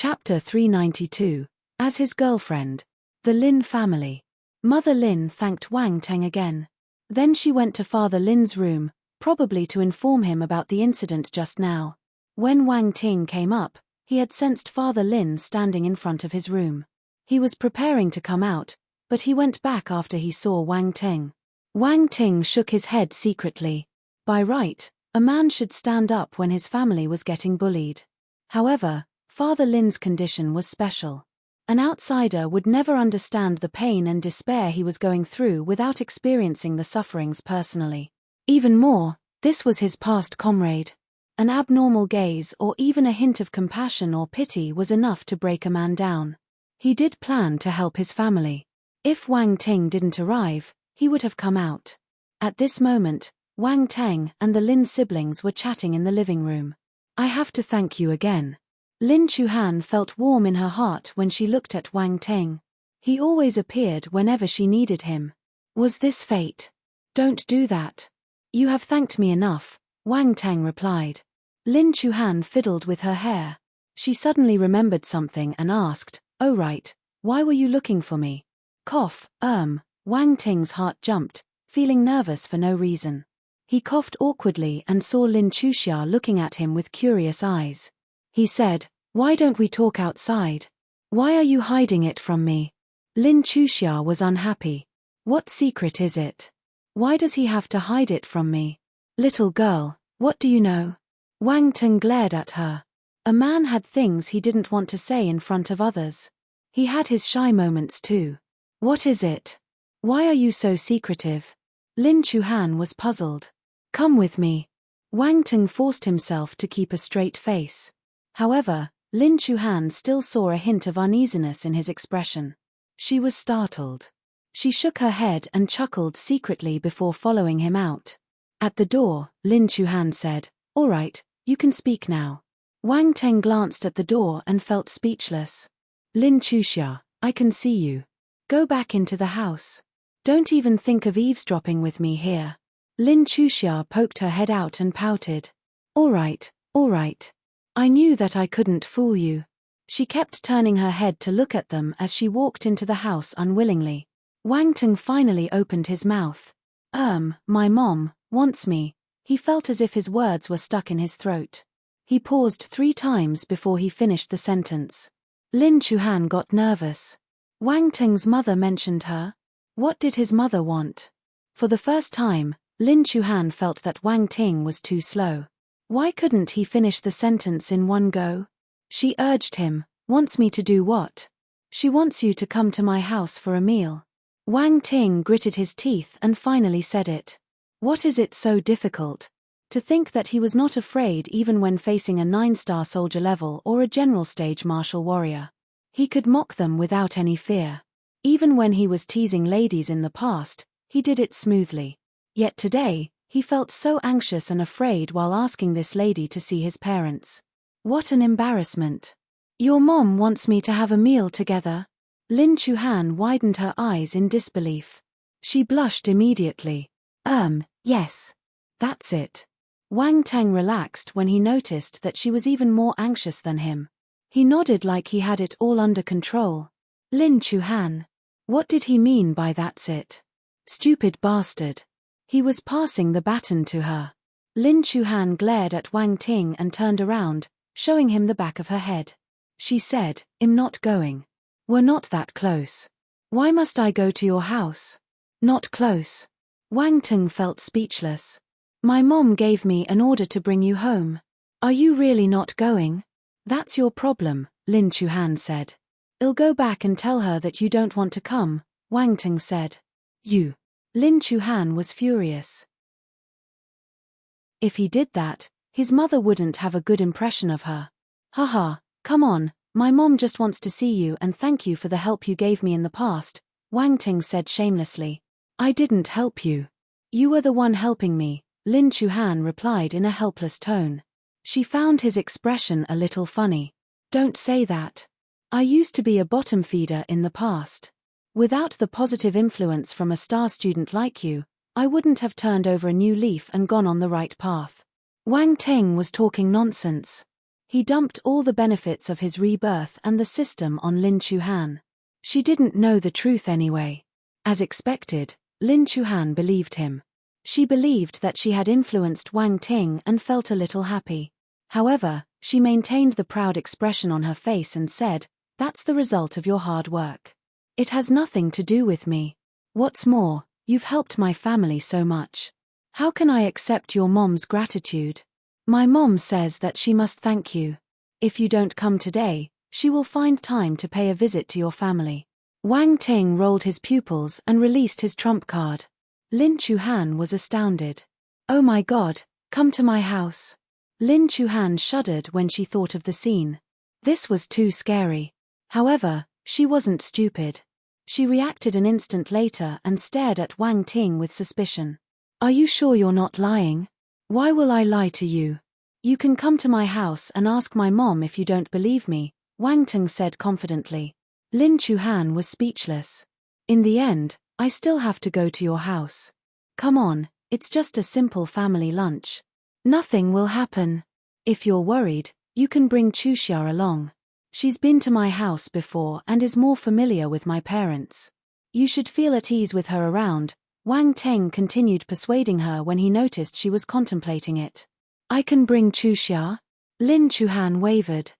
Chapter 392. As his girlfriend. The Lin family. Mother Lin thanked Wang Teng again. Then she went to Father Lin's room, probably to inform him about the incident just now. When Wang Ting came up, he had sensed Father Lin standing in front of his room. He was preparing to come out, but he went back after he saw Wang Ting. Wang Ting shook his head secretly. By right, a man should stand up when his family was getting bullied. However, Father Lin's condition was special. An outsider would never understand the pain and despair he was going through without experiencing the sufferings personally. Even more, this was his past comrade. An abnormal gaze or even a hint of compassion or pity was enough to break a man down. He did plan to help his family. If Wang Ting didn't arrive, he would have come out. At this moment, Wang Teng and the Lin siblings were chatting in the living room. I have to thank you again. Lin Chuhan felt warm in her heart when she looked at Wang Teng. He always appeared whenever she needed him. Was this fate? Don't do that. You have thanked me enough, Wang Teng replied. Lin Chuhan fiddled with her hair. She suddenly remembered something and asked, "Oh right, why were you looking for me?" Cough, Wang Ting's heart jumped, feeling nervous for no reason. He coughed awkwardly and saw Lin Chuxia looking at him with curious eyes. He said, "Why don't we talk outside? Why are you hiding it from me?" Lin Chuxia was unhappy. What secret is it? Why does he have to hide it from me? Little girl, what do you know? Wang Ting glared at her. A man had things he didn't want to say in front of others. He had his shy moments too. What is it? Why are you so secretive? Lin Chuhan was puzzled. Come with me. Wang Ting forced himself to keep a straight face. However, Lin Chuhan still saw a hint of uneasiness in his expression. She was startled. She shook her head and chuckled secretly before following him out. At the door, Lin Chuhan said, "All right, you can speak now." Wang Teng glanced at the door and felt speechless. Lin Chuxia, I can see you. Go back into the house. Don't even think of eavesdropping with me here. Lin Chuxia poked her head out and pouted. All right. I knew that I couldn't fool you. She kept turning her head to look at them as she walked into the house unwillingly. Wang Teng finally opened his mouth. My mom wants me. He felt as if his words were stuck in his throat. He paused 3 times before he finished the sentence. Lin Chuhan got nervous. Wang Teng's mother mentioned her. What did his mother want? For the first time, Lin Chuhan felt that Wang Ting was too slow. Why couldn't he finish the sentence in one go? She urged him, "Wants me to do what?" "She wants you to come to my house for a meal." Wang Ting gritted his teeth and finally said it. What is it so difficult? To think that he was not afraid even when facing a 9-star soldier level or a general stage martial warrior. He could mock them without any fear. Even when he was teasing ladies in the past, he did it smoothly. Yet today, he felt so anxious and afraid while asking this lady to see his parents. What an embarrassment. Your mom wants me to have a meal together? Lin Chuhan widened her eyes in disbelief. She blushed immediately. Yes. That's it. Wang Teng relaxed when he noticed that she was even more anxious than him. He nodded like he had it all under control. Lin Chuhan. What did he mean by that's it? Stupid bastard. He was passing the baton to her. Lin Chuhan glared at Wang Ting and turned around, showing him the back of her head. She said, "I'm not going. We're not that close. Why must I go to your house?" Not close. Wang Ting felt speechless. My mom gave me an order to bring you home. Are you really not going? That's your problem, Lin Chuhan said. I'll go back and tell her that you don't want to come, Wang Ting said. You. Lin Chuhan was furious. If he did that, his mother wouldn't have a good impression of her. Haha, come on, my mom just wants to see you and thank you for the help you gave me in the past, Wang Ting said shamelessly. I didn't help you. You were the one helping me, Lin Chuhan replied in a helpless tone. She found his expression a little funny. Don't say that. I used to be a bottom feeder in the past. Without the positive influence from a star student like you, I wouldn't have turned over a new leaf and gone on the right path. Wang Ting was talking nonsense. He dumped all the benefits of his rebirth and the system on Lin Chuhan. She didn't know the truth anyway. As expected, Lin Chuhan believed him. She believed that she had influenced Wang Ting and felt a little happy. However, She maintained the proud expression on her face and said, "That's the result of your hard work. It has nothing to do with me. What's more, you've helped my family so much. How can I accept your mom's gratitude? My mom says that she must thank you. If you don't come today, she will find time to pay a visit to your family." Wang Ting rolled his pupils and released his trump card. Lin Chuhan was astounded. "Oh my God, come to my house." Lin Chuhan shuddered when she thought of the scene. This was too scary. However, she wasn't stupid. She reacted an instant later and stared at Wang Ting with suspicion. "Are you sure you're not lying? Why will I lie to you? You can come to my house and ask my mom if you don't believe me," Wang Ting said confidently. Lin Chuhan was speechless. "In the end, I still have to go to your house. Come on, it's just a simple family lunch. Nothing will happen. If you're worried, you can bring Chuxia along. She's been to my house before and is more familiar with my parents. You should feel at ease with her around." Wang Ting continued persuading her when he noticed she was contemplating it. "I can bring Chuxia?" Lin Chuhan wavered.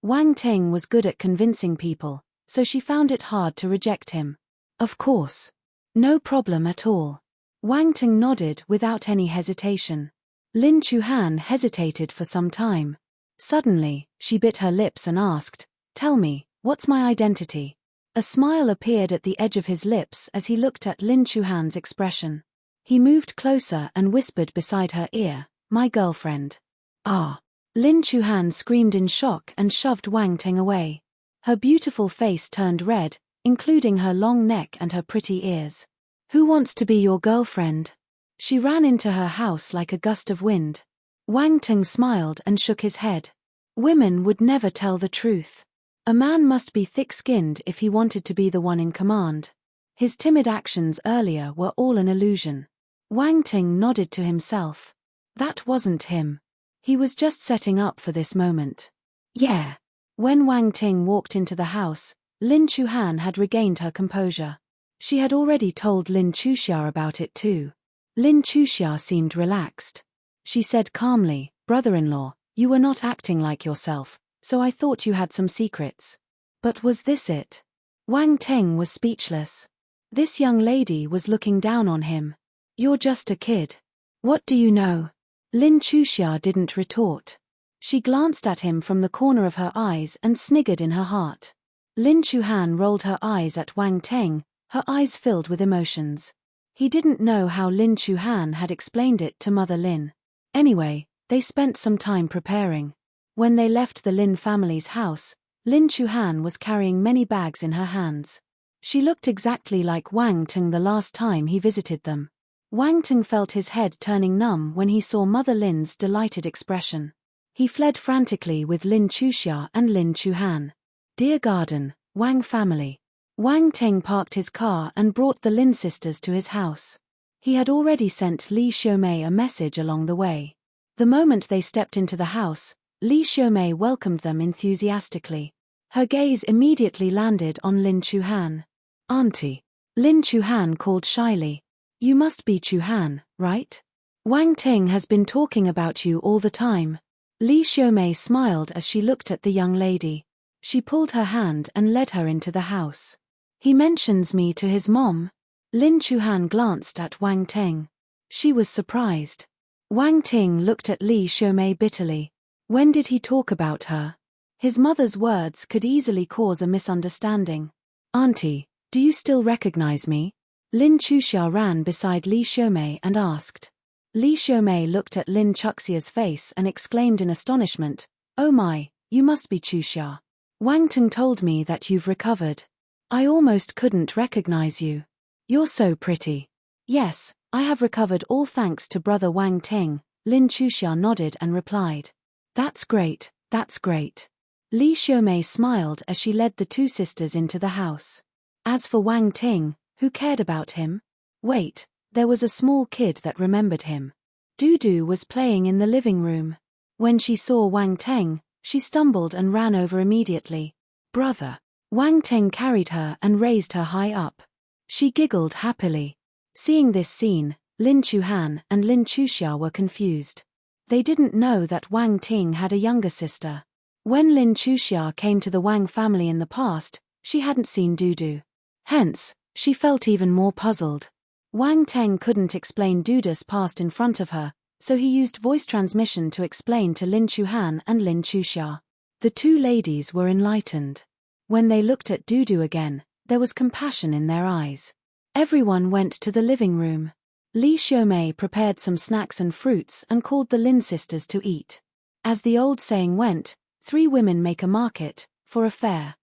Wang Ting was good at convincing people, so she found it hard to reject him. "Of course. No problem at all." Wang Ting nodded without any hesitation. Lin Chuhan hesitated for some time. Suddenly, she bit her lips and asked, "Tell me, what's my identity?" A smile appeared at the edge of his lips as he looked at Lin Chuhan's expression. He moved closer and whispered beside her ear, "My girlfriend." "Ah!" Lin Chuhan screamed in shock and shoved Wang Ting away. Her beautiful face turned red, including her long neck and her pretty ears. "Who wants to be your girlfriend?" She ran into her house like a gust of wind. Wang Ting smiled and shook his head. Women would never tell the truth. A man must be thick-skinned if he wanted to be the one in command. His timid actions earlier were all an illusion. Wang Ting nodded to himself. That wasn't him. He was just setting up for this moment. Yeah. When Wang Ting walked into the house, Lin Chuhan had regained her composure. She had already told Lin Chuxia about it too. Lin Chuxia seemed relaxed. She said calmly, "Brother-in-law, you were not acting like yourself, so I thought you had some secrets." But was this it? Wang Ting was speechless. This young lady was looking down on him. "You're just a kid. What do you know?" Lin Chuxia didn't retort. She glanced at him from the corner of her eyes and sniggered in her heart. Lin Chuhan rolled her eyes at Wang Ting, her eyes filled with emotions. He didn't know how Lin Chuhan had explained it to Mother Lin. Anyway, they spent some time preparing. When they left the Lin family's house, Lin Chuhan was carrying many bags in her hands. She looked exactly like Wang Ting the last time he visited them. Wang Ting felt his head turning numb when he saw Mother Lin's delighted expression. He fled frantically with Lin Chuxia and Lin Chuhan. Dear Garden, Wang family. Wang Ting parked his car and brought the Lin sisters to his house. He had already sent Li Xiumei a message along the way. The moment they stepped into the house, Li Xiumei welcomed them enthusiastically. Her gaze immediately landed on Lin Chuhan. "Auntie." Lin Chuhan called shyly. "You must be Chuhan, right? Wang Ting has been talking about you all the time." Li Xiumei smiled as she looked at the young lady. She pulled her hand and led her into the house. "He mentions me to his mom." Lin Chuhan glanced at Wang Ting. She was surprised. Wang Ting looked at Li Xiumei bitterly. When did he talk about her? His mother's words could easily cause a misunderstanding. "Auntie, do you still recognize me?" Lin Chuxia ran beside Li Xiumei and asked. Li Xiumei looked at Lin Chuxia's face and exclaimed in astonishment, "Oh my, you must be Chuxia. Wang Ting told me that you've recovered. I almost couldn't recognize you. You're so pretty." "Yes, I have recovered all thanks to brother Wang Ting," Lin Chuxia nodded and replied. That's great, that's great." Li Xiumei smiled as she led the two sisters into the house. As for Wang Ting, who cared about him? Wait, there was a small kid that remembered him. Dudu was playing in the living room. When she saw Wang Ting, she stumbled and ran over immediately. "Brother." Wang Ting carried her and raised her high up. She giggled happily. Seeing this scene, Lin Chuhan and Lin Chuxia were confused. They didn't know that Wang Ting had a younger sister. When Lin Chuxia came to the Wang family in the past, she hadn't seen Dudu. Hence, she felt even more puzzled. Wang Teng couldn't explain Dudu's past in front of her, so he used voice transmission to explain to Lin Chuhan and Lin Chuxia. The two ladies were enlightened. When they looked at Dudu again, there was compassion in their eyes. Everyone went to the living room. Li Xiumei prepared some snacks and fruits and called the Lin sisters to eat. As the old saying went, 3 women make a market, for a fair.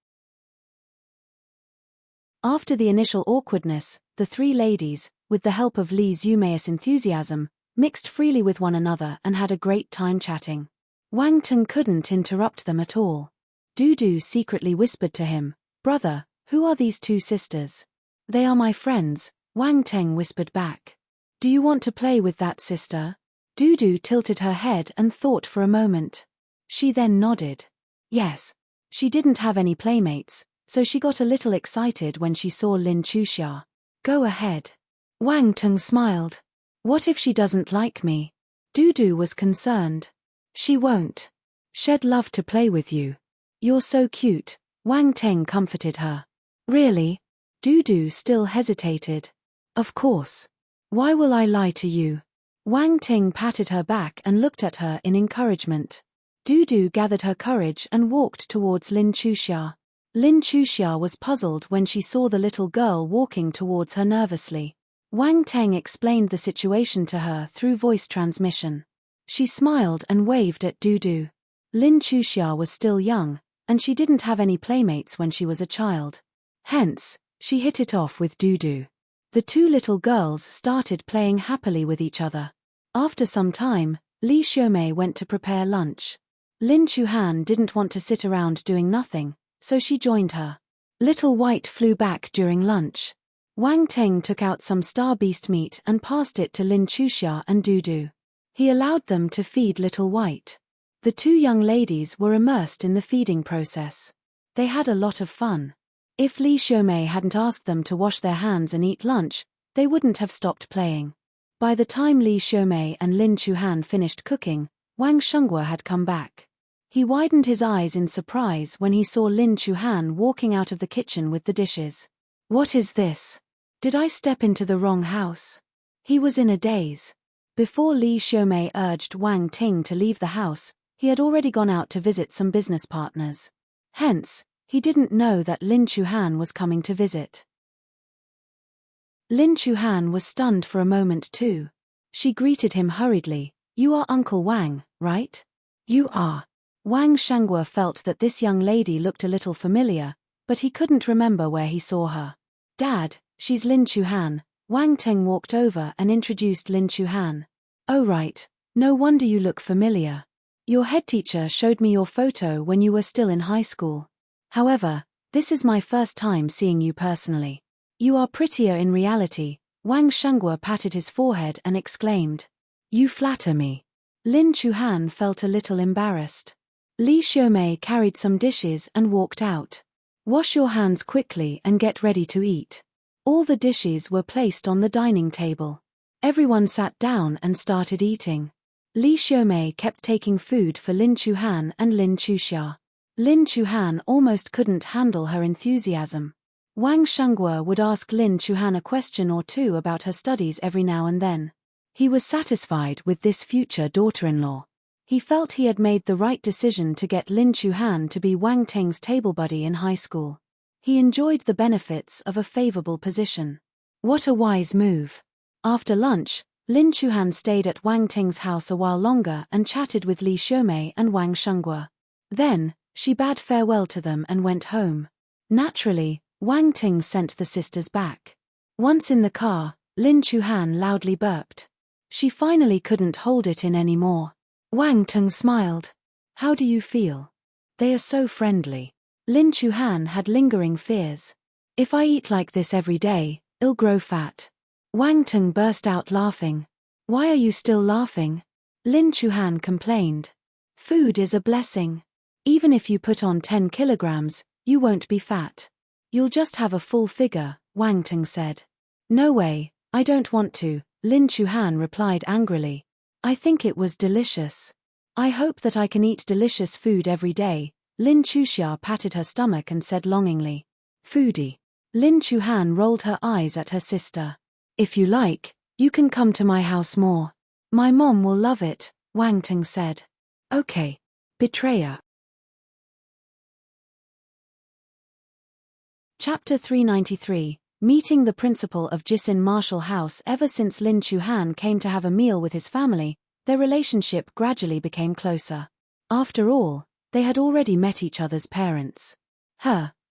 After the initial awkwardness, the 3 ladies, with the help of Li Xiumei's enthusiasm, mixed freely with one another and had a great time chatting. Wang Teng couldn't interrupt them at all. Dudu secretly whispered to him, "Brother, who are these 2 sisters?" "They are my friends," Wang Teng whispered back. "Do you want to play with that sister?" Dudu tilted her head and thought for a moment. She then nodded. Yes. She didn't have any playmates, so she got a little excited when she saw Lin Chuxia. "Go ahead." Wang Teng smiled. "What if she doesn't like me?" Dudu was concerned. "She won't. She'd love to play with you. You're so cute," Wang Teng comforted her. "Really?" Dudu still hesitated. "Of course. Why will I lie to you?" Wang Ting patted her back and looked at her in encouragement. Dudu gathered her courage and walked towards Lin Chuxia. Lin Chuxia was puzzled when she saw the little girl walking towards her nervously. Wang Teng explained the situation to her through voice transmission. She smiled and waved at Dudu. Lin Chuxia was still young, and she didn't have any playmates when she was a child. Hence, she hit it off with Dudu. The 2 little girls started playing happily with each other. After some time, Li Xiumei went to prepare lunch. Lin Chuhan didn't want to sit around doing nothing, so she joined her. Little White flew back during lunch. Wang Teng took out some star beast meat and passed it to Lin Chuxia and Dudu. He allowed them to feed Little White. The 2 young ladies were immersed in the feeding process. They had a lot of fun. If Li Xiumei hadn't asked them to wash their hands and eat lunch, they wouldn't have stopped playing. By the time Li Xiumei and Lin Chuhan finished cooking, Wang Shengguo had come back. He widened his eyes in surprise when he saw Lin Chuhan walking out of the kitchen with the dishes. "What is this? Did I step into the wrong house?" He was in a daze. Before Li Xiumei urged Wang Ting to leave the house, he had already gone out to visit some business partners. Hence, he didn't know that Lin Chuhan was coming to visit. Lin Chuhan was stunned for a moment too. She greeted him hurriedly. "You are Uncle Wang, right?" "You are." Wang Shengguo felt that this young lady looked a little familiar, but he couldn't remember where he saw her. "Dad, she's Lin Chuhan." Wang Teng walked over and introduced Lin Chuhan. "Oh right, no wonder you look familiar. Your head teacher showed me your photo when you were still in high school. However, this is my first time seeing you personally. You are prettier in reality." Wang Shengguo patted his forehead and exclaimed. "You flatter me." Lin Chuhan felt a little embarrassed. Li Xiumei carried some dishes and walked out. "Wash your hands quickly and get ready to eat." All the dishes were placed on the dining table. Everyone sat down and started eating. Li Xiumei kept taking food for Lin Chuhan and Lin Chuxia. Lin Chuhan almost couldn't handle her enthusiasm. Wang Shengguo would ask Lin Chuhan a question or 2 about her studies every now and then. He was satisfied with this future daughter-in-law. He felt he had made the right decision to get Lin Chuhan to be Wang Teng's table buddy in high school. He enjoyed the benefits of a favorable position. What a wise move. After lunch, Lin Chuhan stayed at Wang Teng's house a while longer and chatted with Li Xiumei and Wang Shengguo. Then, she bade farewell to them and went home. Naturally, Wang Ting sent the sisters back. Once in the car, Lin Chuhan loudly burped. She finally couldn't hold it in anymore. Wang Ting smiled. "How do you feel?" "They are so friendly." Lin Chuhan had lingering fears. "If I eat like this every day, I'll grow fat." Wang Ting burst out laughing. "Why are you still laughing?" Lin Chuhan complained. "Food is a blessing. Even if you put on 10 kilograms, you won't be fat. You'll just have a full figure," Wang Ting said. "No way, I don't want to," Lin Chuhan replied angrily. I think it was delicious. I hope that I can eat delicious food every day. Lin Chuxia patted her stomach and said longingly. Foodie. Lin Chuhan rolled her eyes at her sister. If you like, you can come to my house more. My mom will love it, Wang Ting said. Okay. Betrayer. Chapter 393, Meeting the Principal of Jisin Martial House. Ever since Lin Chuhan came to have a meal with his family, their relationship gradually became closer. After all, they had already met each other's parents.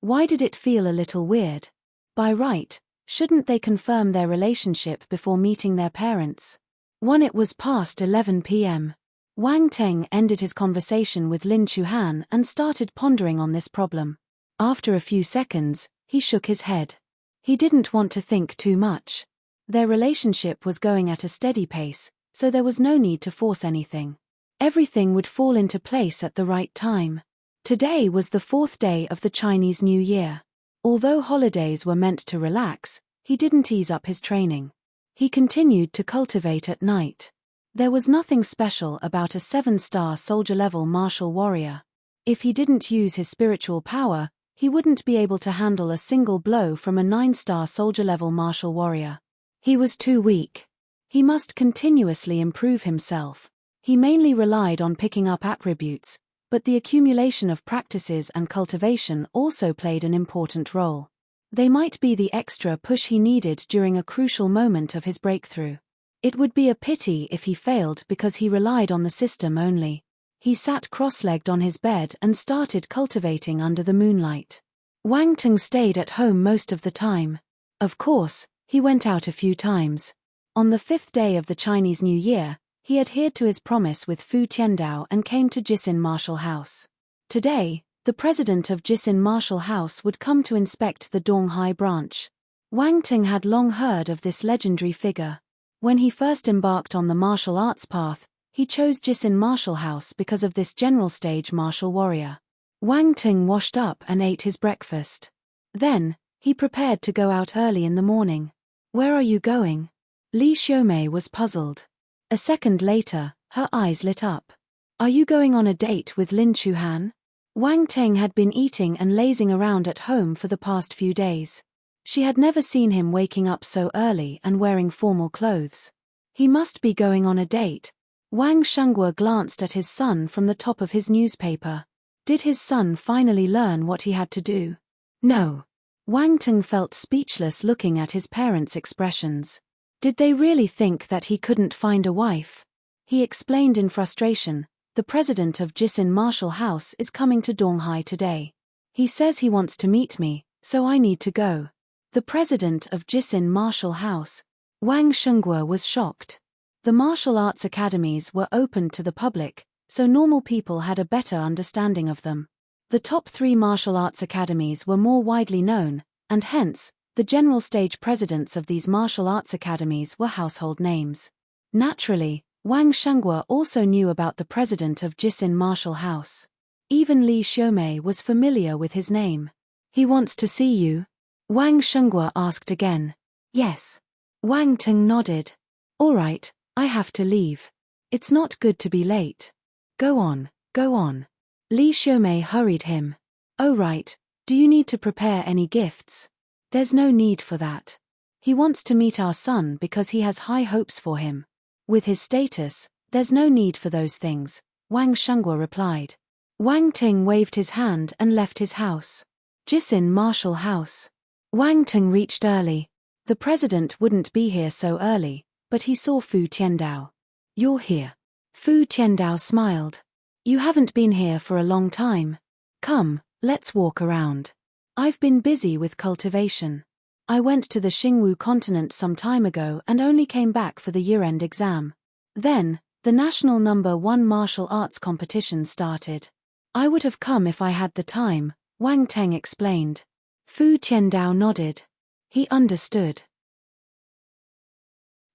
Why did it feel a little weird? By right, shouldn't they confirm their relationship before meeting their parents? It was past 11 p.m. Wang Teng ended his conversation with Lin Chuhan and started pondering on this problem. After a few seconds, he shook his head. He didn't want to think too much. Their relationship was going at a steady pace, so there was no need to force anything. Everything would fall into place at the right time. Today was the 4th day of the Chinese New Year. Although holidays were meant to relax, he didn't ease up his training. He continued to cultivate at night. There was nothing special about a 7-star soldier-level martial warrior. If he didn't use his spiritual power, he wouldn't be able to handle a single blow from a 9-star soldier-level martial warrior. He was too weak. He must continuously improve himself. He mainly relied on picking up attributes, but the accumulation of practices and cultivation also played an important role. They might be the extra push he needed during a crucial moment of his breakthrough. It would be a pity if he failed because he relied on the system only. He sat cross-legged on his bed and started cultivating under the moonlight. Wang Teng stayed at home most of the time. Of course, he went out a few times. On the 5th day of the Chinese New Year, he adhered to his promise with Fu Tiandao and came to Jisin Martial House. Today, the president of Jisin Martial House would come to inspect the Donghai branch. Wang Teng had long heard of this legendary figure. When he first embarked on the martial arts path, he chose Jisin Martial House because of this general-stage martial warrior. Wang Teng washed up and ate his breakfast. Then, he prepared to go out early in the morning. Where are you going? Li Xiaomei was puzzled. A second later, her eyes lit up. Are you going on a date with Lin Chuhan? Wang Teng had been eating and lazing around at home for the past few days. She had never seen him waking up so early and wearing formal clothes. He must be going on a date. Wang Shenghua glanced at his son from the top of his newspaper. Did his son finally learn what he had to do? No. Wang Teng felt speechless looking at his parents' expressions. Did they really think that he couldn't find a wife? He explained in frustration, the president of Jisin Martial House is coming to Donghai today. He says he wants to meet me, so I need to go. The president of Jisin Martial House. Wang Shenghua was shocked. The martial arts academies were opened to the public, so normal people had a better understanding of them. The top 3 martial arts academies were more widely known, and hence, the general stage presidents of these martial arts academies were household names. Naturally, Wang Shenghua also knew about the president of Jisin Martial House. Even Li Xiaomei was familiar with his name. He wants to see you? Wang Shenghua asked again. Yes. Wang Teng nodded. All right, I have to leave. It's not good to be late. Go on, go on. Li Xiaomei hurried him. Oh right, do you need to prepare any gifts? There's no need for that. He wants to meet our son because he has high hopes for him. With his status, there's no need for those things, Wang Shenghua replied. Wang Ting waved his hand and left his house. Jisin Martial House. Wang Ting reached early. The president wouldn't be here so early, but he saw Fu Tiandao. You're here. Fu Tiandao smiled. You haven't been here for a long time. Come, let's walk around. I've been busy with cultivation. I went to the Xingwu continent some time ago and only came back for the year-end exam. Then, the national number 1 martial arts competition started. I would have come if I had the time, Wang Teng explained. Fu Tiandao nodded. He understood.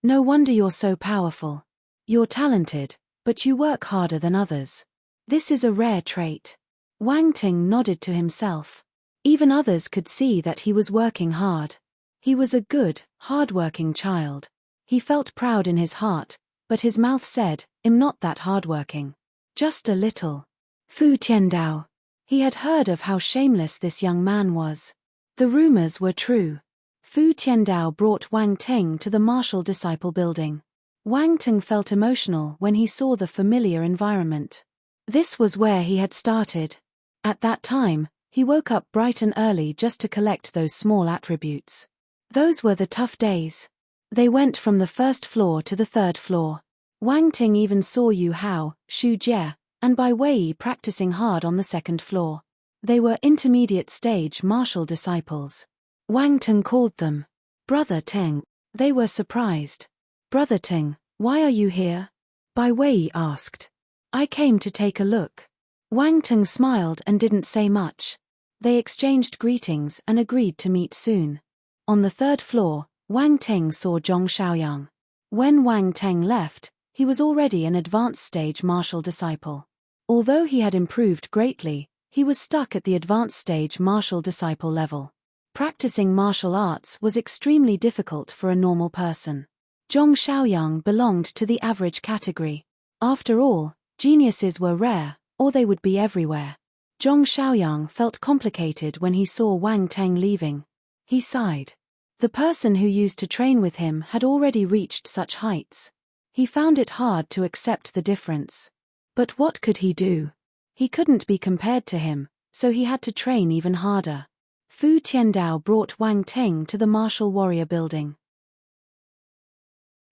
No wonder you're so powerful. You're talented, but you work harder than others. This is a rare trait. Wang Ting nodded to himself. Even others could see that he was working hard. He was a good, hard-working child. He felt proud in his heart, But his mouth said, "I'm not that hardworking. Just a little." Fu Tiandao. He had heard of how shameless this young man was. The rumors were true. Fu Tiandao brought Wang Teng to the martial disciple building. Wang Teng felt emotional when he saw the familiar environment. This was where he had started. At that time, he woke up bright and early just to collect those small attributes. Those were the tough days. They went from the first floor to the third floor. Wang Ting even saw Yu Hao, Xu Jie, and Bai Wei practicing hard on the second floor. They were intermediate-stage martial disciples. Wang Ting called them Brother Teng. They were surprised. "Brother Teng, why are you here?" Bai Wei asked. "I came to take a look." Wang Teng smiled and didn't say much. They exchanged greetings and agreed to meet soon. On the third floor, Wang Teng saw Zhong Xiaoyang. When Wang Teng left, he was already an advanced-stage martial disciple. Although he had improved greatly, he was stuck at the advanced-stage martial disciple level. Practicing martial arts was extremely difficult for a normal person. Zhong Xiaoyang belonged to the average category. After all, geniuses were rare, or they would be everywhere. Zhong Xiaoyang felt complicated when he saw Wang Teng leaving. He sighed. The person who used to train with him had already reached such heights. He found it hard to accept the difference. But what could he do? He couldn't be compared to him, so he had to train even harder. Fu Tiandao brought Wang Teng to the martial warrior building.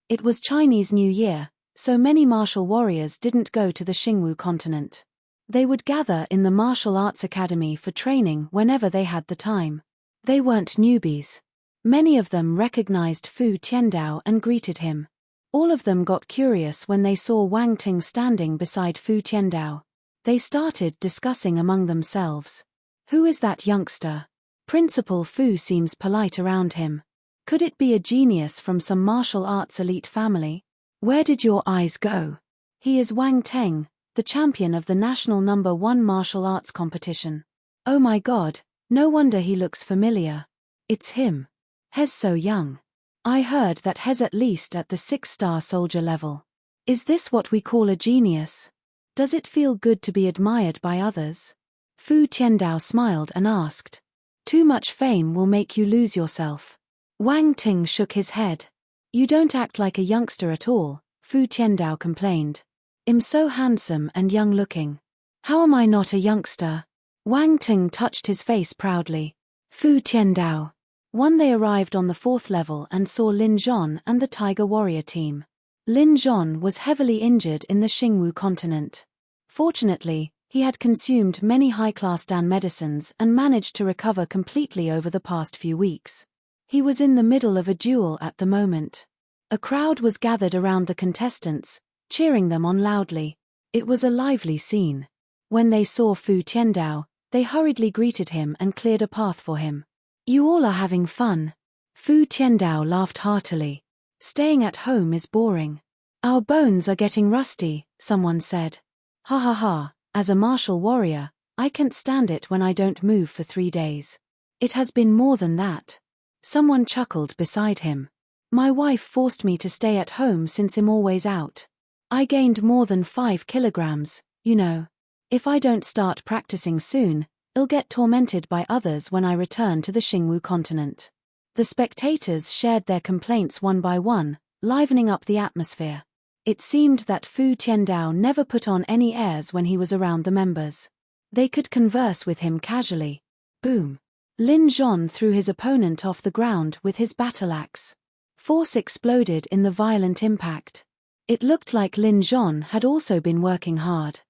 It was Chinese New Year, so many martial warriors didn't go to the Xingwu continent. They would gather in the martial arts academy for training whenever they had the time. They weren't newbies. Many of them recognized Fu Tiandao and greeted him. All of them got curious when they saw Wang Ting standing beside Fu Tiandao. They started discussing among themselves. Who is that youngster? Principal Fu seems polite around him. Could it be a genius from some martial arts elite family? Where did your eyes go? He is Wang Teng, the champion of the national #1 martial arts competition. Oh my God, no wonder he looks familiar. It's him. He's so young. I heard that he's at least at the 6-star soldier level. Is this what we call a genius? Does it feel good to be admired by others? Fu Tiandao smiled and asked. Too much fame will make you lose yourself. Wang Ting shook his head. You don't act like a youngster at all, Fu Tiandao complained. I'm so handsome and young looking. How am I not a youngster? Wang Ting touched his face proudly. Fu Tiandao. One they arrived on the 4th level and saw Lin Zhon and the Tiger Warrior team. Lin Zhon was heavily injured in the Xingwu continent. Fortunately, he had consumed many high-class Dan medicines and managed to recover completely over the past few weeks. He was in the middle of a duel at the moment. A crowd was gathered around the contestants, cheering them on loudly. It was a lively scene. When they saw Fu Tiandao, they hurriedly greeted him and cleared a path for him. You all are having fun. Fu Tiandao laughed heartily. Staying at home is boring. Our bones are getting rusty, someone said. Ha ha ha, as a martial warrior, I can't stand it when I don't move for 3 days. It has been more than that. Someone chuckled beside him. My wife forced me to stay at home since I'm always out. I gained more than 5 kilograms, you know. If I don't start practicing soon, I'll get tormented by others when I return to the Xingwu continent. The spectators shared their complaints one by one, livening up the atmosphere. It seemed that Fu Tiandao never put on any airs when he was around the members. They could converse with him casually. Boom. Lin Zhon threw his opponent off the ground with his battle axe. Force exploded in the violent impact. It looked like Lin Zhon had also been working hard.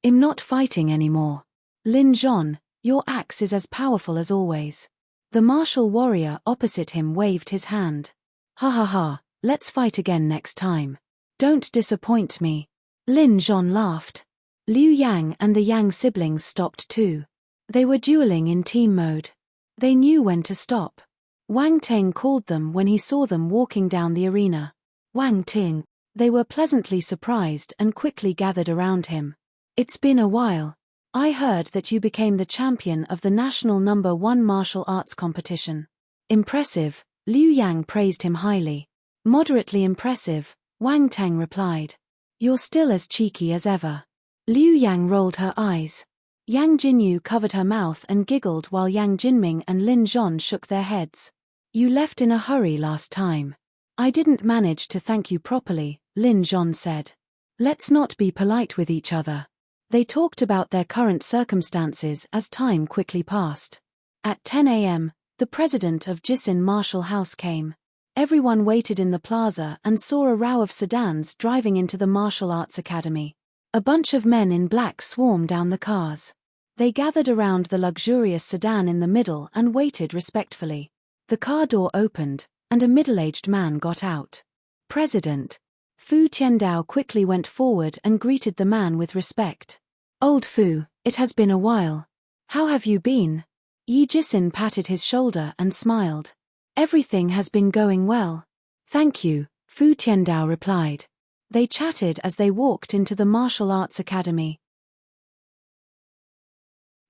I'm not fighting anymore. Lin Zhon, your axe is as powerful as always. The martial warrior opposite him waved his hand. Ha ha ha, let's fight again next time. Don't disappoint me. Lin Zhon laughed. Liu Yang and the Yang siblings stopped too. They were dueling in team mode. They knew when to stop. Wang Ting called them when he saw them walking down the arena. Wang Ting. They were pleasantly surprised and quickly gathered around him. It's been a while. I heard that you became the champion of the national #1 martial arts competition. Impressive, Liu Yang praised him highly. Moderately impressive, Wang Teng replied. You're still as cheeky as ever. Liu Yang rolled her eyes. Yang Jinyu covered her mouth and giggled while Yang Jinming and Lin Zhon shook their heads. You left in a hurry last time. I didn't manage to thank you properly, Lin Zhon said. Let's not be polite with each other. They talked about their current circumstances as time quickly passed. At 10 a.m., the president of Jisin Martial House came. Everyone waited in the plaza and saw a row of sedans driving into the martial arts academy. A bunch of men in black swarmed down the cars. They gathered around the luxurious sedan in the middle and waited respectfully. The car door opened, and a middle-aged man got out. President Fu Tiandao quickly went forward and greeted the man with respect. Old Fu, it has been a while. How have you been? Yi Jisin patted his shoulder and smiled. Everything has been going well. Thank you, Fu Tiandao replied. They chatted as they walked into the martial arts academy.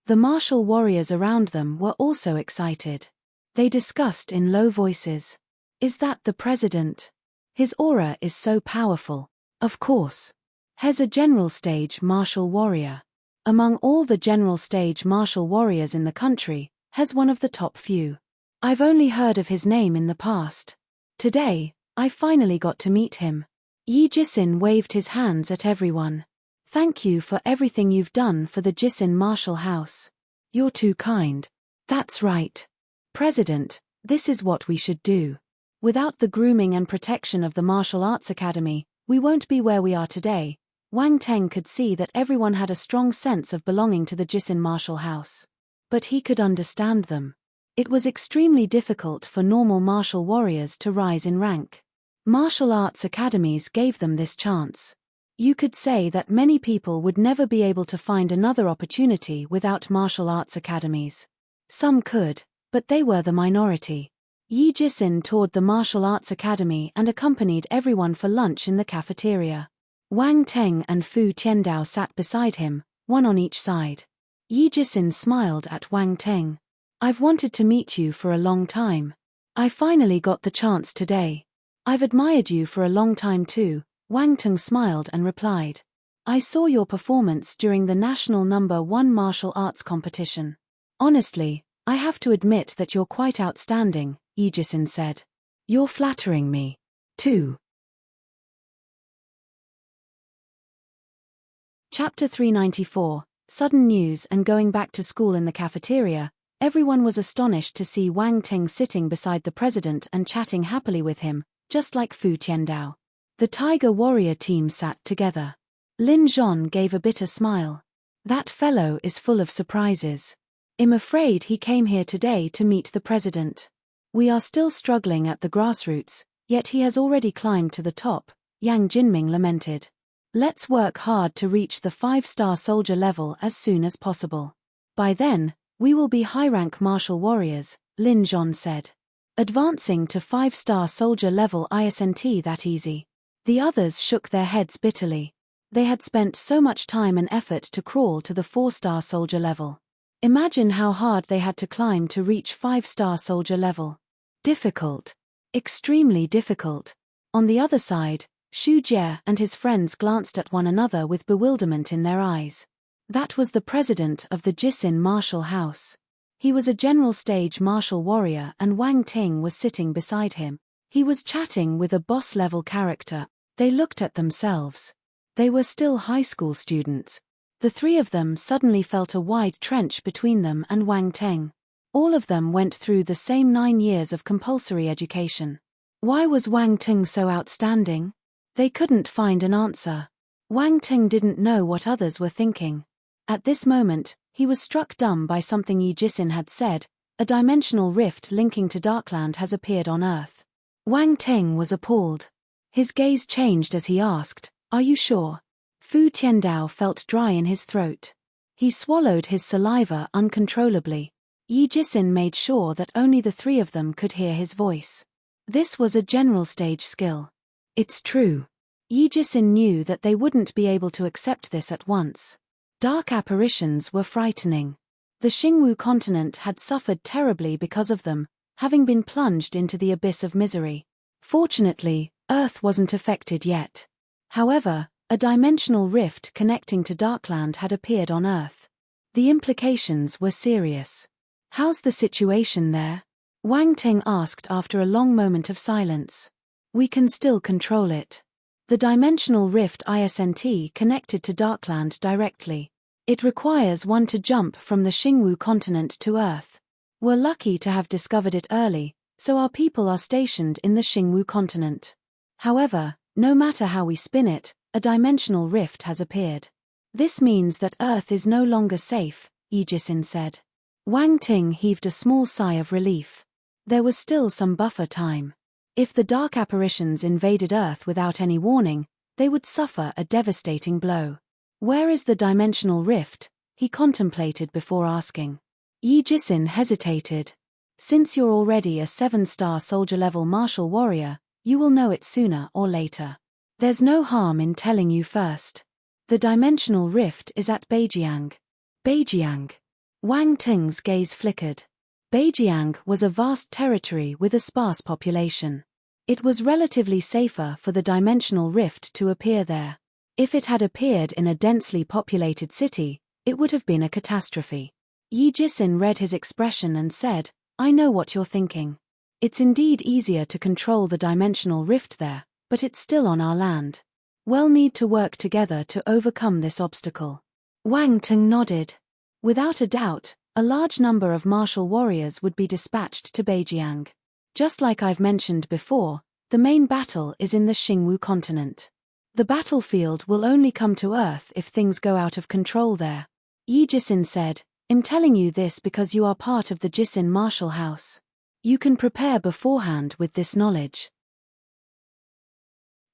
The martial warriors around them were also excited. They discussed in low voices. Is that the president? His aura is so powerful. Of course. He's a general stage martial warrior. Among all the general stage martial warriors in the country, he's one of the top few. I've only heard of his name in the past. Today, I finally got to meet him. Yi Jisin waved his hands at everyone. Thank you for everything you've done for the Jisin Martial House. You're too kind. That's right. President, this is what we should do. Without the grooming and protection of the Martial Arts Academy, we won't be where we are today. Wang Teng could see that everyone had a strong sense of belonging to the Jisin Martial House. But he could understand them. It was extremely difficult for normal martial warriors to rise in rank. Martial arts academies gave them this chance. You could say that many people would never be able to find another opportunity without martial arts academies. Some could, but they were the minority. Yi Jisin toured the martial arts academy and accompanied everyone for lunch in the cafeteria. Wang Teng and Fu Tiandao sat beside him, one on each side. Yi Jisin smiled at Wang Teng. I've wanted to meet you for a long time. I finally got the chance today. I've admired you for a long time too, Wang Teng smiled and replied. I saw your performance during the National No. 1 Martial Arts competition. Honestly, I have to admit that you're quite outstanding, Yi Jisin said. You're flattering me, too. Chapter 394, Sudden News and Going Back to School in the cafeteria. Everyone was astonished to see Wang Teng sitting beside the president and chatting happily with him, just like Fu Tiandao. The Tiger Warrior team sat together. Lin Zhon gave a bitter smile. That fellow is full of surprises. I'm afraid he came here today to meet the president. We are still struggling at the grassroots, yet he has already climbed to the top, Yang Jinming lamented. Let's work hard to reach the 5-star soldier level as soon as possible. By then, we will be high-rank martial warriors, Lin Zhon said. Advancing to 5-star soldier level isn't that easy. The others shook their heads bitterly. They had spent so much time and effort to crawl to the 4-star soldier level. Imagine how hard they had to climb to reach 5-star soldier level. Difficult. Extremely difficult. On the other side, Xu Jie and his friends glanced at one another with bewilderment in their eyes. That was the president of the Jisin Martial House. He was a general stage martial warrior and Wang Ting was sitting beside him. He was chatting with a boss-level character. They looked at themselves. They were still high school students. The three of them suddenly felt a wide trench between them and Wang Teng. All of them went through the same 9 years of compulsory education. Why was Wang Teng so outstanding? They couldn't find an answer. Wang Teng didn't know what others were thinking. At this moment, he was struck dumb by something Yi Jisin had said. A dimensional rift linking to Darkland has appeared on Earth. Wang Teng was appalled. His gaze changed as he asked, "Are you sure?" Fu Tiandao felt dry in his throat. He swallowed his saliva uncontrollably. Yi Jisin made sure that only the three of them could hear his voice. This was a general stage skill. It's true. Yi Jisin knew that they wouldn't be able to accept this at once. Dark apparitions were frightening. The Xingwu continent had suffered terribly because of them, having been plunged into the abyss of misery. Fortunately, Earth wasn't affected yet. However, a dimensional rift connecting to Darkland had appeared on Earth. The implications were serious. "How's the situation there?" Wang Ting asked after a long moment of silence. "We can still control it. The dimensional rift isn't connected to Darkland directly. It requires one to jump from the Xingwu continent to Earth. We're lucky to have discovered it early, so our people are stationed in the Xingwu continent. However, no matter how we spin it, a dimensional rift has appeared. This means that Earth is no longer safe," Yi Jisin said. Wang Ting heaved a small sigh of relief. There was still some buffer time. If the dark apparitions invaded Earth without any warning, they would suffer a devastating blow. "Where is the dimensional rift?" he contemplated before asking. Yi Jisin hesitated. "Since you're already a 7-star soldier-level martial warrior, you will know it sooner or later. There's no harm in telling you first. The dimensional rift is at Beijiang." Beijiang. Wang Ting's gaze flickered. Beijiang was a vast territory with a sparse population. It was relatively safer for the dimensional rift to appear there. If it had appeared in a densely populated city, it would have been a catastrophe. Yi Jisin read his expression and said, "I know what you're thinking. It's indeed easier to control the dimensional rift there, but it's still on our land. We'll need to work together to overcome this obstacle." Wang Ting nodded. Without a doubt, a large number of martial warriors would be dispatched to Beijiang. Just like I've mentioned before, the main battle is in the Xingwu continent. The battlefield will only come to Earth if things go out of control there. Yi Jisin said, "I'm telling you this because you are part of the Jisin martial house. You can prepare beforehand with this knowledge.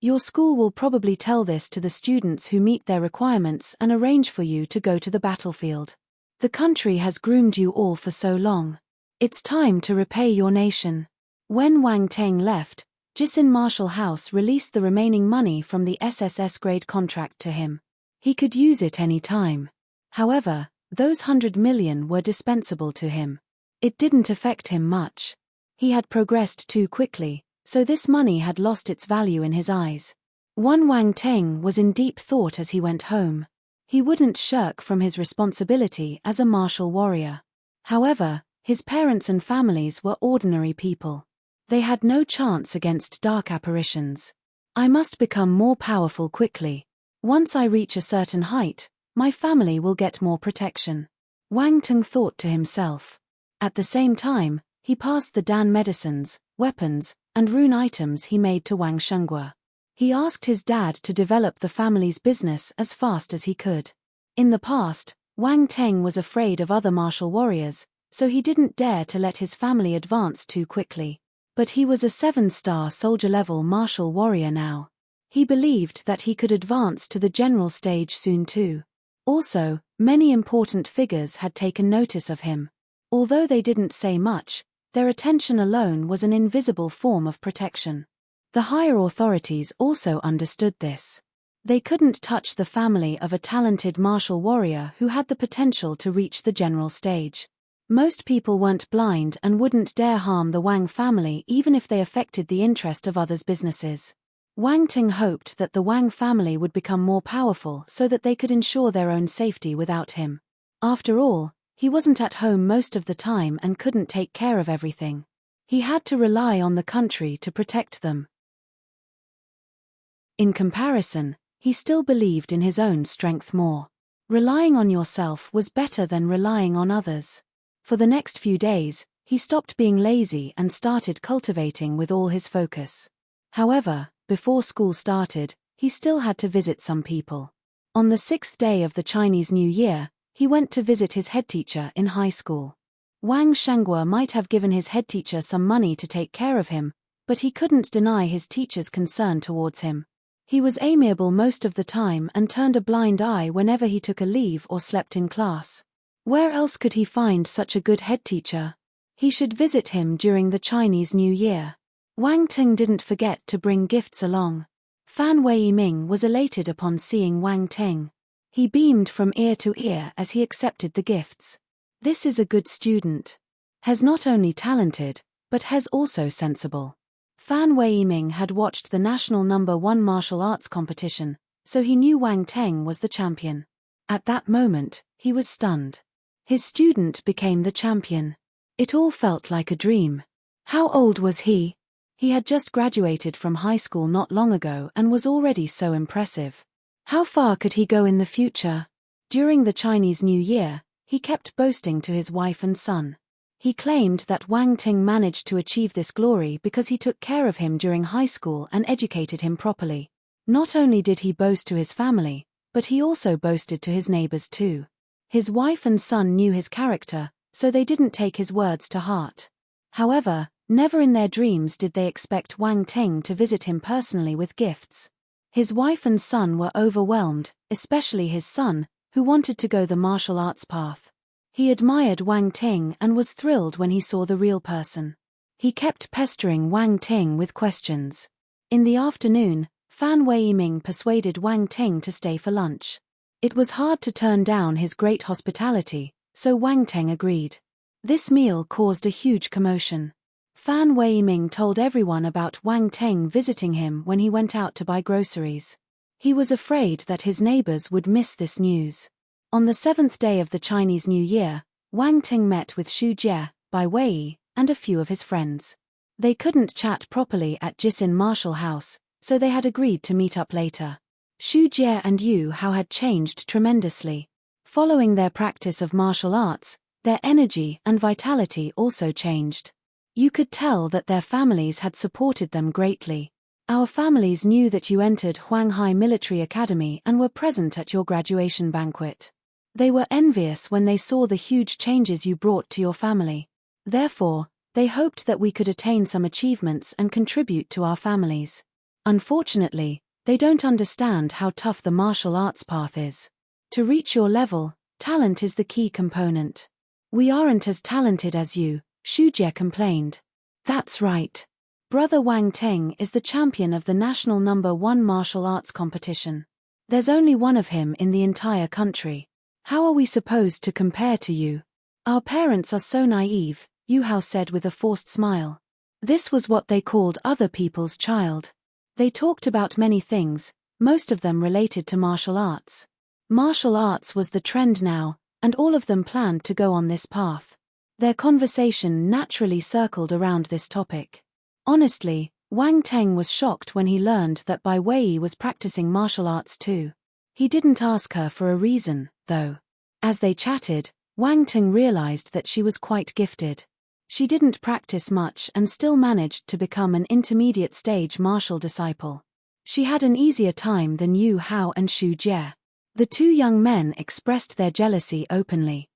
Your school will probably tell this to the students who meet their requirements and arrange for you to go to the battlefield. The country has groomed you all for so long. It's time to repay your nation." When Wang Ting left, Jisin Martial House released the remaining money from the SSS grade contract to him. He could use it any time. However, those 100 million were dispensable to him. It didn't affect him much. He had progressed too quickly, so this money had lost its value in his eyes. Wang Ting was in deep thought as he went home. He wouldn't shirk from his responsibility as a martial warrior. However, his parents and families were ordinary people. They had no chance against dark apparitions. "I must become more powerful quickly. Once I reach a certain height, my family will get more protection," Wang Ting thought to himself. At the same time, he passed the Dan medicines, weapons, and rune items he made to Wang Shengguo. He asked his dad to develop the family's business as fast as he could. In the past, Wang Ting was afraid of other martial warriors, so he didn't dare to let his family advance too quickly. But he was a 7-star soldier-level martial warrior now. He believed that he could advance to the general stage soon too. Also, many important figures had taken notice of him. Although they didn't say much, their attention alone was an invisible form of protection. The higher authorities also understood this. They couldn't touch the family of a talented martial warrior who had the potential to reach the general stage. Most people weren't blind and wouldn't dare harm the Wang family even if they affected the interest of others' businesses. Wang Ting hoped that the Wang family would become more powerful so that they could ensure their own safety without him. After all, he wasn't at home most of the time and couldn't take care of everything. He had to rely on the country to protect them. In comparison, he still believed in his own strength more. Relying on yourself was better than relying on others. For the next few days, he stopped being lazy and started cultivating with all his focus. However, before school started, he still had to visit some people. On the 6th day of the Chinese New Year, he went to visit his headteacher in high school. Wang Shengguo might have given his headteacher some money to take care of him, but he couldn't deny his teacher's concern towards him. He was amiable most of the time and turned a blind eye whenever he took a leave or slept in class. Where else could he find such a good headteacher? He should visit him during the Chinese New Year. Wang Ting didn't forget to bring gifts along. Fan Weiming was elated upon seeing Wang Ting. He beamed from ear to ear as he accepted the gifts. This is a good student. He's not only talented, but he's also sensible. Fan Weiming had watched the national #1 martial arts competition, so he knew Wang Teng was the champion. At that moment, he was stunned. His student became the champion. It all felt like a dream. How old was he? He had just graduated from high school not long ago and was already so impressive. How far could he go in the future? During the Chinese New Year, he kept boasting to his wife and son. He claimed that Wang Ting managed to achieve this glory because he took care of him during high school and educated him properly. Not only did he boast to his family, but he also boasted to his neighbors too. His wife and son knew his character, so they didn't take his words to heart. However, never in their dreams did they expect Wang Ting to visit him personally with gifts. His wife and son were overwhelmed, especially his son, who wanted to go the martial arts path. He admired Wang Ting and was thrilled when he saw the real person. He kept pestering Wang Ting with questions. In the afternoon, Fan Weiming persuaded Wang Ting to stay for lunch. It was hard to turn down his great hospitality, so Wang Ting agreed. This meal caused a huge commotion. Fan Weiming told everyone about Wang Ting visiting him when he went out to buy groceries. He was afraid that his neighbors would miss this news. On the 7th day of the Chinese New Year, Wang Ting met with Xu Jie, Bai Wei, and a few of his friends. They couldn't chat properly at Jisin Martial House, so they had agreed to meet up later. Xu Jie and Yu Hao had changed tremendously. Following their practice of martial arts, their energy and vitality also changed. You could tell that their families had supported them greatly. Our families knew that you entered Huanghai Military Academy and were present at your graduation banquet. They were envious when they saw the huge changes you brought to your family. Therefore, they hoped that we could attain some achievements and contribute to our families. Unfortunately, they don't understand how tough the martial arts path is. To reach your level, talent is the key component. We aren't as talented as you, Xu Jie complained. That's right. Brother Wang Teng is the champion of the national #1 martial arts competition. There's only one of him in the entire country. How are we supposed to compare to you? Our parents are so naive, Yu Hao said with a forced smile. This was what they called other people's child. They talked about many things, most of them related to martial arts. Martial arts was the trend now, and all of them planned to go on this path. Their conversation naturally circled around this topic. Honestly, Wang Teng was shocked when he learned that Bai Wei was practicing martial arts too. He didn't ask her for a reason, though. As they chatted, Wang Teng realized that she was quite gifted. She didn't practice much and still managed to become an intermediate stage martial disciple. She had an easier time than Yu Hao and Xu Jie. The two young men expressed their jealousy openly.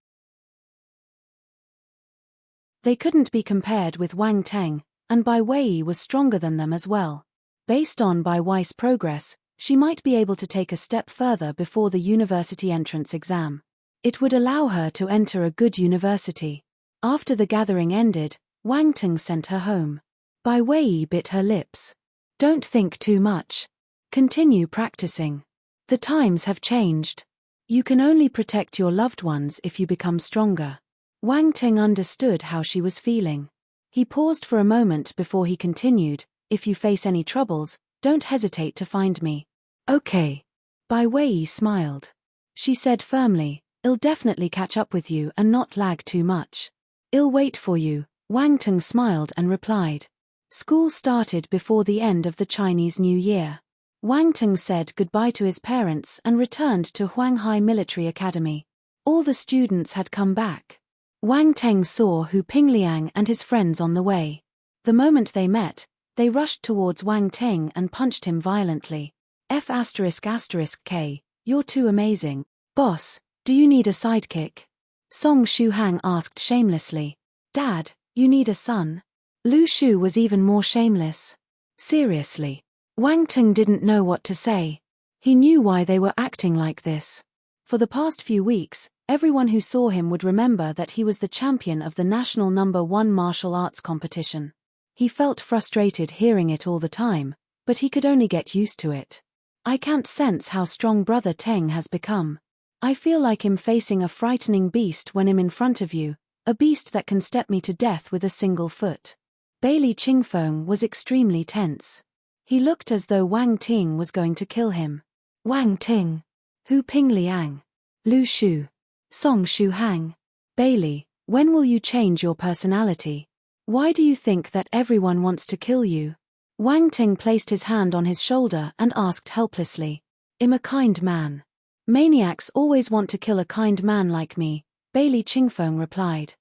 They couldn't be compared with Wang Teng, and Bai Wei was stronger than them as well. Based on Bai Wei's progress, she might be able to take a step further before the university entrance exam. It would allow her to enter a good university. After the gathering ended, Wang Teng sent her home. Bai Wei bit her lips. Don't think too much. Continue practicing. The times have changed. You can only protect your loved ones if you become stronger. Wang Teng understood how she was feeling. He paused for a moment before he continued, if you face any troubles, don't hesitate to find me. Okay. Bai Wei smiled. She said firmly, I'll definitely catch up with you and not lag too much. I'll wait for you, Wang Teng smiled and replied. School started before the end of the Chinese New Year. Wang Teng said goodbye to his parents and returned to Huanghai Military Academy. All the students had come back. Wang Teng saw Hu Pingliang and his friends on the way. The moment they met, they rushed towards Wang Teng and punched him violently. F***K, you're too amazing. Boss, do you need a sidekick? Song Shuhang asked shamelessly. Dad, you need a son? Lu Shu was even more shameless. Seriously. Wang Teng didn't know what to say. He knew why they were acting like this. For the past few weeks, everyone who saw him would remember that he was the champion of the national #1 martial arts competition. He felt frustrated hearing it all the time, but he could only get used to it. I can't sense how strong Brother Teng has become. I feel like I'm facing a frightening beast when I'm in front of you, a beast that can step me to death with a single foot. Bailey Qingfeng was extremely tense. He looked as though Wang Ting was going to kill him. Wang Ting. Hu Ping Liang. Lu Shu. Song Shu Hang. Bailey, when will you change your personality? Why do you think that everyone wants to kill you? Wang Ting placed his hand on his shoulder and asked helplessly. I'm a kind man. Maniacs always want to kill a kind man like me, Bailey Qingfeng replied.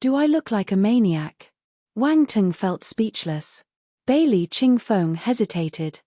Do I look like a maniac? Wang Ting felt speechless. Bailey Qingfeng hesitated.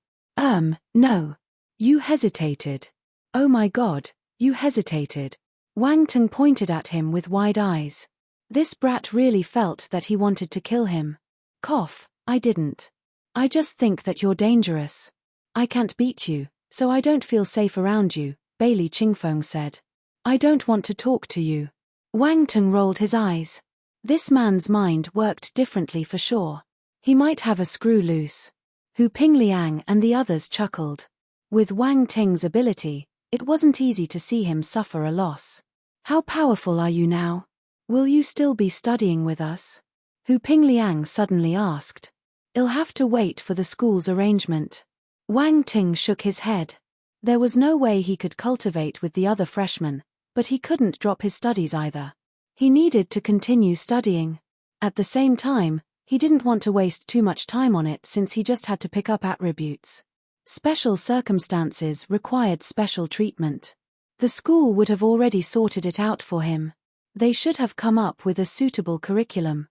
No. You hesitated. Oh my God, you hesitated. Wang Ting pointed at him with wide eyes. This brat really felt that he wanted to kill him. Cough, I didn't. I just think that you're dangerous. I can't beat you, so I don't feel safe around you, Bailey Qingfeng said. I don't want to talk to you. Wang Ting rolled his eyes. This man's mind worked differently for sure. He might have a screw loose. Hu Ping Liang and the others chuckled. With Wang Ting's ability, it wasn't easy to see him suffer a loss. How powerful are you now? Will you still be studying with us? Hu Ping Liang suddenly asked. I'll have to wait for the school's arrangement. Wang Ting shook his head. There was no way he could cultivate with the other freshmen, but he couldn't drop his studies either. He needed to continue studying. At the same time, he didn't want to waste too much time on it since he just had to pick up attributes. Special circumstances required special treatment. The school would have already sorted it out for him. They should have come up with a suitable curriculum.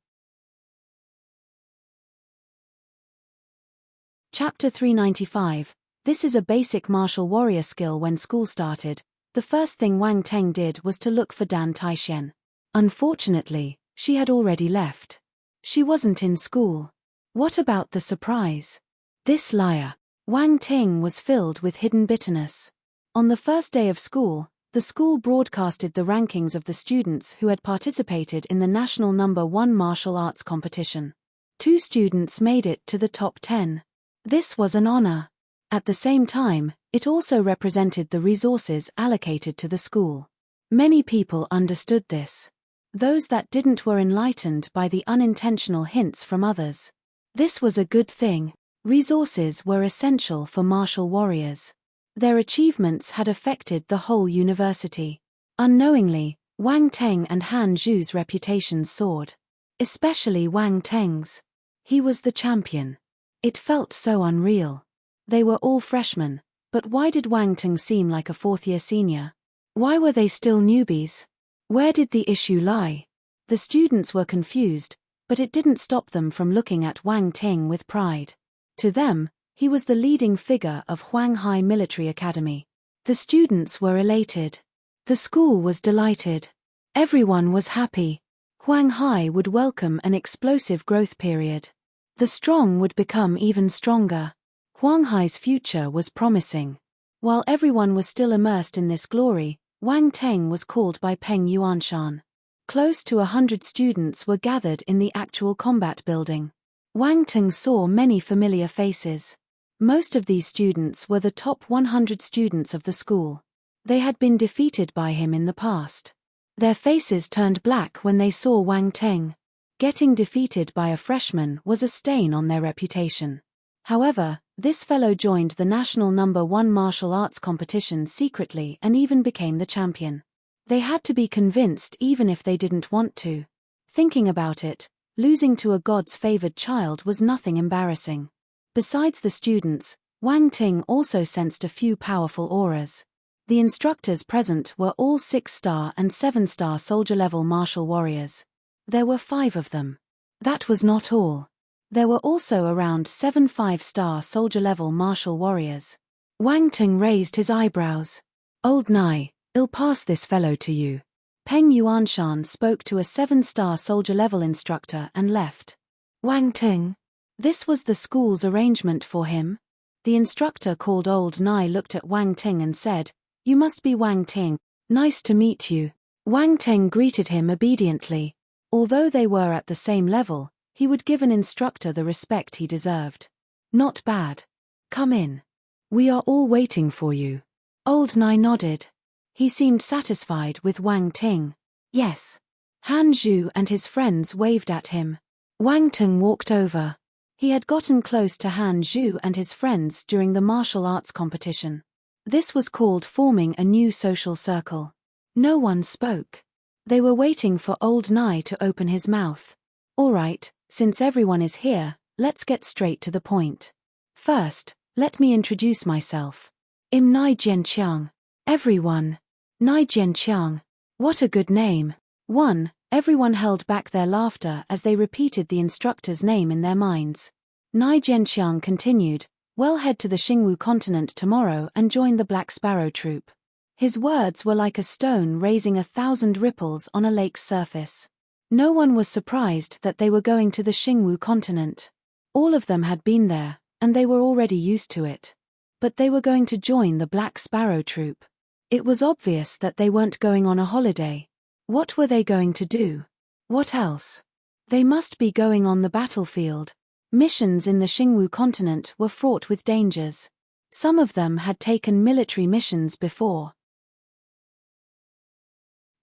Chapter 395. This is a basic martial warrior skill. When school started, the first thing Wang Ting did was to look for Dan Taixian. Unfortunately, she had already left. She wasn't in school. What about the surprise? This liar. Wang Ting was filled with hidden bitterness. On the first day of school, the school broadcasted the rankings of the students who had participated in the national #1 martial arts competition. 2 students made it to the top 10. This was an honor. At the same time, it also represented the resources allocated to the school. Many people understood this. Those that didn't were enlightened by the unintentional hints from others. This was a good thing. Resources were essential for martial warriors. Their achievements had affected the whole university. Unknowingly, Wang Ting and Han Zhu's reputations soared. Especially Wang Ting's. He was the champion. It felt so unreal. They were all freshmen, but why did Wang Ting seem like a 4th-year senior? Why were they still newbies? Where did the issue lie? The students were confused, but it didn't stop them from looking at Wang Ting with pride. To them, he was the leading figure of Huanghai Military Academy. The students were elated. The school was delighted. Everyone was happy. Huanghai would welcome an explosive growth period. The strong would become even stronger. Huanghai's future was promising. While everyone was still immersed in this glory, Wang Ting was called by Peng Yuanshan. Close to 100 students were gathered in the actual combat building. Wang Ting saw many familiar faces. Most of these students were the top 100 students of the school. They had been defeated by him in the past. Their faces turned black when they saw Wang Ting. Getting defeated by a freshman was a stain on their reputation. However, this fellow joined the national #1 martial arts competition secretly and even became the champion. They had to be convinced even if they didn't want to. Thinking about it, losing to a God's favored child was nothing embarrassing. Besides the students, Wang Ting also sensed a few powerful auras. The instructors present were all 6-star and 7-star soldier-level martial warriors. There were 5 of them. That was not all. There were also around 7 5-star soldier-level martial warriors. Wang Ting raised his eyebrows. Old Nai, I'll pass this fellow to you. Peng Yuanshan spoke to a 7-star soldier-level instructor and left. Wang Ting. This was the school's arrangement for him. The instructor called Old Nai looked at Wang Ting and said, You must be Wang Ting. Nice to meet you. Wang Ting greeted him obediently. Although they were at the same level, he would give an instructor the respect he deserved. Not bad. Come in. We are all waiting for you. Old Nai nodded. He seemed satisfied with Wang Ting. Yes. Han Zhu and his friends waved at him. Wang Teng walked over. He had gotten close to Han Zhu and his friends during the martial arts competition. This was called forming a new social circle. No one spoke. They were waiting for old Nai to open his mouth. All right, since everyone is here, let's get straight to the point. First, let me introduce myself. I'm Nai Jianqiang. Everyone. Nai Jianqiang. What a good name. 1. Everyone held back their laughter as they repeated the instructor's name in their minds. Nai Jianqiang continued, "Well, head to the Xingwu continent tomorrow and join the Black Sparrow Troop." His words were like a stone raising 1,000 ripples on a lake's surface. No one was surprised that they were going to the Xingwu continent. All of them had been there, and they were already used to it. But they were going to join the Black Sparrow Troop. It was obvious that they weren't going on a holiday. What were they going to do? What else? They must be going on the battlefield. Missions in the Xingwu continent were fraught with dangers. Some of them had taken military missions before.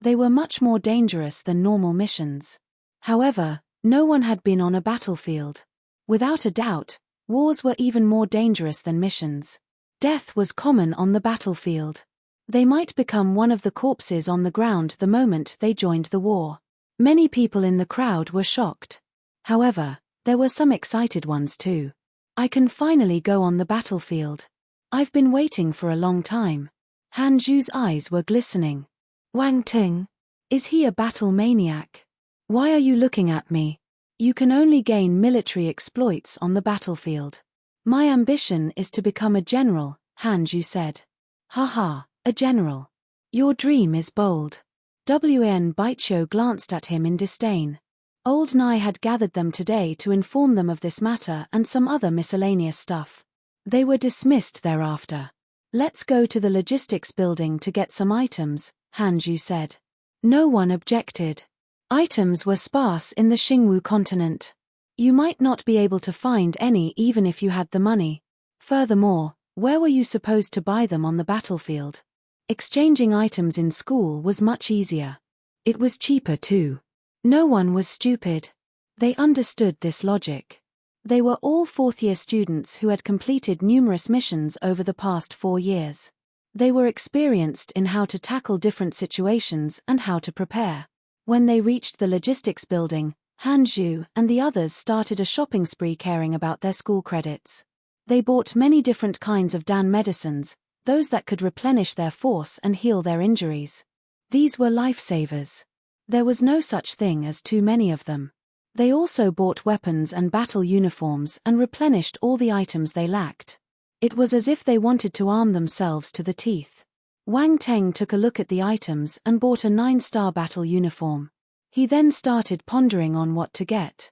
They were much more dangerous than normal missions. However, no one had been on a battlefield. Without a doubt, wars were even more dangerous than missions. Death was common on the battlefield. They might become one of the corpses on the ground the moment they joined the war. Many people in the crowd were shocked. However, there were some excited ones too. I can finally go on the battlefield. I've been waiting for a long time. Han Zhu's eyes were glistening. Wang Ting? Is he a battle maniac? Why are you looking at me? You can only gain military exploits on the battlefield. My ambition is to become a general, Han Zhu said. Haha, a general. Your dream is bold. Wan Baiqiu glanced at him in disdain. Old Nai had gathered them today to inform them of this matter and some other miscellaneous stuff. They were dismissed thereafter. Let's go to the logistics building to get some items, Han Zhu said. No one objected. Items were sparse in the Xingwu continent. You might not be able to find any even if you had the money. Furthermore, where were you supposed to buy them on the battlefield? Exchanging items in school was much easier. It was cheaper too. No one was stupid. They understood this logic. They were all fourth-year students who had completed numerous missions over the past 4 years. They were experienced in how to tackle different situations and how to prepare. When they reached the logistics building, Han Zhu and the others started a shopping spree caring about their school credits. They bought many different kinds of Dan medicines, those that could replenish their force and heal their injuries. These were lifesavers. There was no such thing as too many of them. They also bought weapons and battle uniforms and replenished all the items they lacked. It was as if they wanted to arm themselves to the teeth. Wang Teng took a look at the items and bought a 9-star battle uniform. He then started pondering on what to get.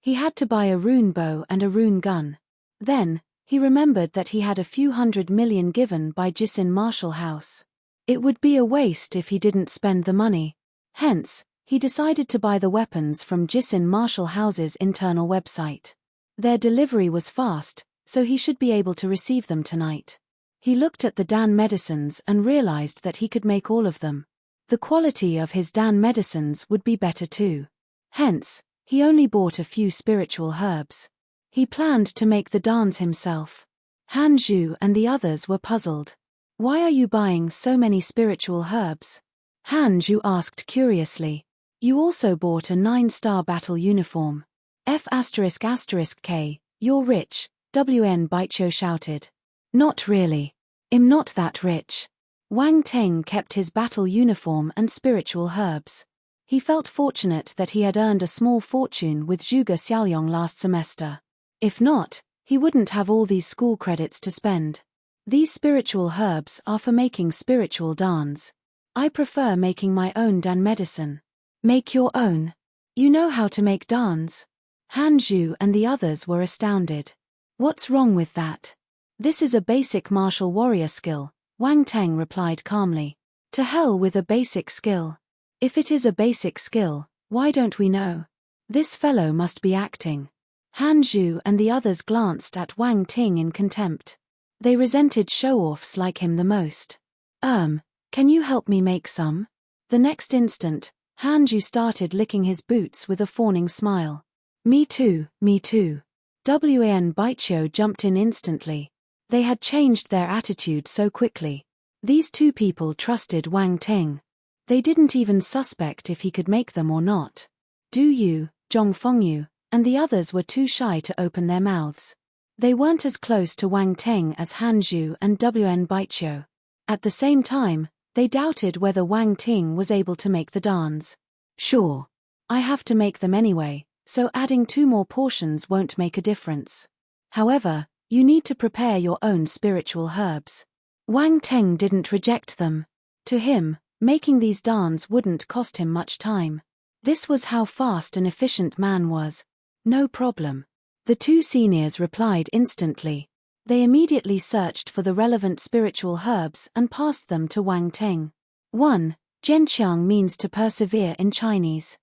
He had to buy a rune bow and a rune gun. Then, he remembered that he had a few 100 million given by Jisin Martial House. It would be a waste if he didn't spend the money. Hence, he decided to buy the weapons from Jisin Martial House's internal website. Their delivery was fast, so he should be able to receive them tonight. He looked at the Dan medicines and realized that he could make all of them. The quality of his Dan medicines would be better too. Hence, he only bought a few spiritual herbs. He planned to make the dans himself. Han Zhu and the others were puzzled. Why are you buying so many spiritual herbs? Han Zhu asked curiously. You also bought a 9-star battle uniform. F***K, you're rich, Wan Baiqiu shouted. Not really. I'm not that rich. Wang Teng kept his battle uniform and spiritual herbs. He felt fortunate that he had earned a small fortune with Zhuge Xiaoyong last semester. If not, he wouldn't have all these school credits to spend. These spiritual herbs are for making spiritual dans. I prefer making my own Dan medicine. Make your own. You know how to make dans? Han Zhu and the others were astounded. What's wrong with that? This is a basic martial warrior skill, Wang Teng replied calmly. To hell with a basic skill. If it is a basic skill, why don't we know? This fellow must be acting. Han Zhu and the others glanced at Wang Ting in contempt. They resented show-offs like him the most. Can you help me make some? The next instant, Hanju started licking his boots with a fawning smile. Me too, me too. Wan Baichio jumped in instantly. They had changed their attitude so quickly. These two people trusted Wang Ting. They didn't even suspect if he could make them or not. Du Yu, Zhong Fengyu, and the others were too shy to open their mouths. They weren't as close to Wang Ting as Hanju and Wan Baichio. At the same time, they doubted whether Wang Ting was able to make the dance. Sure. I have to make them anyway, so adding 2 more portions won't make a difference. However, you need to prepare your own spiritual herbs. Wang Ting didn't reject them. To him, making these dans wouldn't cost him much time. This was how fast and efficient man was. No problem. The 2 seniors replied instantly. They immediately searched for the relevant spiritual herbs and passed them to Wang Ting. 1. Zhenqiang means to persevere in Chinese.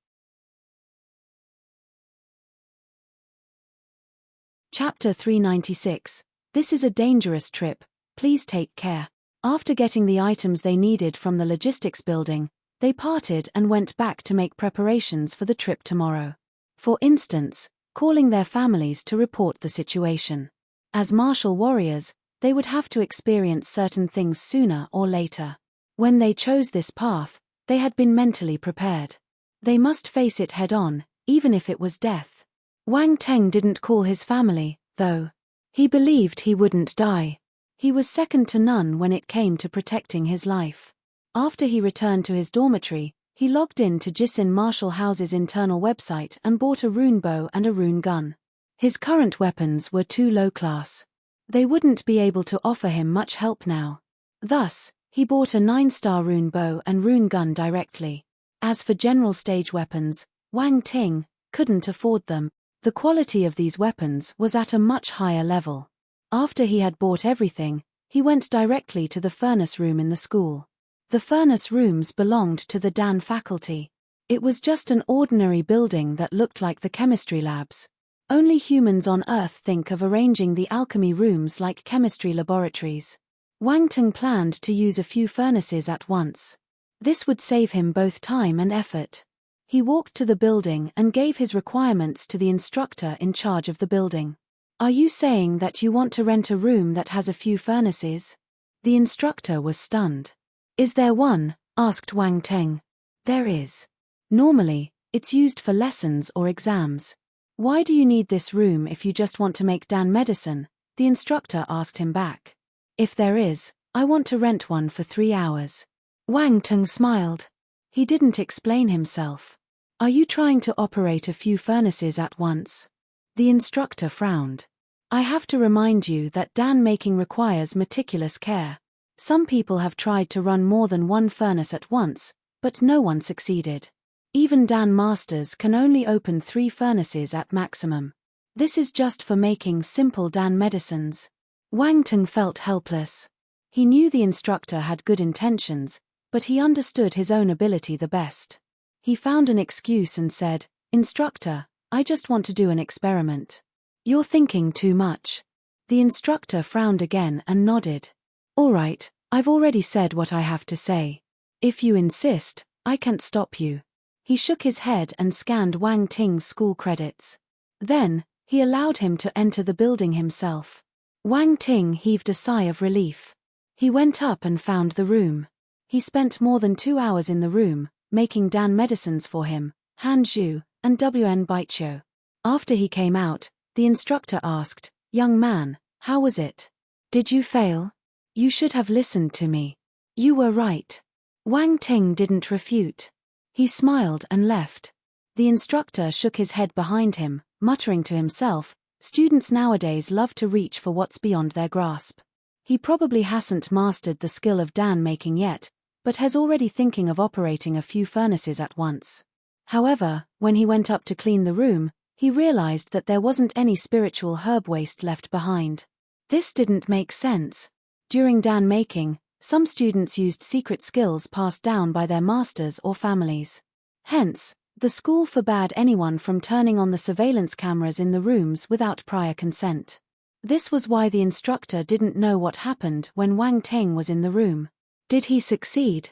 Chapter 396. This is a dangerous trip, please take care. After getting the items they needed from the logistics building, they parted and went back to make preparations for the trip tomorrow. For instance, calling their families to report the situation. As martial warriors, they would have to experience certain things sooner or later. When they chose this path, they had been mentally prepared. They must face it head-on, even if it was death. Wang Ting didn't call his family, though. He believed he wouldn't die. He was second to none when it came to protecting his life. After he returned to his dormitory, he logged in to Jisin Martial House's internal website and bought a rune bow and a rune gun. His current weapons were too low class. They wouldn't be able to offer him much help now. Thus, he bought a 9-star rune bow and rune gun directly. As for general stage weapons, Wang Ting couldn't afford them. The quality of these weapons was at a much higher level. After he had bought everything, he went directly to the furnace room in the school. The furnace rooms belonged to the Dan faculty. It was just an ordinary building that looked like the chemistry labs. Only humans on Earth think of arranging the alchemy rooms like chemistry laboratories. Wang Ting planned to use a few furnaces at once. This would save him both time and effort. He walked to the building and gave his requirements to the instructor in charge of the building. Are you saying that you want to rent a room that has a few furnaces? The instructor was stunned. Is there one? Asked Wang Ting. There is. Normally, it's used for lessons or exams. Why do you need this room if you just want to make Dan medicine? The instructor asked him back. If there is, I want to rent one for 3 hours. Wang Ting smiled. He didn't explain himself. Are you trying to operate a few furnaces at once? The instructor frowned. I have to remind you that Dan making requires meticulous care. Some people have tried to run more than one furnace at once, but no one succeeded. Even Dan masters can only open 3 furnaces at maximum. This is just for making simple Dan medicines. Wang Ting felt helpless. He knew the instructor had good intentions, but he understood his own ability the best. He found an excuse and said, Instructor, I just want to do an experiment. You're thinking too much. The instructor frowned again and nodded. All right, I've already said what I have to say. If you insist, I can't stop you. He shook his head and scanned Wang Ting's school credits. Then, he allowed him to enter the building himself. Wang Ting heaved a sigh of relief. He went up and found the room. He spent more than 2 hours in the room, making Dan medicines for him, Hanju, and Wan Baichio. After he came out, the instructor asked, Young man, how was it? Did you fail? You should have listened to me. You were right. Wang Ting didn't refute. He smiled and left. The instructor shook his head behind him, muttering to himself, students nowadays love to reach for what's beyond their grasp. He probably hasn't mastered the skill of Dan making yet, but has already thinking of operating a few furnaces at once. However, when he went up to clean the room, he realized that there wasn't any spiritual herb waste left behind. This didn't make sense. During Dan making, some students used secret skills passed down by their masters or families. Hence, the school forbade anyone from turning on the surveillance cameras in the rooms without prior consent. This was why the instructor didn't know what happened when Wang Ting was in the room. Did he succeed?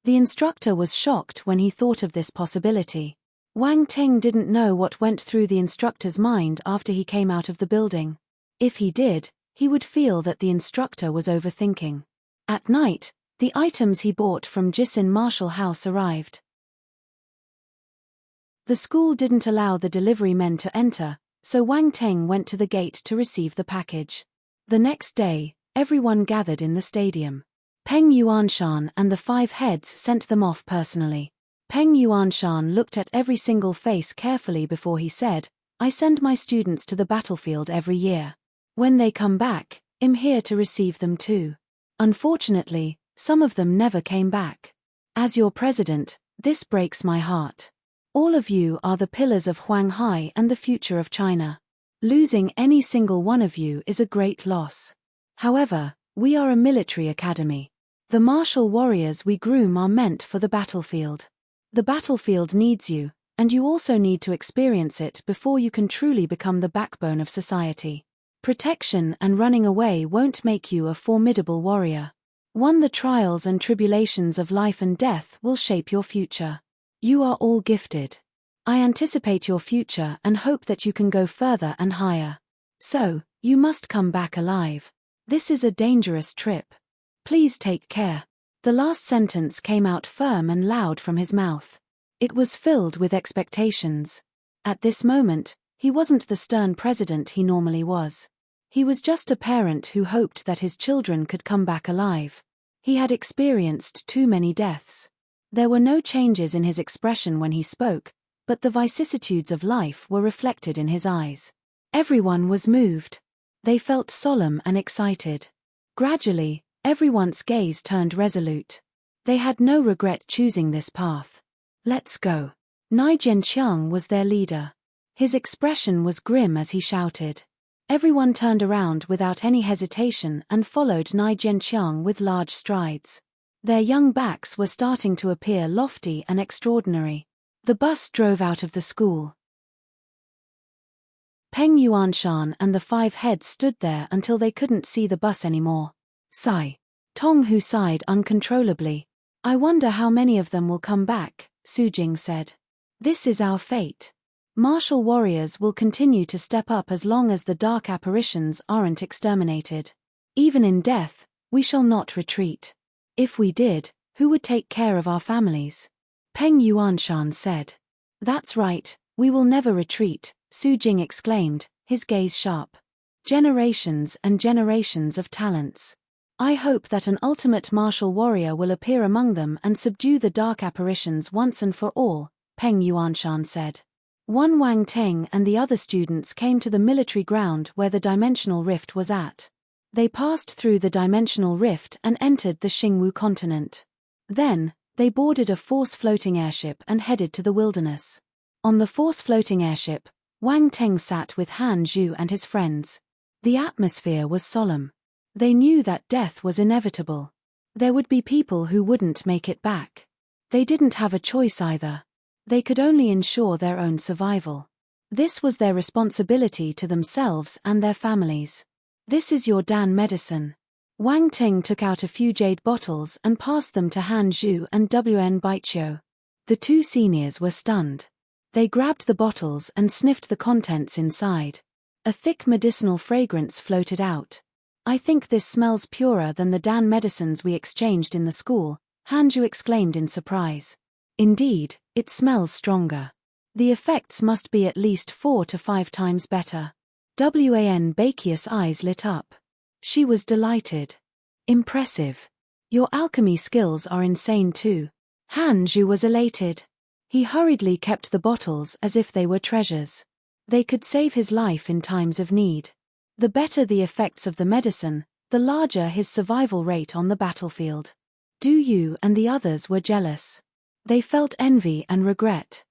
The instructor was shocked when he thought of this possibility. Wang Ting didn't know what went through the instructor's mind after he came out of the building. If he did, he would feel that the instructor was overthinking. At night, the items he bought from Jisin Marshall House arrived. The school didn't allow the delivery men to enter, so Wang Ting went to the gate to receive the package. The next day, everyone gathered in the stadium. Peng Yuanshan and the 5 heads sent them off personally. Peng Yuanshan looked at every single face carefully before he said, "I send my students to the battlefield every year. When they come back, I'm here to receive them too." Unfortunately, some of them never came back. As your president, this breaks my heart. All of you are the pillars of Huanghai and the future of China. Losing any single one of you is a great loss. However, we are a military academy. The martial warriors we groom are meant for the battlefield. The battlefield needs you, and you also need to experience it before you can truly become the backbone of society. Protection and running away won't make you a formidable warrior. The trials and tribulations of life and death will shape your future. You are all gifted. I anticipate your future and hope that you can go further and higher. So, you must come back alive. This is a dangerous trip. Please take care. The last sentence came out firm and loud from his mouth. It was filled with expectations. At this moment, he wasn't the stern president he normally was. He was just a parent who hoped that his children could come back alive. He had experienced too many deaths. There were no changes in his expression when he spoke, but the vicissitudes of life were reflected in his eyes. Everyone was moved. They felt solemn and excited. Gradually, everyone's gaze turned resolute. They had no regret choosing this path. "Let's go." Nai Jianqiang was their leader. His expression was grim as he shouted. Everyone turned around without any hesitation and followed Nai Jianqiang with large strides. Their young backs were starting to appear lofty and extraordinary. The bus drove out of the school. Peng Yuanshan and the 5 heads stood there until they couldn't see the bus anymore. Sigh. Tong Hu sighed uncontrollably. "I wonder how many of them will come back," Su Jing said. "This is our fate. Martial warriors will continue to step up as long as the dark apparitions aren't exterminated. Even in death, we shall not retreat. If we did, who would take care of our families?" Peng Yuanshan said. "That's right, we will never retreat," Su Jing exclaimed, his gaze sharp. "Generations and generations of talents. I hope that an ultimate martial warrior will appear among them and subdue the dark apparitions once and for all," Peng Yuanshan said. Wang Teng and the other students came to the military ground where the dimensional rift was at. They passed through the dimensional rift and entered the Xingwu continent. Then, they boarded a force-floating airship and headed to the wilderness. On the force-floating airship, Wang Teng sat with Han Zhu and his friends. The atmosphere was solemn. They knew that death was inevitable. There would be people who wouldn't make it back. They didn't have a choice either. They could only ensure their own survival. This was their responsibility to themselves and their families. "This is your Dan medicine." Wang Ting took out a few jade bottles and passed them to Han Zhu and Wn Baiqiu. The 2 seniors were stunned. They grabbed the bottles and sniffed the contents inside. A thick medicinal fragrance floated out. "I think this smells purer than the Dan medicines we exchanged in the school," Han Zhu exclaimed in surprise. "Indeed, it smells stronger. The effects must be at least 4 to 5 times better." Wan Baiqiu's eyes lit up. She was delighted. "Impressive. Your alchemy skills are insane too." Han Zhu was elated. He hurriedly kept the bottles as if they were treasures. They could save his life in times of need. The better the effects of the medicine, the larger his survival rate on the battlefield. Du Yu and the others were jealous. They felt envy and regret.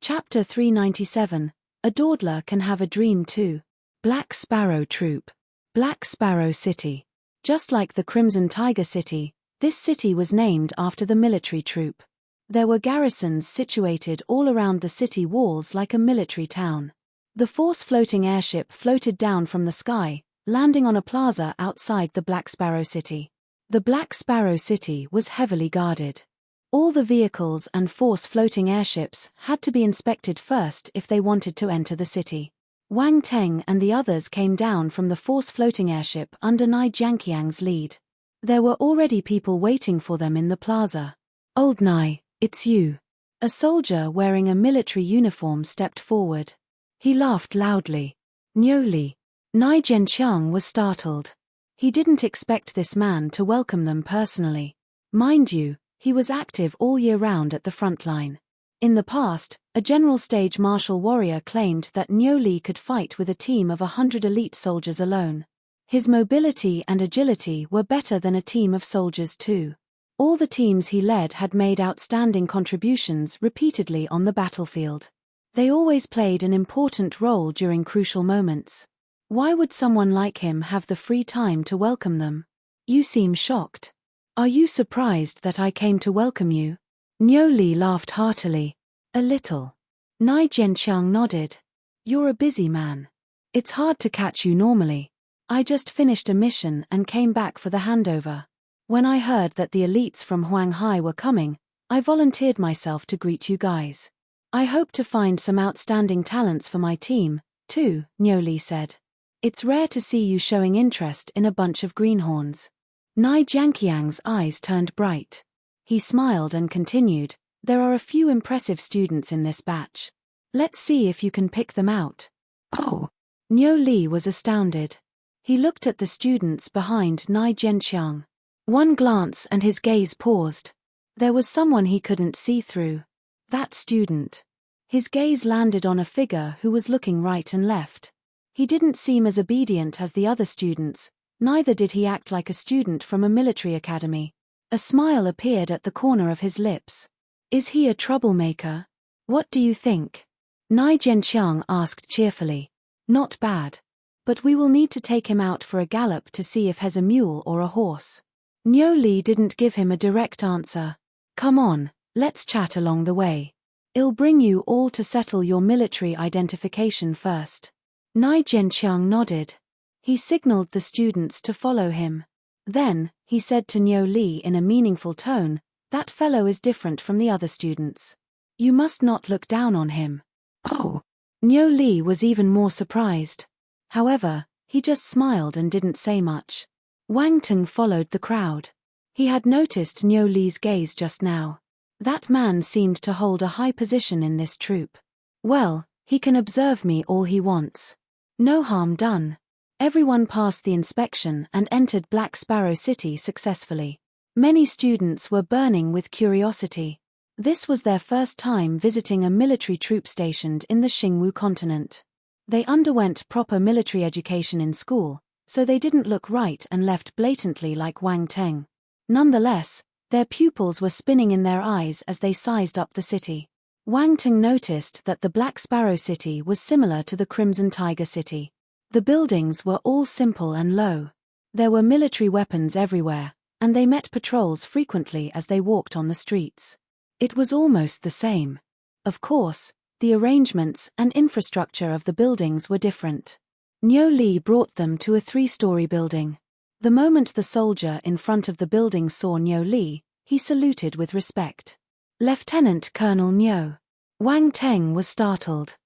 Chapter 397. A dawdler can have a dream too. Black Sparrow Troop. Black Sparrow City. Just like the Crimson Tiger City, this city was named after the military troop. There were garrisons situated all around the city walls like a military town. The force-floating airship floated down from the sky, landing on a plaza outside the Black Sparrow City. The Black Sparrow City was heavily guarded. All the vehicles and Force floating airships had to be inspected first if they wanted to enter the city. Wang Teng and the others came down from the Force floating airship under Nai Jianqiang's lead. There were already people waiting for them in the plaza. "Old Nai, it's you." A soldier wearing a military uniform stepped forward. He laughed loudly. "Niu Li." Nai Jianqiang was startled. He didn't expect this man to welcome them personally. Mind you, he was active all year round at the front line. In the past, a general stage martial warrior claimed that Niu Li could fight with a team of 100 elite soldiers alone. His mobility and agility were better than a team of soldiers too. All the teams he led had made outstanding contributions repeatedly on the battlefield. They always played an important role during crucial moments. Why would someone like him have the free time to welcome them? "You seem shocked. Are you surprised that I came to welcome you?" Niu Li laughed heartily. "A little." Nai Jianqiang nodded. "You're a busy man. It's hard to catch you normally. I just finished a mission and came back for the handover. When I heard that the elites from Huanghai were coming, I volunteered myself to greet you guys. I hope to find some outstanding talents for my team, too," Niu Li said. "It's rare to see you showing interest in a bunch of greenhorns." Nai Jianqiang's eyes turned bright. He smiled and continued, "There are a few impressive students in this batch. Let's see if you can pick them out." "Oh!" Niu Li was astounded. He looked at the students behind Nai Jianqiang. One glance and his gaze paused. There was someone he couldn't see through. That student. His gaze landed on a figure who was looking right and left. He didn't seem as obedient as the other students, neither did he act like a student from a military academy. A smile appeared at the corner of his lips. "Is he a troublemaker? What do you think?" Nai Jianqiang asked cheerfully. "Not bad. But we will need to take him out for a gallop to see if he's a mule or a horse." Niu Li didn't give him a direct answer. "Come on, let's chat along the way. I'll bring you all to settle your military identification first." Nai Jianqiang nodded. He signaled the students to follow him. Then, he said to Niu Li in a meaningful tone, "That fellow is different from the other students. You must not look down on him." "Oh!" Niu Li was even more surprised. However, he just smiled and didn't say much. Wang Teng followed the crowd. He had noticed Niu Li's gaze just now. That man seemed to hold a high position in this troop. Well, he can observe me all he wants. No harm done. Everyone passed the inspection and entered Black Sparrow City successfully. Many students were burning with curiosity. This was their first time visiting a military troop stationed in the Xingwu continent. They underwent proper military education in school, so they didn't look right and left blatantly like Wang Teng. Nonetheless, their pupils were spinning in their eyes as they sized up the city. Wang Teng noticed that the Black Sparrow City was similar to the Crimson Tiger City. The buildings were all simple and low. There were military weapons everywhere, and they met patrols frequently as they walked on the streets. It was almost the same. Of course, the arrangements and infrastructure of the buildings were different. Niu Li brought them to a 3-story building. The moment the soldier in front of the building saw Niu Li, he saluted with respect. "Lieutenant Colonel Niu." Wang Teng was startled.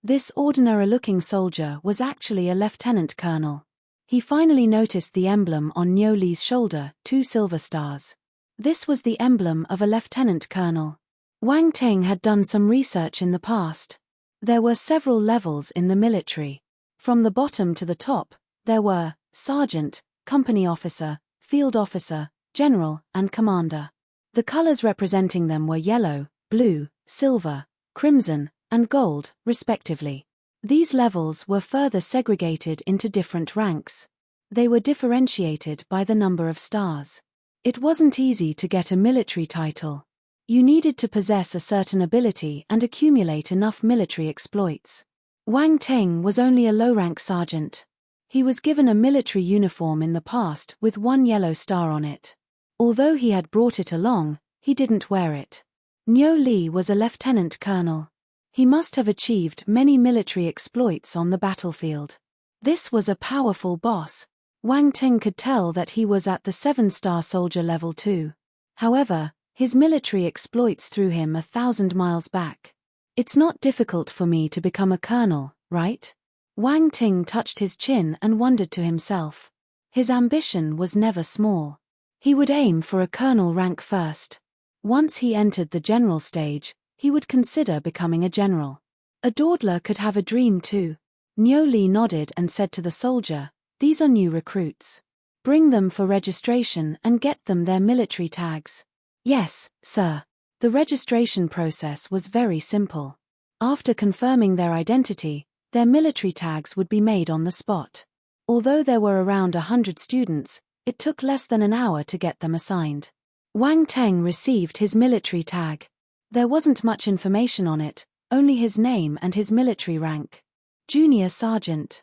This ordinary-looking soldier was actually a lieutenant colonel. He finally noticed the emblem on Niu Li's shoulder, 2 silver stars. This was the emblem of a lieutenant colonel. Wang Teng had done some research in the past. There were several levels in the military. From the bottom to the top, there were sergeant, company officer, field officer, general, and commander. The colors representing them were yellow, blue, silver, crimson, and gold, respectively. These levels were further segregated into different ranks. They were differentiated by the number of stars. It wasn't easy to get a military title. You needed to possess a certain ability and accumulate enough military exploits. Wang Teng was only a low-rank sergeant. He was given a military uniform in the past with 1 yellow star on it. Although he had brought it along, he didn't wear it. Niu Li was a lieutenant colonel. He must have achieved many military exploits on the battlefield. This was a powerful boss. Wang Ting could tell that he was at the 7-star soldier level too. However, his military exploits threw him 1,000 miles back. It's not difficult for me to become a colonel, right? Wang Ting touched his chin and wondered to himself. His ambition was never small. He would aim for a colonel rank first. Once he entered the general stage, he would consider becoming a general. A dawdler could have a dream too. Niu Li nodded and said to the soldier, "These are new recruits. Bring them for registration and get them their military tags." "Yes, sir." The registration process was very simple. After confirming their identity, their military tags would be made on the spot. Although there were around 100 students, it took less than an hour to get them assigned. Wang Teng received his military tag. There wasn't much information on it, only his name and his military rank. Junior Sergeant.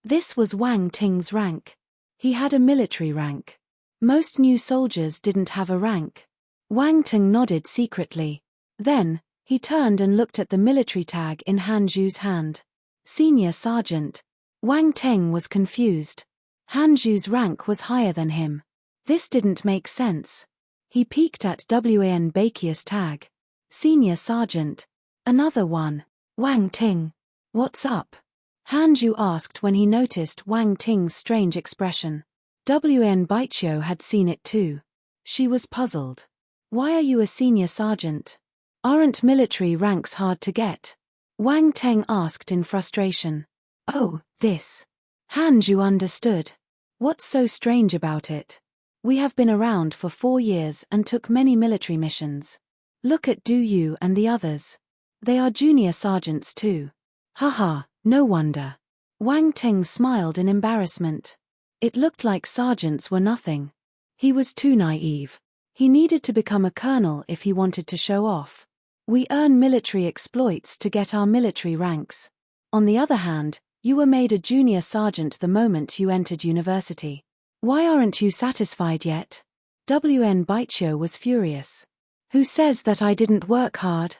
This was Wang Ting's rank. He had a military rank. Most new soldiers didn't have a rank. Wang Ting nodded secretly. Then, he turned and looked at the military tag in Han Zhu's hand. Senior Sergeant. Wang Ting was confused. Han Zhu's rank was higher than him. This didn't make sense. He peeked at Wan Bakia's tag. Senior Sergeant. Another one. Wang Ting. What's up? Han Zhu asked when he noticed Wang Ting's strange expression. Wan Baiqiu had seen it too. She was puzzled. Why are you a senior sergeant? Aren't military ranks hard to get? Wang Teng asked in frustration. Oh, this. Han Zhu understood. What's so strange about it? We have been around for 4 years and took many military missions. Look at Du Yu and the others. They are junior sergeants too. Haha, no wonder. Wang Teng smiled in embarrassment. It looked like sergeants were nothing. He was too naive. He needed to become a colonel if he wanted to show off. We earn military exploits to get our military ranks. On the other hand, you were made a junior sergeant the moment you entered university. Why aren't you satisfied yet? Wan Baiqiu was furious. Who says that I didn't work hard?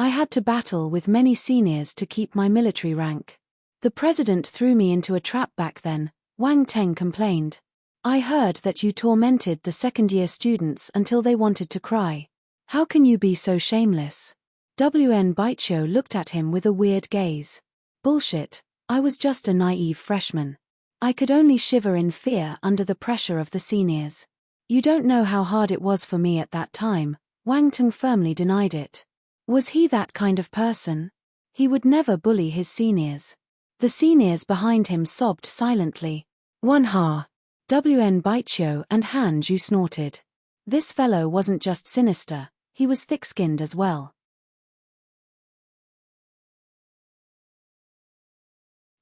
I had to battle with many seniors to keep my military rank. The president threw me into a trap back then, Wang Teng complained. I heard that you tormented the second-year students until they wanted to cry. How can you be so shameless? Wan Baiqiu looked at him with a weird gaze. Bullshit, I was just a naive freshman. I could only shiver in fear under the pressure of the seniors. You don't know how hard it was for me at that time, Wang Teng firmly denied it. Was he that kind of person? He would never bully his seniors. The seniors behind him sobbed silently. Wan Baiqiu and Han Zhu snorted. This fellow wasn't just sinister, he was thick-skinned as well.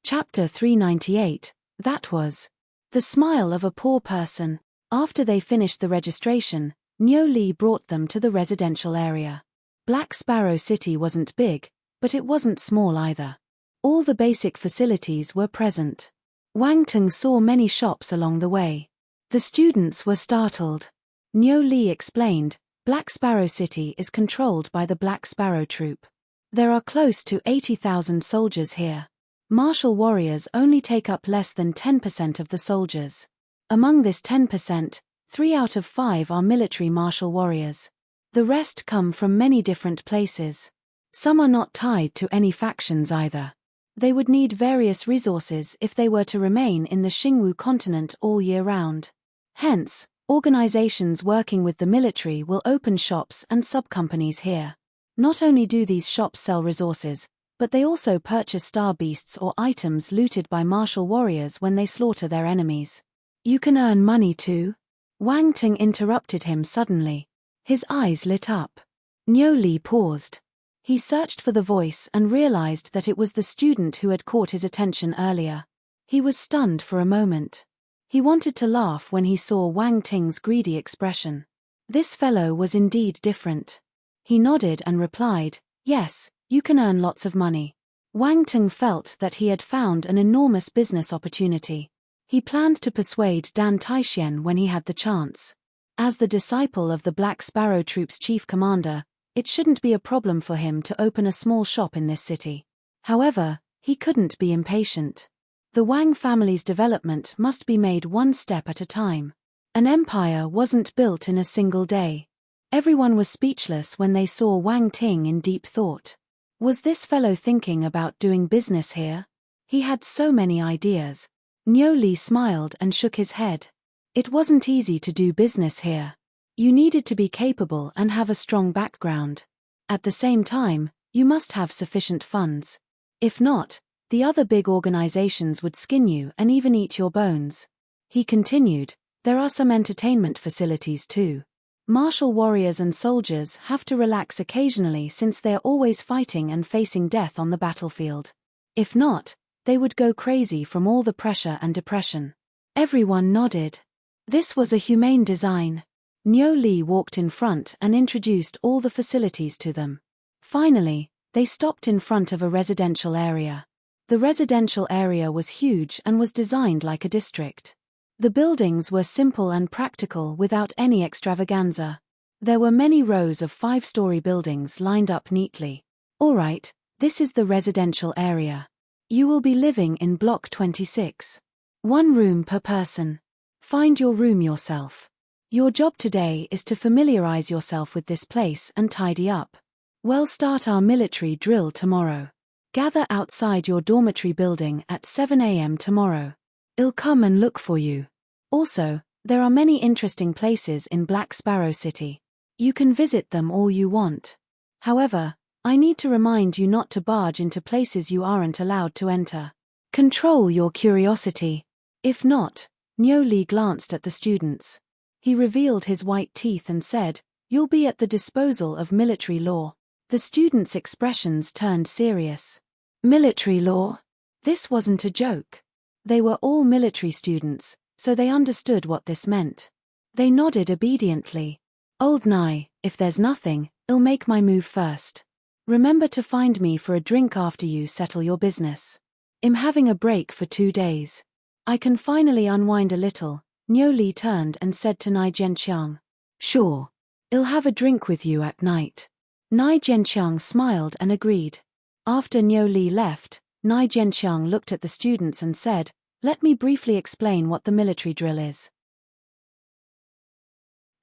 Chapter 398, that was the smile of a poor person. After they finished the registration, Niu Li brought them to the residential area. Black Sparrow City wasn't big, but it wasn't small either. All the basic facilities were present. Wang Teng saw many shops along the way. The students were startled. Niu Li explained, Black Sparrow City is controlled by the Black Sparrow Troop. There are close to 80,000 soldiers here. Martial warriors only take up less than 10% of the soldiers. Among this 10%, 3 out of 5 are military martial warriors. The rest come from many different places. Some are not tied to any factions either. They would need various resources if they were to remain in the Xingwu continent all year round. Hence, organizations working with the military will open shops and sub-companies here. Not only do these shops sell resources, but they also purchase star beasts or items looted by martial warriors when they slaughter their enemies. You can earn money too? Wang Ting interrupted him suddenly. His eyes lit up. Niu Li paused. He searched for the voice and realized that it was the student who had caught his attention earlier. He was stunned for a moment. He wanted to laugh when he saw Wang Ting's greedy expression. This fellow was indeed different. He nodded and replied, yes, you can earn lots of money. Wang Ting felt that he had found an enormous business opportunity. He planned to persuade Dan Taixian when he had the chance. As the disciple of the Black Sparrow Troop's chief commander, it shouldn't be a problem for him to open a small shop in this city. However, He couldn't be impatient. The Wang family's development must be made one step at a time. An empire wasn't built in a single day. Everyone was speechless when they saw Wang Ting in deep thought. Was this fellow thinking about doing business here? He had so many ideas. Niu Li smiled and shook his head. It wasn't easy to do business here. You needed to be capable and have a strong background. At the same time, you must have sufficient funds. If not, the other big organizations would skin you and even eat your bones. He continued, there are some entertainment facilities too. Martial warriors and soldiers have to relax occasionally since they're always fighting and facing death on the battlefield. If not, they would go crazy from all the pressure and depression. Everyone nodded. This was a humane design. Niu Li walked in front and introduced all the facilities to them. Finally, they stopped in front of a residential area. The residential area was huge and was designed like a district. The buildings were simple and practical without any extravaganza. There were many rows of 5-story buildings lined up neatly. All right, this is the residential area. You will be living in Block 26. 1 room per person. Find your room yourself. Your job today is to familiarize yourself with this place and tidy up. We'll start our military drill tomorrow. Gather outside your dormitory building at 7 a.m. tomorrow. I'll come and look for you. Also, there are many interesting places in Black Sparrow City. You can visit them all you want. However, I need to remind you not to barge into places you aren't allowed to enter. Control your curiosity. If not, Niu Li glanced at the students. He revealed his white teeth and said, you'll be at the disposal of military law. The students' expressions turned serious. Military law? This wasn't a joke. They were all military students, so they understood what this meant. They nodded obediently. Old Nai, if there's nothing, I'll make my move first. Remember to find me for a drink after you settle your business. I'm having a break for 2 days. I can finally unwind a little. Niu Li turned and said to Nai Jianqiang. Sure. I'll have a drink with you at night. Nai Jianqiang smiled and agreed. After Niu Li left, Nai Jianqiang looked at the students and said, let me briefly explain what the military drill is.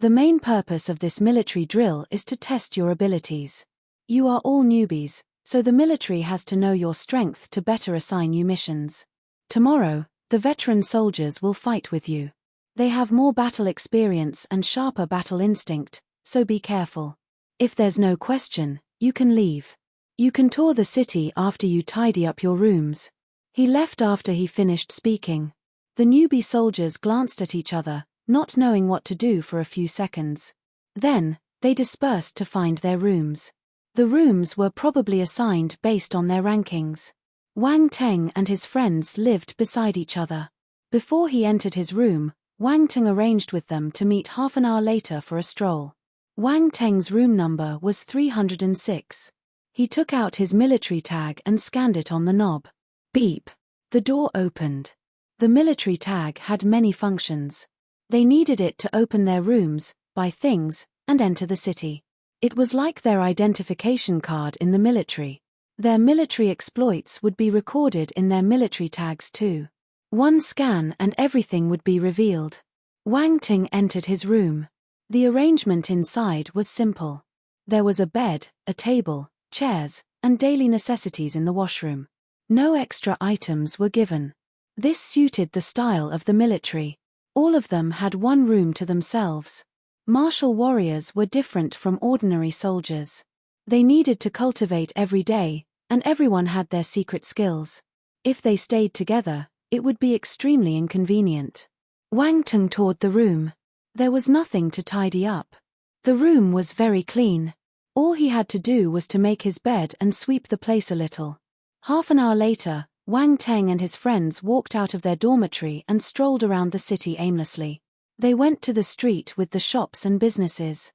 The main purpose of this military drill is to test your abilities. You are all newbies, so the military has to know your strength to better assign you missions. Tomorrow, the veteran soldiers will fight with you. They have more battle experience and sharper battle instinct, so be careful. If there's no question, you can leave. You can tour the city after you tidy up your rooms. He left after he finished speaking. The newbie soldiers glanced at each other, not knowing what to do for a few seconds. Then, they dispersed to find their rooms. The rooms were probably assigned based on their rankings. Wang Teng and his friends lived beside each other. Before he entered his room, Wang Teng arranged with them to meet half an hour later for a stroll. Wang Teng's room number was 306. He took out his military tag and scanned it on the knob. Beep. The door opened. The military tag had many functions. They needed it to open their rooms, buy things, and enter the city. It was like their identification card in the military. Their military exploits would be recorded in their military tags too. One scan and everything would be revealed. Wang Ting entered his room. The arrangement inside was simple. There was a bed, a table, chairs, and daily necessities in the washroom. No extra items were given. This suited the style of the military. All of them had one room to themselves. Martial warriors were different from ordinary soldiers. They needed to cultivate every day, and everyone had their secret skills. If they stayed together, it would be extremely inconvenient. Wang Teng toured the room. There was nothing to tidy up. The room was very clean. All he had to do was to make his bed and sweep the place a little. Half an hour later, Wang Teng and his friends walked out of their dormitory and strolled around the city aimlessly. They went to the street with the shops and businesses.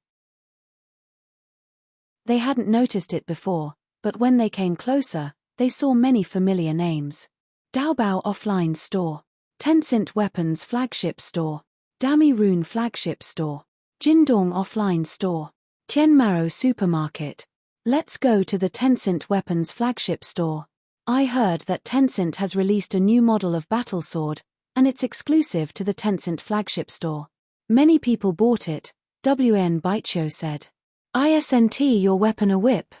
They hadn't noticed it before, but when they came closer, they saw many familiar names. Daobao Offline Store, Tencent Weapons Flagship Store, Dami Rune Flagship Store, Jindong Offline Store, Tianmaro Supermarket. Let's go to the Tencent Weapons Flagship Store. I heard that Tencent has released a new model of battle sword, and it's exclusive to the Tencent flagship store. Many people bought it, WN Baichio said. Isn't your weapon a whip?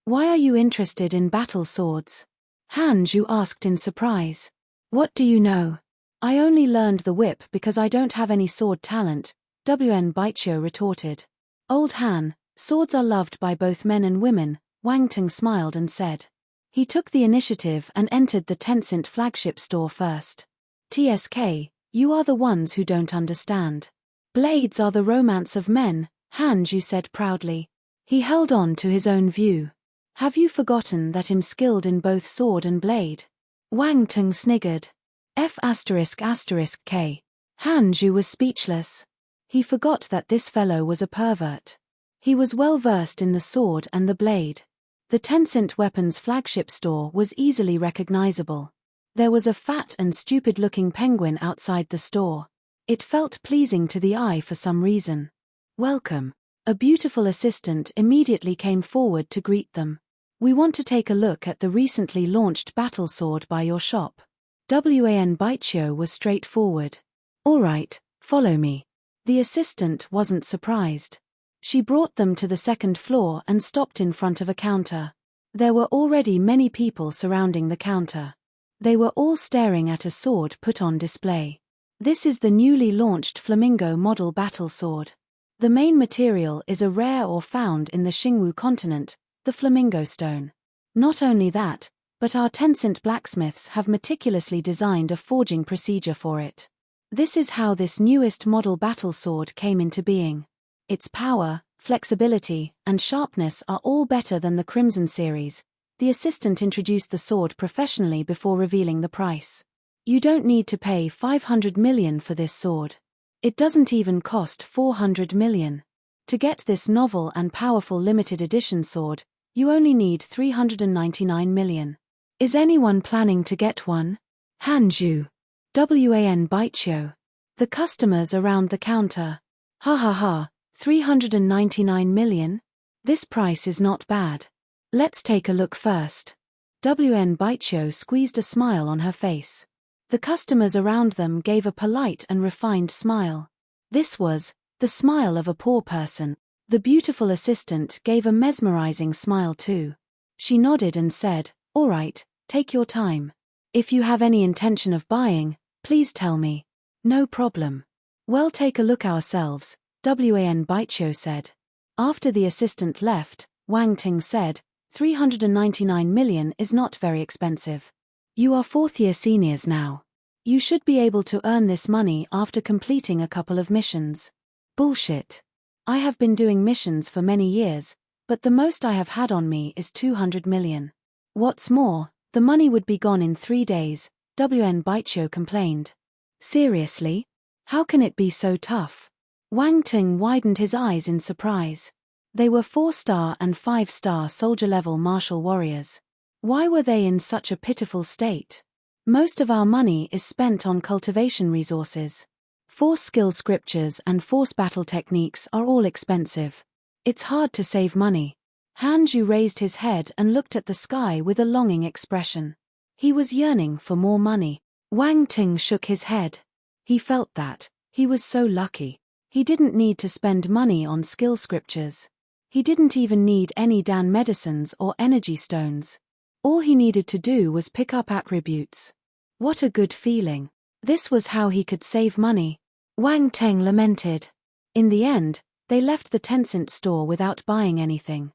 Why are you interested in battle swords? Han Zhu asked in surprise. What do you know? I only learned the whip because I don't have any sword talent, WN Baichio retorted. Old Han, swords are loved by both men and women, Wang Teng smiled and said. He took the initiative and entered the Tencent flagship store first. TSK, you are the ones who don't understand. Blades are the romance of men, Han Zhu said proudly. He held on to his own view. Have you forgotten that I'm skilled in both sword and blade? Wang Teng sniggered. F***K. Han Zhu was speechless. He forgot that this fellow was a pervert. He was well versed in the sword and the blade. The Tencent Weapons flagship store was easily recognizable. There was a fat and stupid-looking penguin outside the store. It felt pleasing to the eye for some reason. Welcome. A beautiful assistant immediately came forward to greet them. We want to take a look at the recently launched battle sword by your shop. WAN Baichio was straightforward. All right, follow me. The assistant wasn't surprised. She brought them to the second floor and stopped in front of a counter. There were already many people surrounding the counter. They were all staring at a sword put on display. This is the newly launched Flamingo model battle sword. The main material is a rare or found in the Xingwu continent, the flamingo stone. Not only that, but our Tencent blacksmiths have meticulously designed a forging procedure for it. This is how this newest model battle sword came into being. Its power, flexibility, and sharpness are all better than the Crimson series. The assistant introduced the sword professionally before revealing the price. You don't need to pay 500 million for this sword. It doesn't even cost 400 million. To get this novel and powerful limited edition sword, you only need 399 million. Is anyone planning to get one? Han Zhu. WAN Baichio. The customers around the counter. Ha ha ha, 399 million? This price is not bad. Let's take a look first. WN Baichio squeezed a smile on her face. The customers around them gave a polite and refined smile. This was the smile of a poor person. The beautiful assistant gave a mesmerizing smile too. She nodded and said, "All right, take your time. If you have any intention of buying, please tell me." "No problem. We'll take a look ourselves," WAN Baichio said. After the assistant left, Wang Ting said, 399 million is not very expensive. You are fourth-year seniors now. You should be able to earn this money after completing a couple of missions. Bullshit. I have been doing missions for many years, but the most I have had on me is 200 million. What's more, the money would be gone in 3 days, WN Baichio complained. Seriously? How can it be so tough? Wang Ting widened his eyes in surprise. They were 4-star and 5-star soldier-level martial warriors. Why were they in such a pitiful state? Most of our money is spent on cultivation resources. Force skill scriptures and force battle techniques are all expensive. It's hard to save money. Han Zhu raised his head and looked at the sky with a longing expression. He was yearning for more money. Wang Ting shook his head. He felt that he was so lucky. He didn't need to spend money on skill scriptures. He didn't even need any Dan medicines or energy stones. All he needed to do was pick up attributes. What a good feeling. This was how he could save money. Wang Teng lamented. In the end, they left the Tencent store without buying anything.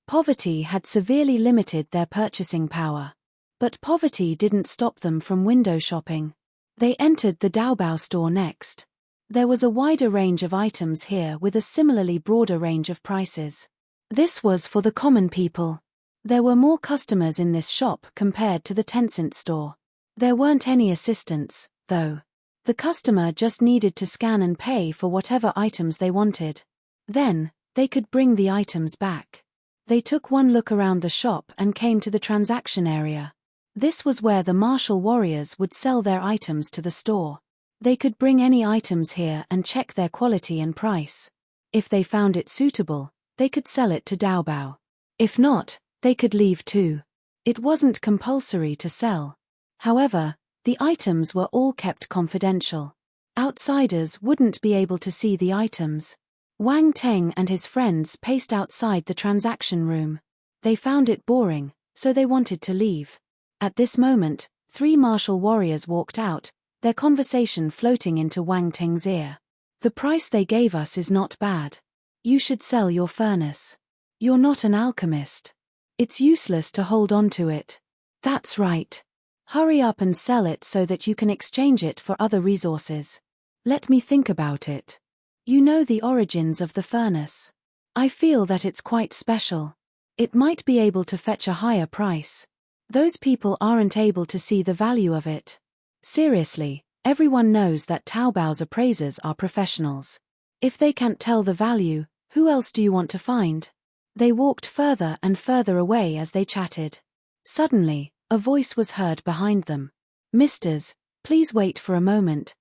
Poverty had severely limited their purchasing power. But poverty didn't stop them from window shopping. They entered the Daobao store next. There was a wider range of items here with a similarly broader range of prices. This was for the common people. There were more customers in this shop compared to the Tencent store. There weren't any assistants, though. The customer just needed to scan and pay for whatever items they wanted. Then, they could bring the items back. They took one look around the shop and came to the transaction area. This was where the martial warriors would sell their items to the store. They could bring any items here and check their quality and price. If they found it suitable, they could sell it to Daobao. If not, They could leave too. It wasn't compulsory to sell. However, the items were all kept confidential. Outsiders wouldn't be able to see the items. Wang Teng and his friends paced outside the transaction room. They found it boring, so they wanted to leave. At this moment, 3 martial warriors walked out, their conversation floating into Wang Teng's ear. The price they gave us is not bad. You should sell your furnace. You're not an alchemist. It's useless to hold on to it. That's right. Hurry up and sell it so that you can exchange it for other resources. Let me think about it. You know the origins of the furnace. I feel that it's quite special. It might be able to fetch a higher price. Those people aren't able to see the value of it. Seriously, everyone knows that Taobao's appraisers are professionals. If they can't tell the value, who else do you want to find? They walked further and further away as they chatted. Suddenly, a voice was heard behind them. Misters, please wait for a moment.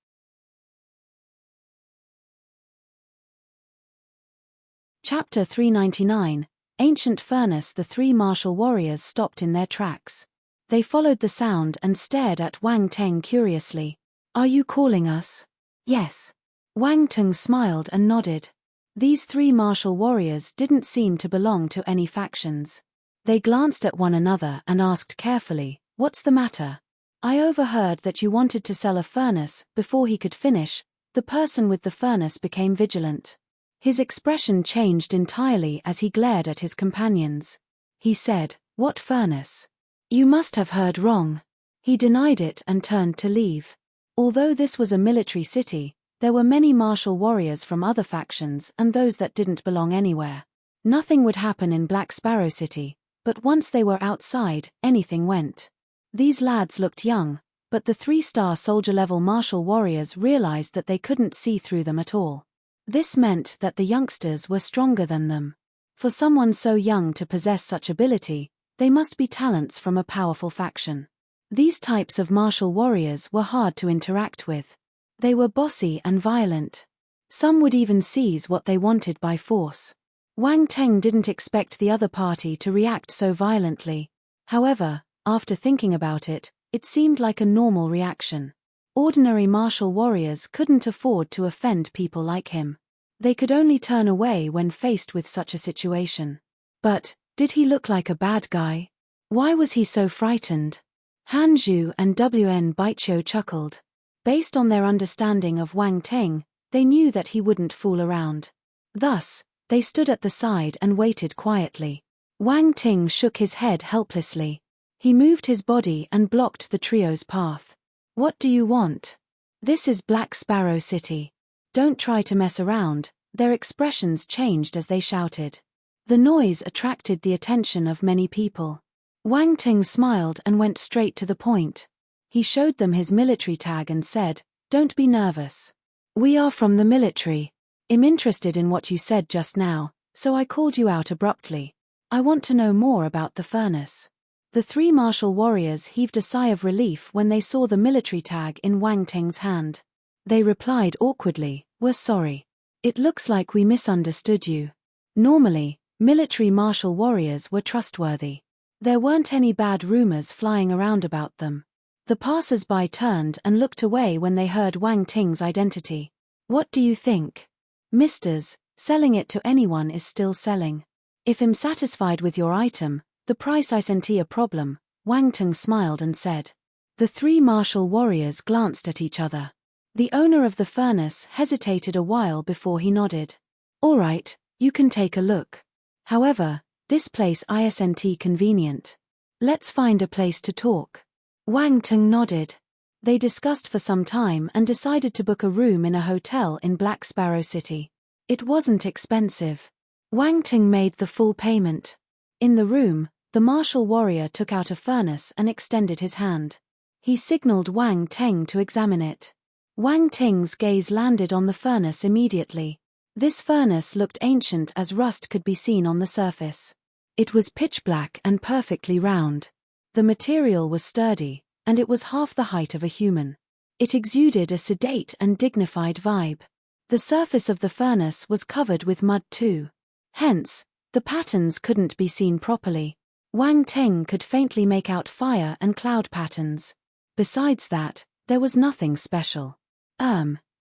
Chapter 399, Ancient Furnace. The 3 martial warriors stopped in their tracks. They followed the sound and stared at Wang Teng curiously. Are you calling us? Yes. Wang Teng smiled and nodded. These 3 martial warriors didn't seem to belong to any factions. They glanced at one another and asked carefully, "What's the matter?" "I overheard that you wanted to sell a furnace." Before he could finish, the person with the furnace became vigilant. His expression changed entirely as he glared at his companions. He said, "What furnace? You must have heard wrong." He denied it and turned to leave. Although this was a military city, there were many martial warriors from other factions and those that didn't belong anywhere. Nothing would happen in Black Sparrow City, but once they were outside, anything went. These lads looked young, but the 3-star soldier-level martial warriors realized that they couldn't see through them at all. This meant that the youngsters were stronger than them. For someone so young to possess such ability, they must be talents from a powerful faction. These types of martial warriors were hard to interact with. They were bossy and violent. Some would even seize what they wanted by force. Wang Teng didn't expect the other party to react so violently. However, after thinking about it, it seemed like a normal reaction. Ordinary martial warriors couldn't afford to offend people like him. They could only turn away when faced with such a situation. But, did he look like a bad guy? Why was he so frightened? Han Zhu and WN Baiqiu chuckled. Based on their understanding of Wang Teng, they knew that he wouldn't fool around. Thus, they stood at the side and waited quietly. Wang Teng shook his head helplessly. He moved his body and blocked the trio's path. "What do you want? This is Black Sparrow City. Don't try to mess around." Their expressions changed as they shouted. The noise attracted the attention of many people. Wang Teng smiled and went straight to the point. He showed them his military tag and said, "Don't be nervous. We are from the military. I'm interested in what you said just now, so I called you out abruptly. I want to know more about the furnace." The 3 martial warriors heaved a sigh of relief when they saw the military tag in Wang Teng's hand. They replied awkwardly, "We're sorry. It looks like we misunderstood you." Normally, military martial warriors were trustworthy. There weren't any bad rumors flying around about them. The passers-by turned and looked away when they heard Wang Teng's identity. "What do you think? Misters, selling it to anyone is still selling. If I'm satisfied with your item, the price isn't a problem," Wang Teng smiled and said. The 3 martial warriors glanced at each other. The owner of the furnace hesitated a while before he nodded. "All right, you can take a look. However, this place isn't convenient. Let's find a place to talk." Wang Teng nodded. They discussed for some time and decided to book a room in a hotel in Black Sparrow City. It wasn't expensive. Wang Teng made the full payment. In the room, the martial warrior took out a furnace and extended his hand. He signaled Wang Teng to examine it. Wang Teng's gaze landed on the furnace immediately. This furnace looked ancient as rust could be seen on the surface. It was pitch black and perfectly round. The material was sturdy, and it was half the height of a human. It exuded a sedate and dignified vibe. The surface of the furnace was covered with mud too. Hence, the patterns couldn't be seen properly. Wang Teng could faintly make out fire and cloud patterns. Besides that, there was nothing special.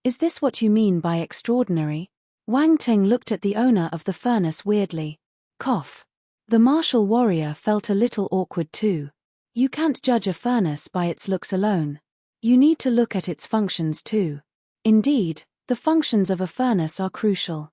Is this what you mean by extraordinary? Wang Teng looked at the owner of the furnace weirdly. Cough. The martial warrior felt a little awkward too. You can't judge a furnace by its looks alone. You need to look at its functions too. Indeed, the functions of a furnace are crucial.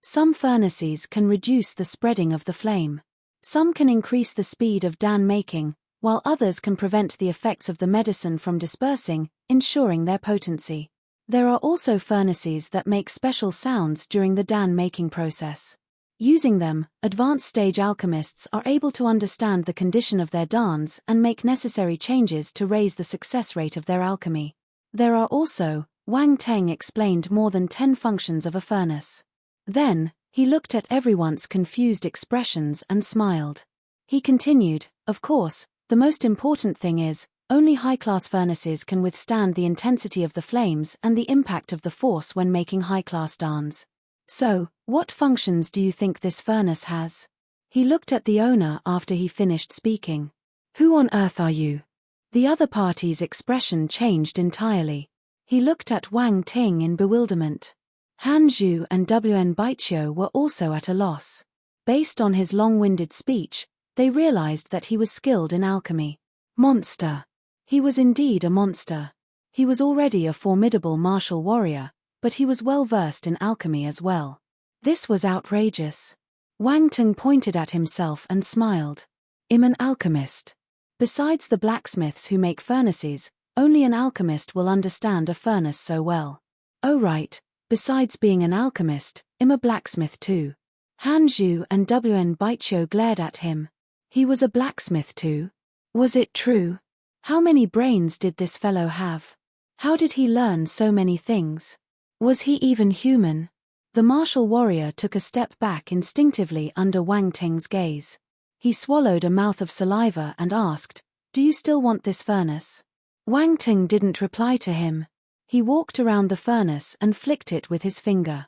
Some furnaces can reduce the spreading of the flame. Some can increase the speed of dan making, while others can prevent the effects of the medicine from dispersing, ensuring their potency. There are also furnaces that make special sounds during the dan making process. Using them, advanced stage alchemists are able to understand the condition of their dans and make necessary changes to raise the success rate of their alchemy. There are also, Wang Teng explained, more than 10 functions of a furnace. Then, he looked at everyone's confused expressions and smiled. He continued, of course, the most important thing is, only high-class furnaces can withstand the intensity of the flames and the impact of the force when making high-class dans. So, what functions do you think this furnace has? He looked at the owner after he finished speaking. Who on earth are you? The other party's expression changed entirely. He looked at Wang Ting in bewilderment. Han Zhu and Wn Baiqiu were also at a loss. Based on his long-winded speech, they realized that he was skilled in alchemy. Monster. He was indeed a monster. He was already a formidable martial warrior, but he was well versed in alchemy as well. This was outrageous. Wang Ting pointed at himself and smiled. I'm an alchemist. Besides the blacksmiths who make furnaces, only an alchemist will understand a furnace so well. Oh right, besides being an alchemist, I'm a blacksmith too. Han Zhu and Wn Baiqiu glared at him. He was a blacksmith too? Was it true? How many brains did this fellow have? How did he learn so many things? Was he even human? The martial warrior took a step back instinctively under Wang Ting's gaze. He swallowed a mouth of saliva and asked, "Do you still want this furnace?" Wang Ting didn't reply to him. He walked around the furnace and flicked it with his finger.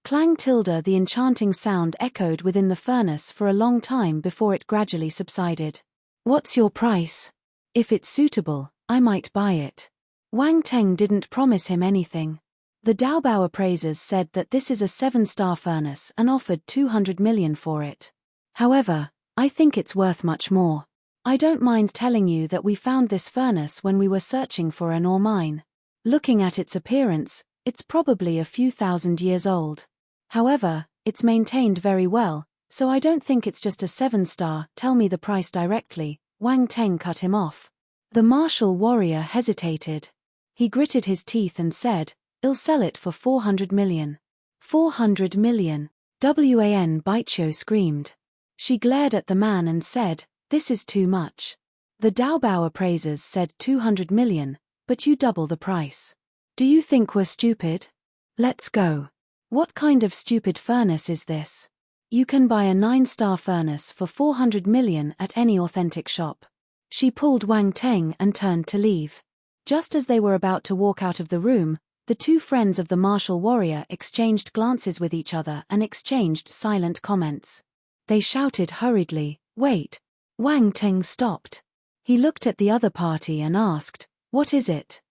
Clang tilde, the enchanting sound echoed within the furnace for a long time before it gradually subsided. What's your price? If it's suitable, I might buy it. Wang Teng didn't promise him anything. The Daobao appraisers said that this is a 7-star furnace and offered 200 million for it. However, I think it's worth much more. I don't mind telling you that we found this furnace when we were searching for an ore mine. Looking at its appearance, it's probably a few thousand years old. However, it's maintained very well, so I don't think it's just a 7-star. Tell me the price directly. Wang Teng cut him off. The martial warrior hesitated. He gritted his teeth and said, "I'll sell it for 400 million. 400 million. Wan Baiqiu screamed. She glared at the man and said, "This is too much." The Daobao appraisers said 200 million, but you double the price. Do you think we're stupid? Let's go. What kind of stupid furnace is this? You can buy a 9-star furnace for 400 million at any authentic shop. She pulled Wang Teng and turned to leave. Just as they were about to walk out of the room, the two friends of the martial warrior exchanged glances with each other and exchanged silent comments. They shouted hurriedly, "Wait!" Wang Teng stopped. He looked at the other party and asked, "What is it?"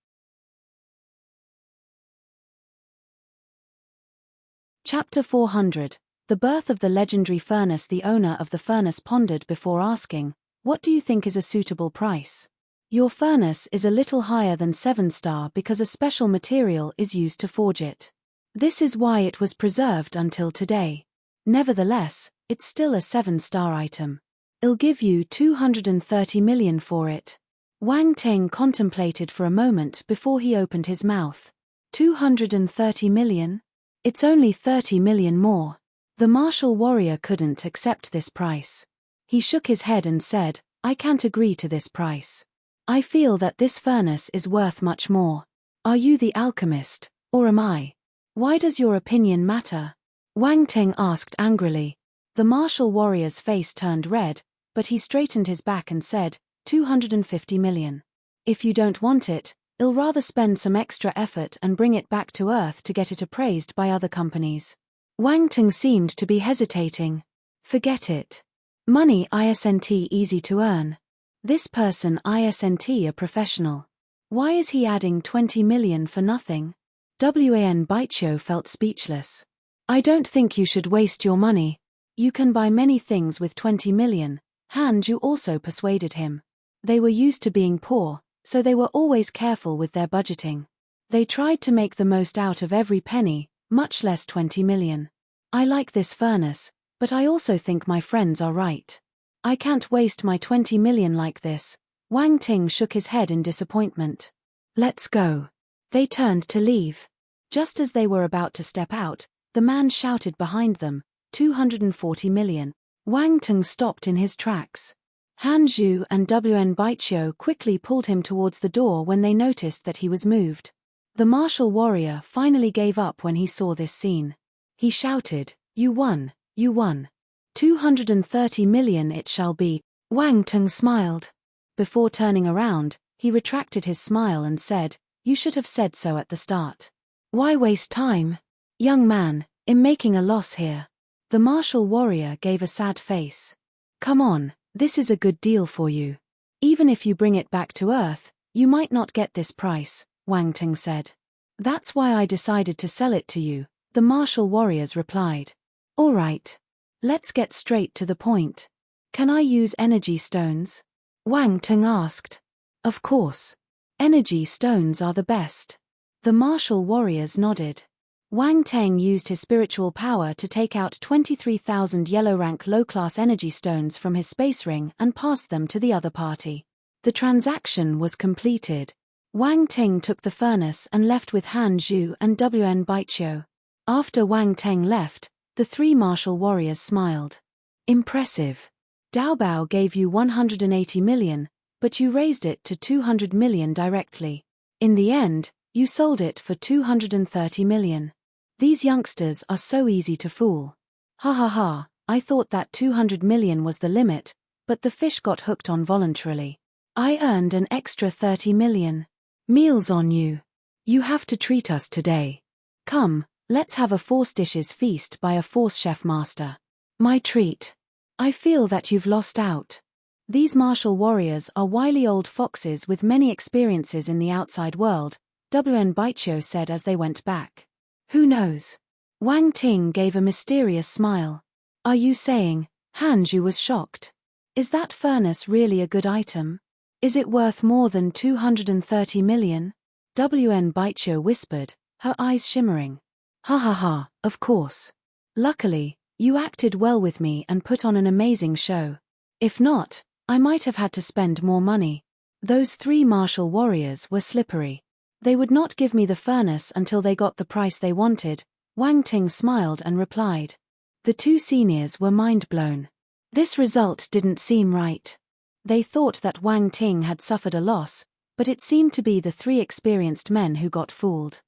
Chapter 400. The birth of the legendary furnace. The owner of the furnace pondered before asking, "What do you think is a suitable price?" Your furnace is a little higher than 7-star because a special material is used to forge it. This is why it was preserved until today. Nevertheless, it's still a 7-star item. I'll give you 230 million for it. Wang Teng contemplated for a moment before he opened his mouth. 230 million? It's only 30 million more. The martial warrior couldn't accept this price. He shook his head and said, "I can't agree to this price. I feel that this furnace is worth much more. Are you the alchemist, or am I? Why does your opinion matter?" Wang Teng asked angrily. The martial warrior's face turned red, but he straightened his back and said, 250 million. If you don't want it, I'll rather spend some extra effort and bring it back to Earth to get it appraised by other companies. Wang Ting seemed to be hesitating. Forget it. Money isn't easy to earn. This person isn't a professional. Why is he adding 20 million for nothing? Wan Baichio felt speechless. I don't think you should waste your money. You can buy many things with 20 million. Han Ju also persuaded him. They were used to being poor, so they were always careful with their budgeting. They tried to make the most out of every penny, much less 20 million. I like this furnace, but I also think my friends are right. I can't waste my 20 million like this. Wang Ting shook his head in disappointment. Let's go. They turned to leave. Just as they were about to step out, the man shouted behind them, 240 million. Wang Ting stopped in his tracks. Han Zhu and Wan Baichio quickly pulled him towards the door when they noticed that he was moved. The martial warrior finally gave up when he saw this scene. He shouted, "You won, you won. 230 million it shall be." Wang Ting smiled. Before turning around, he retracted his smile and said, "You should have said so at the start. Why waste time? Young man, I'm making a loss here." The martial warrior gave a sad face. "Come on, this is a good deal for you. Even if you bring it back to Earth, you might not get this price," Wang Ting said. "That's why I decided to sell it to you," the martial warriors replied. "All right. Let's get straight to the point. Can I use energy stones?" Wang Ting asked. "Of course. Energy stones are the best." The martial warriors nodded. Wang Ting used his spiritual power to take out 23,000 yellow-rank low-class energy stones from his space ring and passed them to the other party. The transaction was completed. Wang Ting took the furnace and left with Han Zhu and Wan Baichio. After Wang Ting left, the three martial warriors smiled. "Impressive. Dao Bao gave you 180 million, but you raised it to 200 million directly. In the end, you sold it for 230 million. These youngsters are so easy to fool. Ha ha ha, I thought that 200 million was the limit, but the fish got hooked on voluntarily. I earned an extra 30 million. Meals on you. You have to treat us today. Come, let's have a force dishes feast by a force chef master. My treat. I feel that you've lost out." These martial warriors are wily old foxes with many experiences in the outside world, Wan Baichio said as they went back. "Who knows?" Wang Ting gave a mysterious smile. "Are you saying?" Han Zhu was shocked. "Is that furnace really a good item? Is it worth more than 230 million? Wan Baichio whispered, her eyes shimmering. "Ha ha ha, of course. Luckily, you acted well with me and put on an amazing show. If not, I might have had to spend more money." Those three martial warriors were slippery. They would not give me the furnace until they got the price they wanted, Wang Ting smiled and replied. The two seniors were mind-blown. This result didn't seem right. They thought that Wang Ting had suffered a loss, but it seemed to be the three experienced men who got fooled.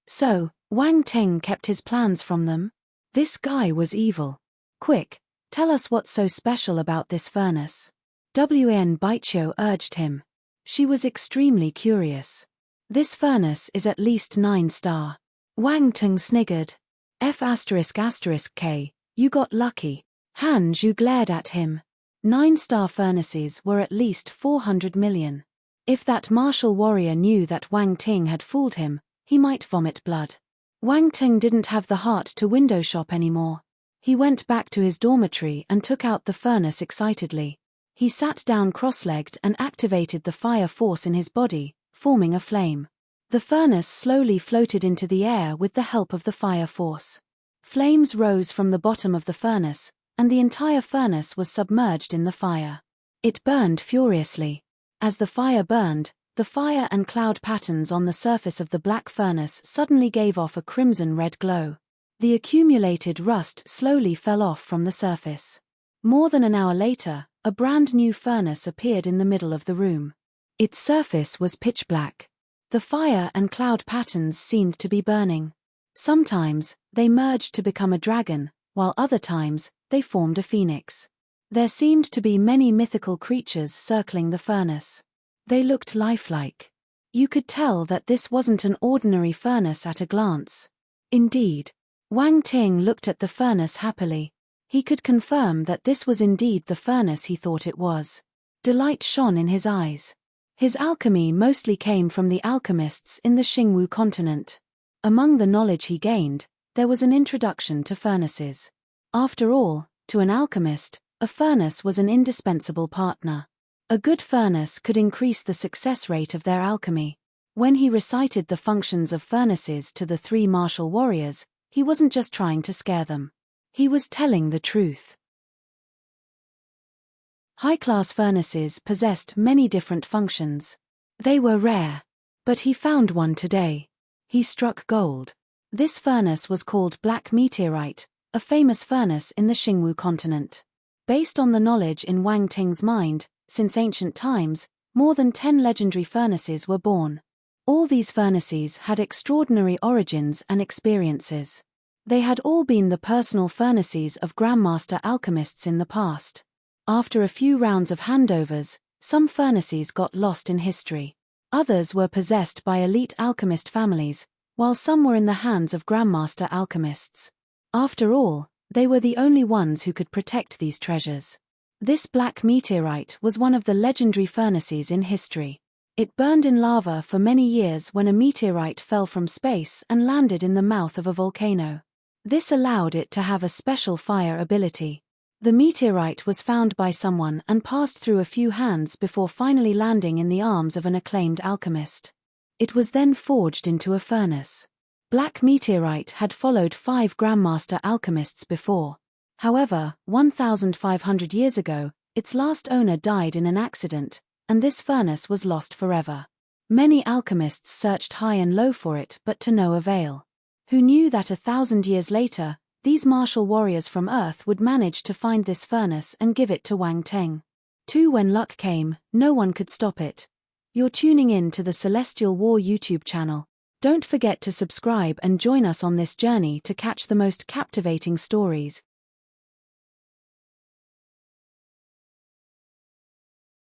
So, Wang Ting kept his plans from them? This guy was evil. Quick, tell us what's so special about this furnace. Wan Baichio urged him. She was extremely curious. This furnace is at least 9-star. Wang Ting sniggered. F***K, you got lucky. Han Zhu glared at him. 9-star furnaces were at least 400 million. If that martial warrior knew that Wang Ting had fooled him, he might vomit blood. Wang Ting didn't have the heart to window shop anymore. He went back to his dormitory and took out the furnace excitedly. He sat down cross-legged and activated the fire force in his body, forming a flame. The furnace slowly floated into the air with the help of the fire force. Flames rose from the bottom of the furnace, and the entire furnace was submerged in the fire. It burned furiously. As the fire burned, the fire and cloud patterns on the surface of the black furnace suddenly gave off a crimson-red glow. The accumulated rust slowly fell off from the surface. More than an hour later, a brand new furnace appeared in the middle of the room. Its surface was pitch black. The fire and cloud patterns seemed to be burning. Sometimes, they merged to become a dragon, while other times, they formed a phoenix. There seemed to be many mythical creatures circling the furnace. They looked lifelike. You could tell that this wasn't an ordinary furnace at a glance. Indeed. Wang Ting looked at the furnace happily. He could confirm that this was indeed the furnace he thought it was. Delight shone in his eyes. His alchemy mostly came from the alchemists in the Xingwu continent. Among the knowledge he gained, there was an introduction to furnaces. After all, to an alchemist, a furnace was an indispensable partner. A good furnace could increase the success rate of their alchemy. When he recited the functions of furnaces to the three martial warriors, he wasn't just trying to scare them. He was telling the truth. High-class furnaces possessed many different functions. They were rare. But he found one today. He struck gold. This furnace was called Black Meteorite, a famous furnace in the Xingwu continent. Based on the knowledge in Wang Ting's mind, since ancient times, more than 10 legendary furnaces were born. All these furnaces had extraordinary origins and experiences. They had all been the personal furnaces of Grandmaster alchemists in the past. After a few rounds of handovers, some furnaces got lost in history. Others were possessed by elite alchemist families, while some were in the hands of Grandmaster alchemists. After all, they were the only ones who could protect these treasures. This black meteorite was one of the legendary furnaces in history. It burned in lava for many years when a meteorite fell from space and landed in the mouth of a volcano. This allowed it to have a special fire ability. The meteorite was found by someone and passed through a few hands before finally landing in the arms of an acclaimed alchemist. It was then forged into a furnace. Black meteorite had followed 5 Grandmaster alchemists before. However, 1,500 years ago, its last owner died in an accident, and this furnace was lost forever. Many alchemists searched high and low for it, but to no avail. Who knew that 1,000 years later, these martial warriors from Earth would manage to find this furnace and give it to Wang Ting? When luck came, no one could stop it. You're tuning in to the Celestial War YouTube channel. Don't forget to subscribe and join us on this journey to catch the most captivating stories.